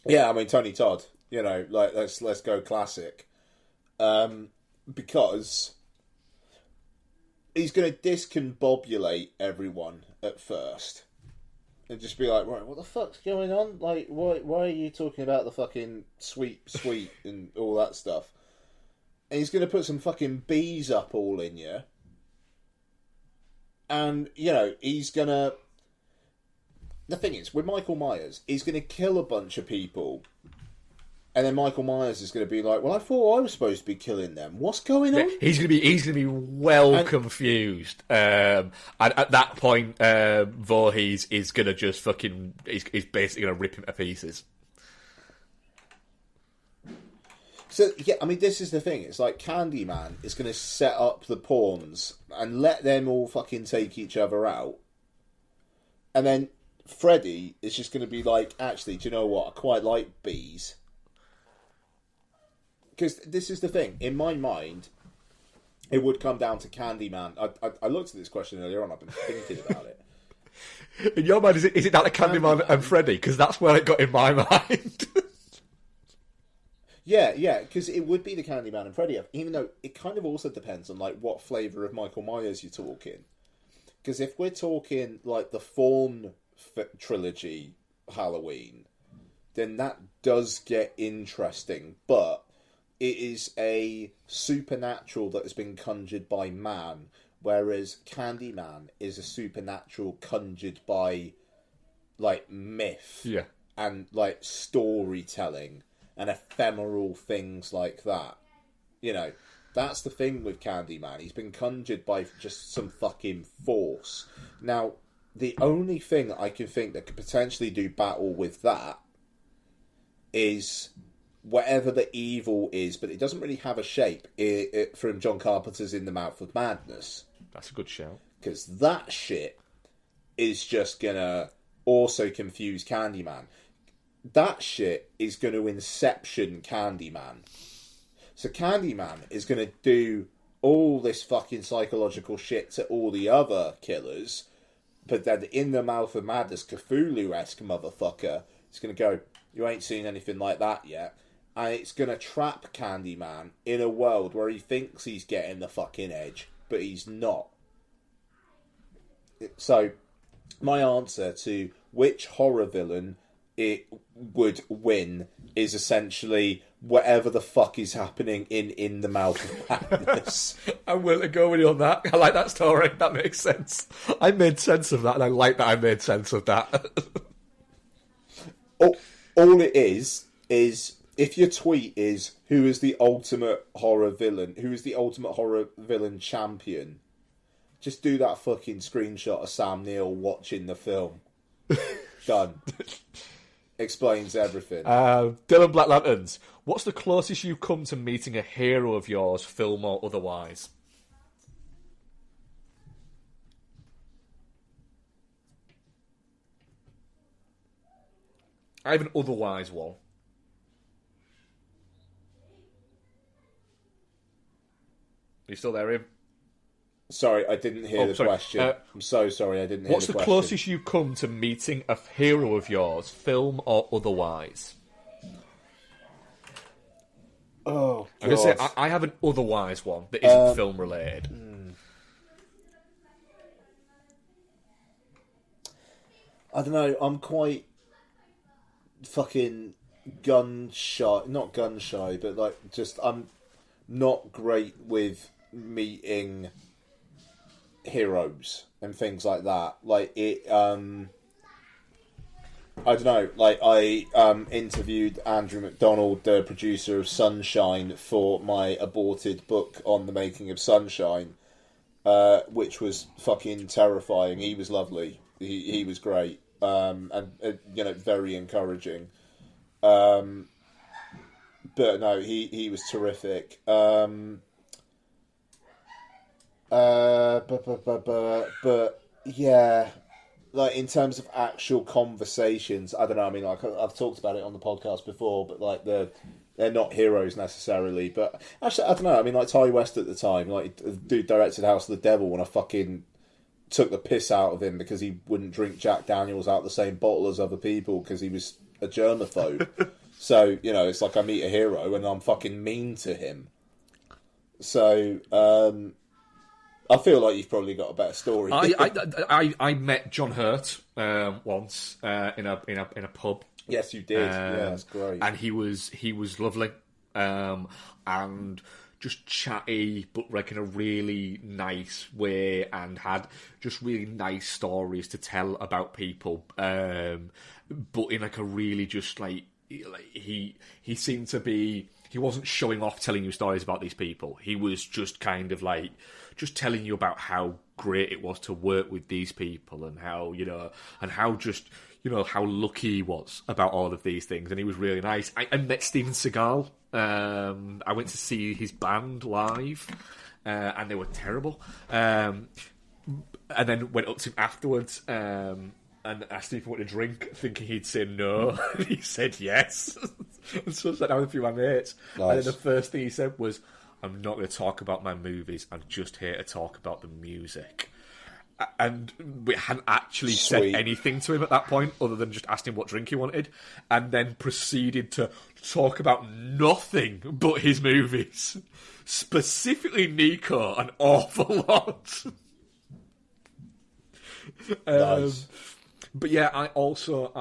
S4: Yeah, I mean, Tony Todd, you know, like, let's go classic. Because he's going to discombobulate everyone at first. And just be like, right, what the fuck's going on? Like, why are you talking about the fucking sweet and all that stuff? And he's going to put some fucking bees up all in you. And, you know, he's going to... The thing is, with Michael Myers, he's going to kill a bunch of people And then Michael Myers is going to be like, "Well, I thought I was supposed to be killing them. What's going on?"
S1: He's going to be well confused. And at that point, Voorhees is going to just fucking... He's basically going to rip him to pieces.
S4: So, yeah, I mean, this is the thing. It's like Candyman is going to set up the pawns and let them all fucking take each other out. And then Freddy is just going to be like, actually, do you know what? I quite like bees. Because this is the thing. In my mind, it would come down to Candyman. I looked at this question earlier on. I've been thinking about it.
S1: In your mind, is it that of Candyman and Freddy? Because that's where it got in my mind.
S4: Yeah, because it would be the Candyman and Freddy, even though it kind of also depends on like what flavour of Michael Myers you're talking. Because if we're talking like the Fawn trilogy Halloween, then that does get interesting, but it is a supernatural that has been conjured by man, whereas Candyman is a supernatural conjured by like myth and like storytelling and ephemeral things like that. You know, that's the thing with Candyman. He's been conjured by just some fucking force. Now, the only thing I can think that could potentially do battle with that is whatever the evil is, but it doesn't really have a shape from John Carpenter's In the Mouth of Madness.
S1: That's a good shout.
S4: Because that shit is just gonna also confuse Candyman. That shit is going to inception Candyman. So Candyman is going to do all this fucking psychological shit to all the other killers, but then In the Mouth of Madness, Cthulhu-esque motherfucker, is going to go, you ain't seen anything like that yet. And it's going to trap Candyman in a world where he thinks he's getting the fucking edge, but he's not. So, my answer to which horror villain it would win is essentially whatever the fuck is happening in the Mouth of Madness.
S1: I'm willing to go with you on that. I like that story. That makes sense. I made sense of that, and I like that I made sense of that.
S4: all it is if your tweet is who is the ultimate horror villain, who is the ultimate horror villain champion, just do that fucking screenshot of Sam Neill watching the film. Done. Explains everything.
S1: Dylan Black Lanterns, what's the closest you've come to meeting a hero of yours, film or otherwise? I have an otherwise one. Are you still there, Ian?
S4: Sorry, I didn't hear the question. I'm so sorry, I didn't hear the question.
S1: What's the closest you've come to meeting a hero of yours, film or otherwise?
S4: Oh, God.
S1: I'm going to say, I have an otherwise one that isn't film related.
S4: I don't know, I'm quite fucking gun shy. Not gun shy, but like, just, I'm not great with meeting heroes and things like that. Like it, I don't know. Like I interviewed Andrew McDonald, the producer of Sunshine, for my aborted book on the making of Sunshine, which was fucking terrifying. He was lovely. He was great, and you know, very encouraging. But no, he was terrific. But yeah, like in terms of actual conversations, I don't know. I mean, like I've talked about it on the podcast before, but like they're not heroes necessarily. But actually, I don't know. I mean, like Ty West at the time, like the dude directed House of the Devil, when I fucking took the piss out of him because he wouldn't drink Jack Daniels out the same bottle as other people because he was a germaphobe. So you know, it's like I meet a hero and I'm fucking mean to him. So. I feel like you've probably got a better story.
S1: I met John Hurt once in a pub.
S4: Yes, you did. Yeah, that's great.
S1: And he was lovely, and just chatty, but like in a really nice way, and had just really nice stories to tell about people. But in like a really just like he seemed to be. He wasn't showing off, telling you stories about these people. He was just kind of like, just telling you about how great it was to work with these people, and how, you know, and how just, you know, how lucky he was about all of these things. And he was really nice. I met Steven Seagal. I went to see his band live, and they were terrible. And then went up to him afterwards, and asked him if he wanted a drink, thinking he'd say no. And he said yes. And so I sat down with a few of my mates. Nice. And then the first thing he said was, I'm not going to talk about my movies, I'm just here to talk about the music. And we hadn't actually said anything to him at that point, other than just asked him what drink he wanted, and then proceeded to talk about nothing but his movies. Specifically Nico, an awful lot.
S4: Nice.
S1: But yeah, I also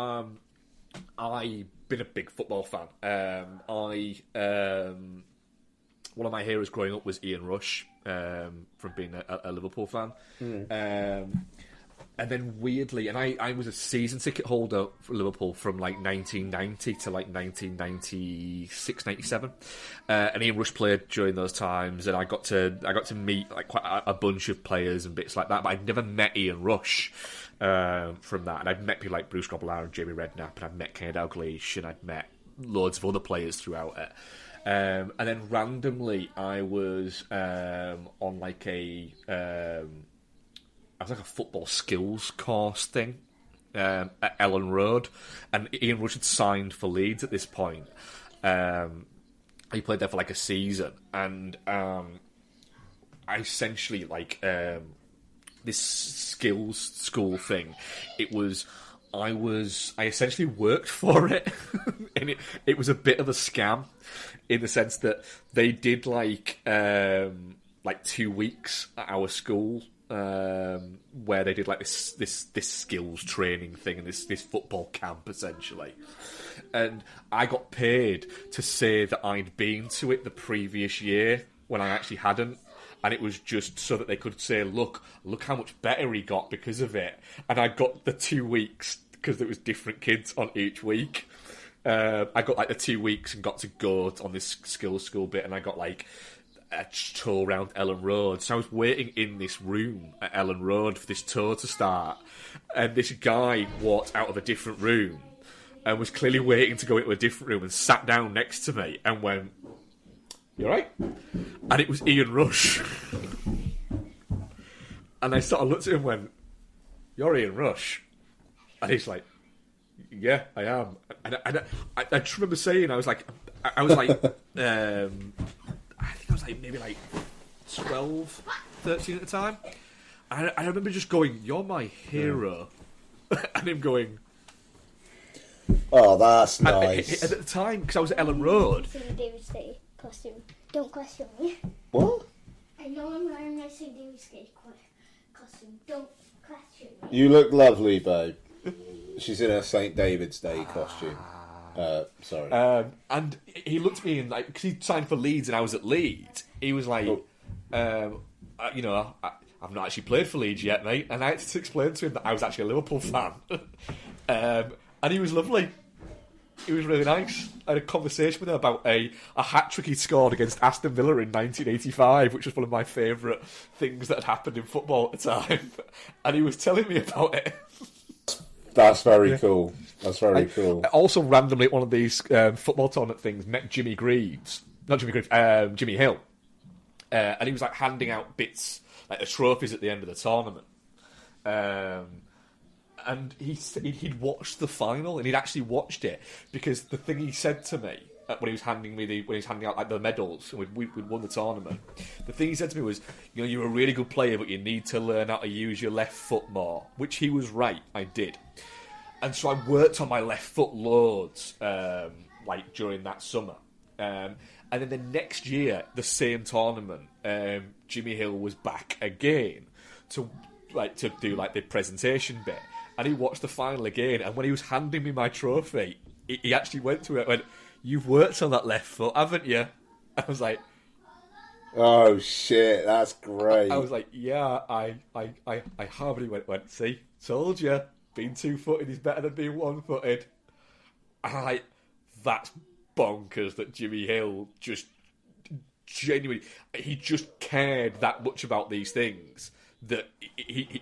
S1: I've been a big football fan. One of my heroes growing up was Ian Rush, from being a Liverpool fan. And then weirdly, and I was a season ticket holder for Liverpool from like 1990 to like 1996, 97. And Ian Rush played during those times, and I got to meet like quite a bunch of players and bits like that. But I'd never met Ian Rush from that. And I'd met people like Bruce Grobbelaar and Jamie Redknapp, and I'd met Kenny Dalglish, and I'd met loads of other players throughout it. And then randomly, I was on like I was like a football skills course thing at Ellen Road, and Ian Rush had signed for Leeds at this point. He played there for like a season, and I essentially like this skills school thing. I essentially worked for it, and it was a bit of a scam, in the sense that they did like 2 weeks at our school, where they did like this skills training thing, and this football camp essentially. And I got paid to say that I'd been to it the previous year when I actually hadn't. And it was just so that they could say, look how much better he got because of it. And I got the 2 weeks, because there was different kids on each week. I got like the 2 weeks and got to go on this skills school bit, and I got like a tour around Ellen Road. So I was waiting in this room at Ellen Road for this tour to start, and this guy walked out of a different room and was clearly waiting to go into a different room, and sat down next to me and went, "You alright?" And it was Ian Rush. And I sort of looked at him and went, "You're Ian Rush?" And he's like, "Yeah, I am." And I just remember saying, I was like, I think I was like maybe like 12, 13 at the time. And I remember just going, "You're my hero." And him going,
S4: "Oh, that's nice."
S1: And at the time, because I was at Ellen Road.
S8: David's Day costume. Don't question me.
S4: What?
S8: I know I'm wearing my St. David's Day costume. Don't question me.
S4: You look lovely, babe. She's in her St. David's Day costume. Sorry.
S1: And he looked at me, and like, because he signed for Leeds and I was at Leeds, he was like, I've not actually played for Leeds yet, mate. And I had to explain to him that I was actually a Liverpool fan. And he was lovely. He was really nice. I had a conversation with him about a hat-trick he scored against Aston Villa in 1985, which was one of my favourite things that had happened in football at the time. And he was telling me about it.
S4: That's very cool. That's very cool.
S1: I also randomly at one of these football tournament things met Jimmy Hill. And he was like handing out bits, like the trophies at the end of the tournament. And he'd watched the final, and he'd actually watched it, because the thing he said to me when he was handing out like the medals, and we'd won the tournament, the thing he said to me was, "You're a really good player, but you need to learn how to use your left foot more," which he was right. I did. And so I worked on my left foot loads, like during that summer. And then the next year, the same tournament, Jimmy Hill was back again to do like the presentation bit. And he watched the final again, and when he was handing me my trophy, he actually went to it and went, "You've worked on that left foot, haven't you?" I was like,
S4: "Oh shit, that's great."
S1: I was like, "Yeah, I have." And he went, "See, told you, being 2-footed is better than being 1-footed." And that's bonkers that Jimmy Hill just genuinely, he just cared that much about these things that he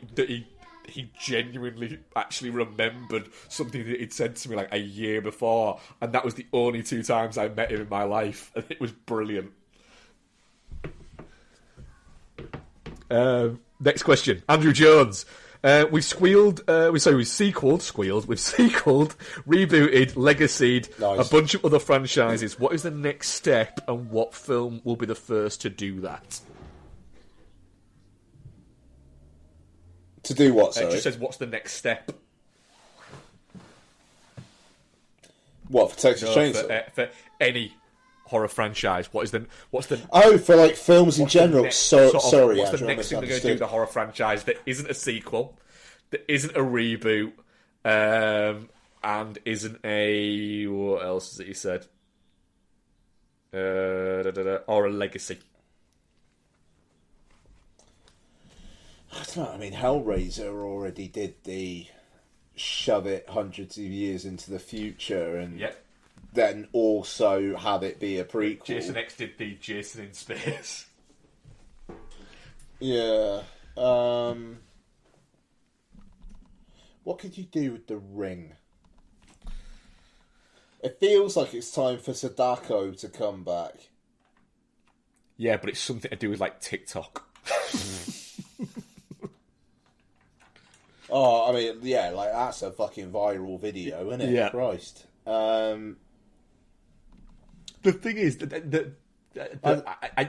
S1: genuinely actually remembered something that he'd said to me like a year before, and that was the only 2 times I met him in my life, and it was brilliant. Next question, Andrew Jones. We've sequeled, rebooted, legacied a bunch of other franchises. What is the next step, and what film will be the first to do that?
S4: To do what, sorry?
S1: It just says, what's the next step?
S4: What, for Texas Chainsaw?
S1: For any horror franchise. What's the...
S4: Oh, for, like, films in general. Sorry,
S1: what's
S4: Andrew,
S1: the next thing they're going to do with the horror franchise that isn't a sequel, that isn't a reboot, and isn't a... What else is it you said? Or a legacy?
S4: I don't know, I mean, Hellraiser already did the shove it hundreds of years into the future and then also have it be a prequel.
S1: Jason X did the Jason in Space.
S4: Yeah. What could you do with The Ring? It feels like it's time for Sadako to come back.
S1: Yeah, but it's something to do with, like, TikTok.
S4: Oh, I mean, yeah, like, that's a fucking viral video, isn't it?
S1: Yeah.
S4: Christ.
S1: The thing is, they're going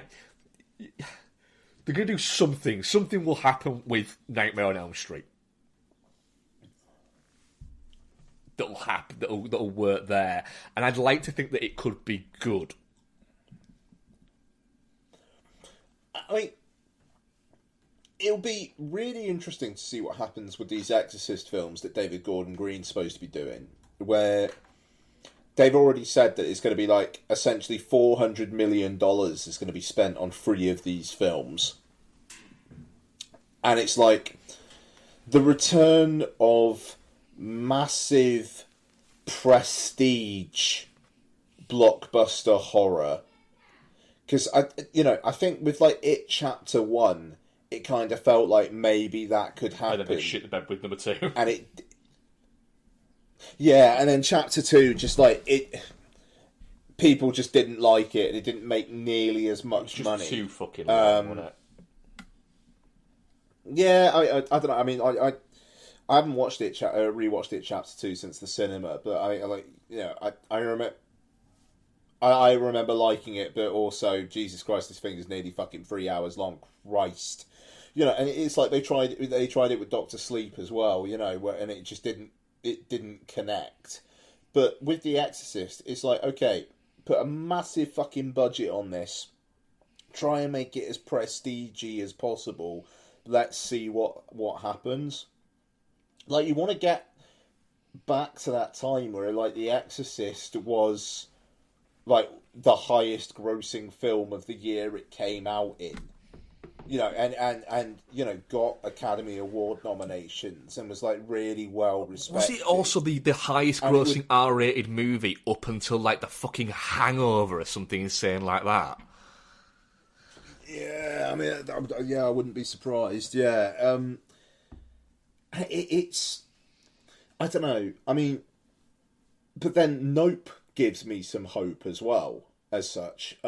S1: to do something. Something will happen with Nightmare on Elm Street. That'll happen. That'll work there, and I'd like to think that it could be good.
S4: I mean, it'll be really interesting to see what happens with these Exorcist films that David Gordon Green's supposed to be doing, where they've already said that it's going to be like essentially $400 million is going to be spent on 3 of these films. And it's like the return of massive prestige blockbuster horror. Because I think with like It Chapter 1, it kind of felt like maybe that could happen.
S1: And then they shit the bed with number 2.
S4: And it... Yeah, and then Chapter 2, just like, it... People just didn't like it, and it didn't make nearly as much
S1: just
S4: money.
S1: Too fucking long, wasn't it?
S4: Yeah, I don't know, I mean, I haven't watched it, rewatched it Chapter 2 since the cinema, but I remember liking it, but also, Jesus Christ, this thing is nearly fucking 3 hours long. Christ. You know, and it's like they tried it with Doctor Sleep as well, you know, and it just didn't connect. But with The Exorcist, it's like, okay, put a massive fucking budget on this, try and make it as prestige-y as possible, let's see what happens. Like, you want to get back to that time where, like, The Exorcist was, like, the highest grossing film of the year it came out in. You know, and you know, got Academy Award nominations and was, like, really well respected.
S1: Was it also the highest grossing R-rated movie up until, like, The fucking Hangover or something insane like that?
S4: Yeah, I mean, I wouldn't be surprised, yeah. It's... I don't know, I mean... But then Nope gives me some hope as well, as such,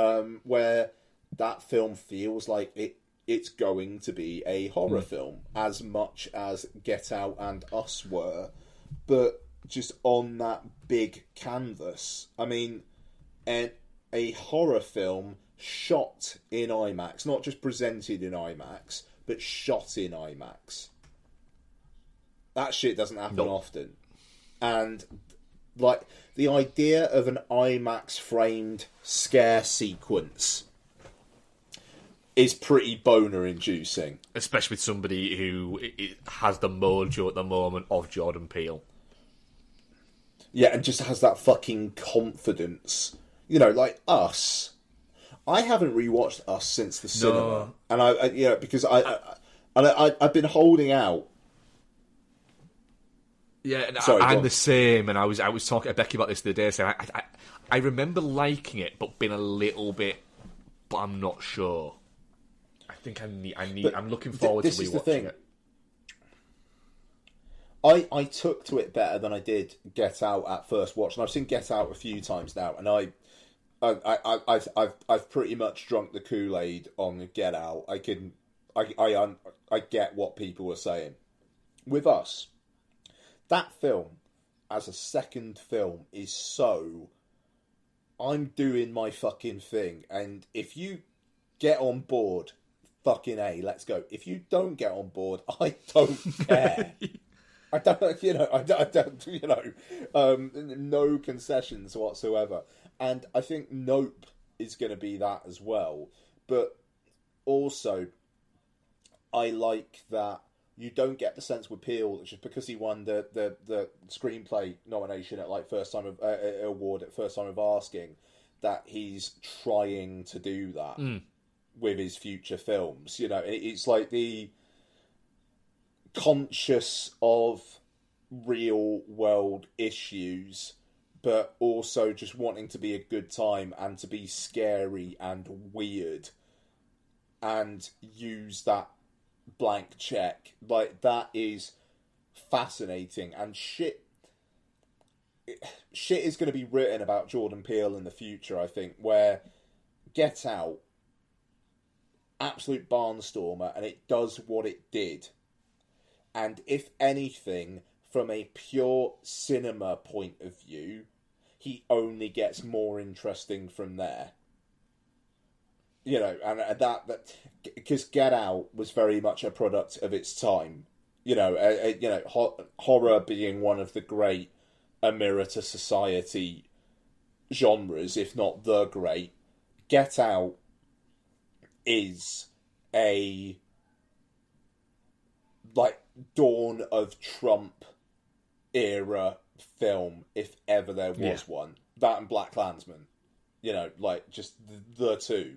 S4: where that film feels like it's going to be a horror film, as much as Get Out and Us were, but just on that big canvas. I mean, a horror film shot in IMAX, not just presented in IMAX, but shot in IMAX. That shit doesn't happen often. And, like, the idea of an IMAX-framed scare sequence is pretty boner-inducing.
S1: Especially with somebody who has the mojo at the moment of Jordan Peele.
S4: Yeah, and just has that fucking confidence. You know, like Us. I haven't rewatched Us since the cinema. And because I've been holding out.
S1: Yeah, and
S4: Sorry,
S1: I'm the same, and I was talking to Becky about this the other day, saying I remember liking it, but being a little bit, but I'm not sure. I think I'm looking forward to rewatching it.
S4: I took to it better than I did Get Out at first watch, and I've seen Get Out a few times now, and I've pretty much drunk the Kool-Aid on Get Out. I get what people are saying. With Us, that film as a second film is so, I'm doing my fucking thing, and if you get on board, fucking A, let's go. If you don't get on board, I don't care. I don't, no concessions whatsoever. And I think Nope is going to be that as well. But also, I like that you don't get the sense with Peele just because he won the screenplay nomination at first time of award at first time of asking, that he's trying to do that with his future films. It's like the conscious of real world issues, but also just wanting to be a good time and to be scary and weird and use that blank check. That is fascinating, and shit is going to be written about Jordan Peele in the future, I think, where Get Out, absolute barnstormer, and it does what it did. And if anything, from a pure cinema point of view, he only gets more interesting from there. And that because Get Out was very much a product of its time. Horror being one of the great A Mirror to Society genres, if not the great. Get Out is a dawn of Trump era film, if ever there was one. That and Black Klansman, just the two.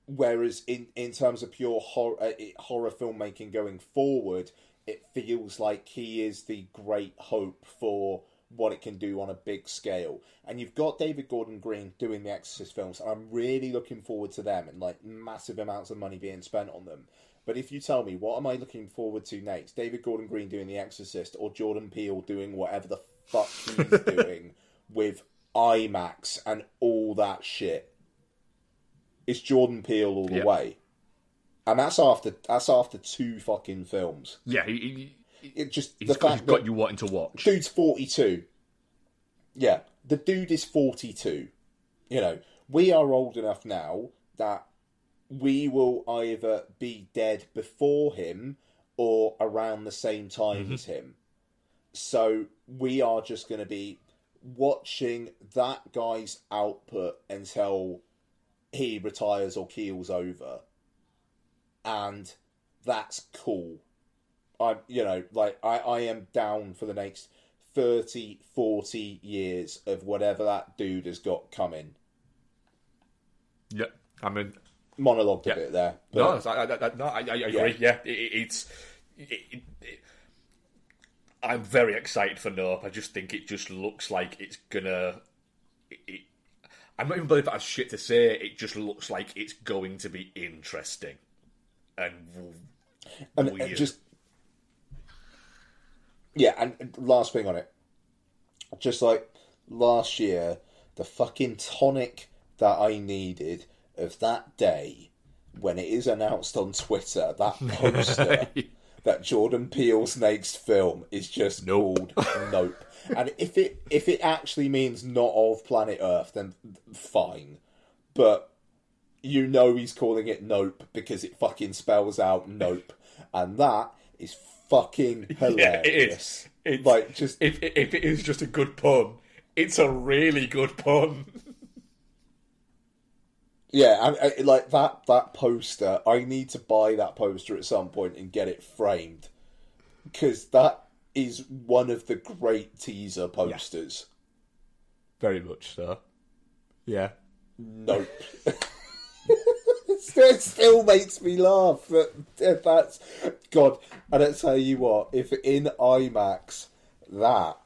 S4: Whereas in terms of pure horror filmmaking going forward, it feels like he is the great hope for what it can do on a big scale. And you've got David Gordon Green doing the Exorcist films, and I'm really looking forward to them, and massive amounts of money being spent on them. But if you tell me, what am I looking forward to next? David Gordon Green doing The Exorcist, or Jordan Peele doing whatever the fuck he's doing with IMAX and all that shit? It's Jordan Peele all the way. And that's after two fucking films.
S1: Yeah,
S4: he's
S1: got you wanting to watch.
S4: Dude's 42. Yeah, the dude is 42. We are old enough now that we will either be dead before him or around the same time as him. So we are just going to be watching that guy's output until he retires or keels over. And that's cool. I am down for the next 30, 40 years of whatever that dude has got coming.
S1: Yeah, I mean,
S4: monologued a bit there. But...
S1: I agree. Yeah, I'm very excited for Nope. I just think it just looks like it's gonna. I'm not even believe that's shit to say. It just looks like it's going to be interesting and weird.
S4: And last thing on it, just like last year, the fucking tonic that I needed of that day when it is announced on Twitter, that poster that Jordan Peele's next film is just called Nope. And if it actually means not of planet Earth, then fine. But he's calling it Nope because it fucking spells out Nope. And that is fucking hilarious.
S1: Yeah, it is. If it is just a good pun, it's a really good pun.
S4: Yeah, and that poster, I need to buy that poster at some point and get it framed. Because that is one of the great teaser posters.
S1: Yeah. Very much so. Yeah.
S4: Nope. It still makes me laugh. That's God. And I tell you what, if in IMAX, that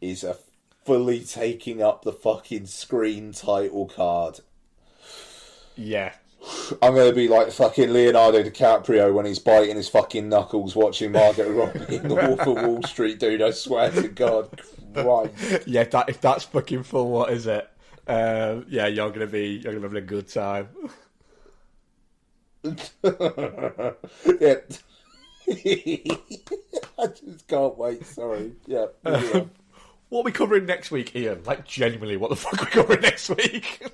S4: is a fully taking up the fucking screen title card.
S1: Yeah.
S4: I'm going to be like fucking Leonardo DiCaprio when he's biting his fucking knuckles watching Margot Robbie in The Wolf of Wall Street, dude. I swear to God. Christ.
S1: Yeah, if that's fucking full, what is it? Yeah, you're gonna be having a good time.
S4: Yeah. I just can't wait. Sorry. Yeah.
S1: What are we covering next week, Ian? Like, genuinely, what the fuck are we covering next week?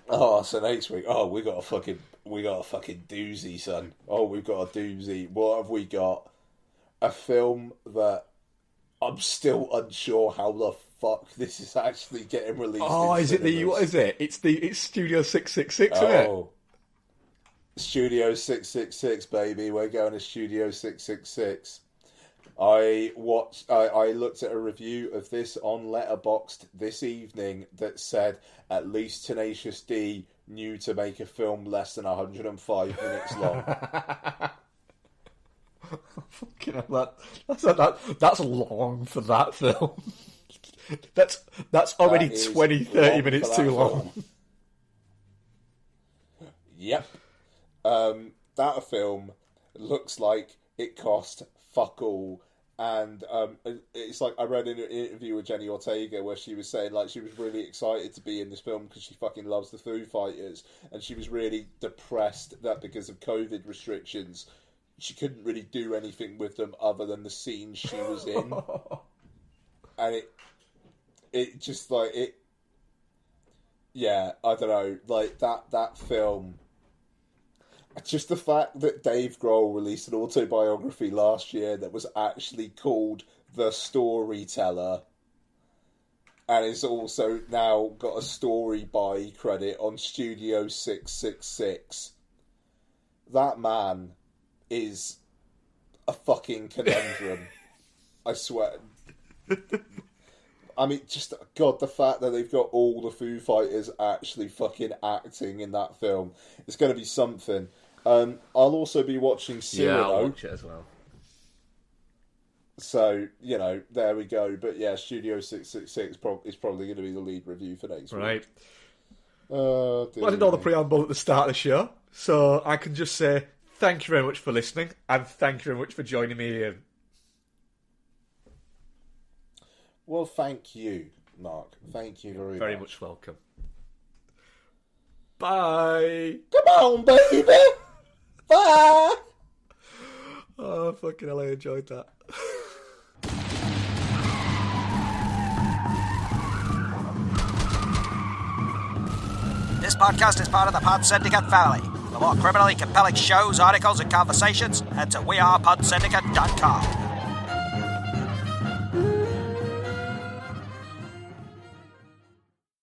S4: Oh, so next week. Oh, we got a fucking doozy, son. Oh, we've got a doozy. What have we got? A film that I'm still unsure how the fuck this is actually getting released.
S1: Oh, is it what is it? It's Studio 666, isn't it?
S4: Oh, Studio 666, baby. We're going to Studio 666. I looked at a review of this on Letterboxd this evening that said at least Tenacious D knew to make a film less than 105 minutes long.
S1: Fucking hell, that's long for that film. That's already 20-30 minutes too long.
S4: Yep. That film looks like it cost fuck all. And it's like I read in an interview with Jenny Ortega where she was saying like she was really excited to be in this film because she fucking loves the Foo Fighters, and she was really depressed that because of COVID restrictions she couldn't really do anything with them other than the scenes she was in. And it just like it, yeah, I don't know, like that film. Just the fact that Dave Grohl released an autobiography last year that was actually called The Storyteller, and it's also now got a story by credit on Studio 666. That man is a fucking conundrum. I swear. I mean, just, God, the fact that they've got all the Foo Fighters actually fucking acting in that film, it's going to be something. I'll also be watching Cyrano.
S1: Yeah, I'll watch it as well.
S4: So, you know, there we go. But yeah, Studio 666 is probably going to be the lead review for next week.
S1: Right. Well, I did all the preamble at the start of the show, so I can just say thank you very much for listening, and thank you very much for joining me, Ian.
S4: Well, thank you, Mark. Thank you very much.
S1: Very much welcome. Bye.
S4: Come on, baby. Bye.
S1: Oh, fucking hell, I enjoyed that.
S3: This podcast is part of the Pod Syndicate family. For more criminally compelling shows, articles, and conversations, head to wearepodsyndicate.com.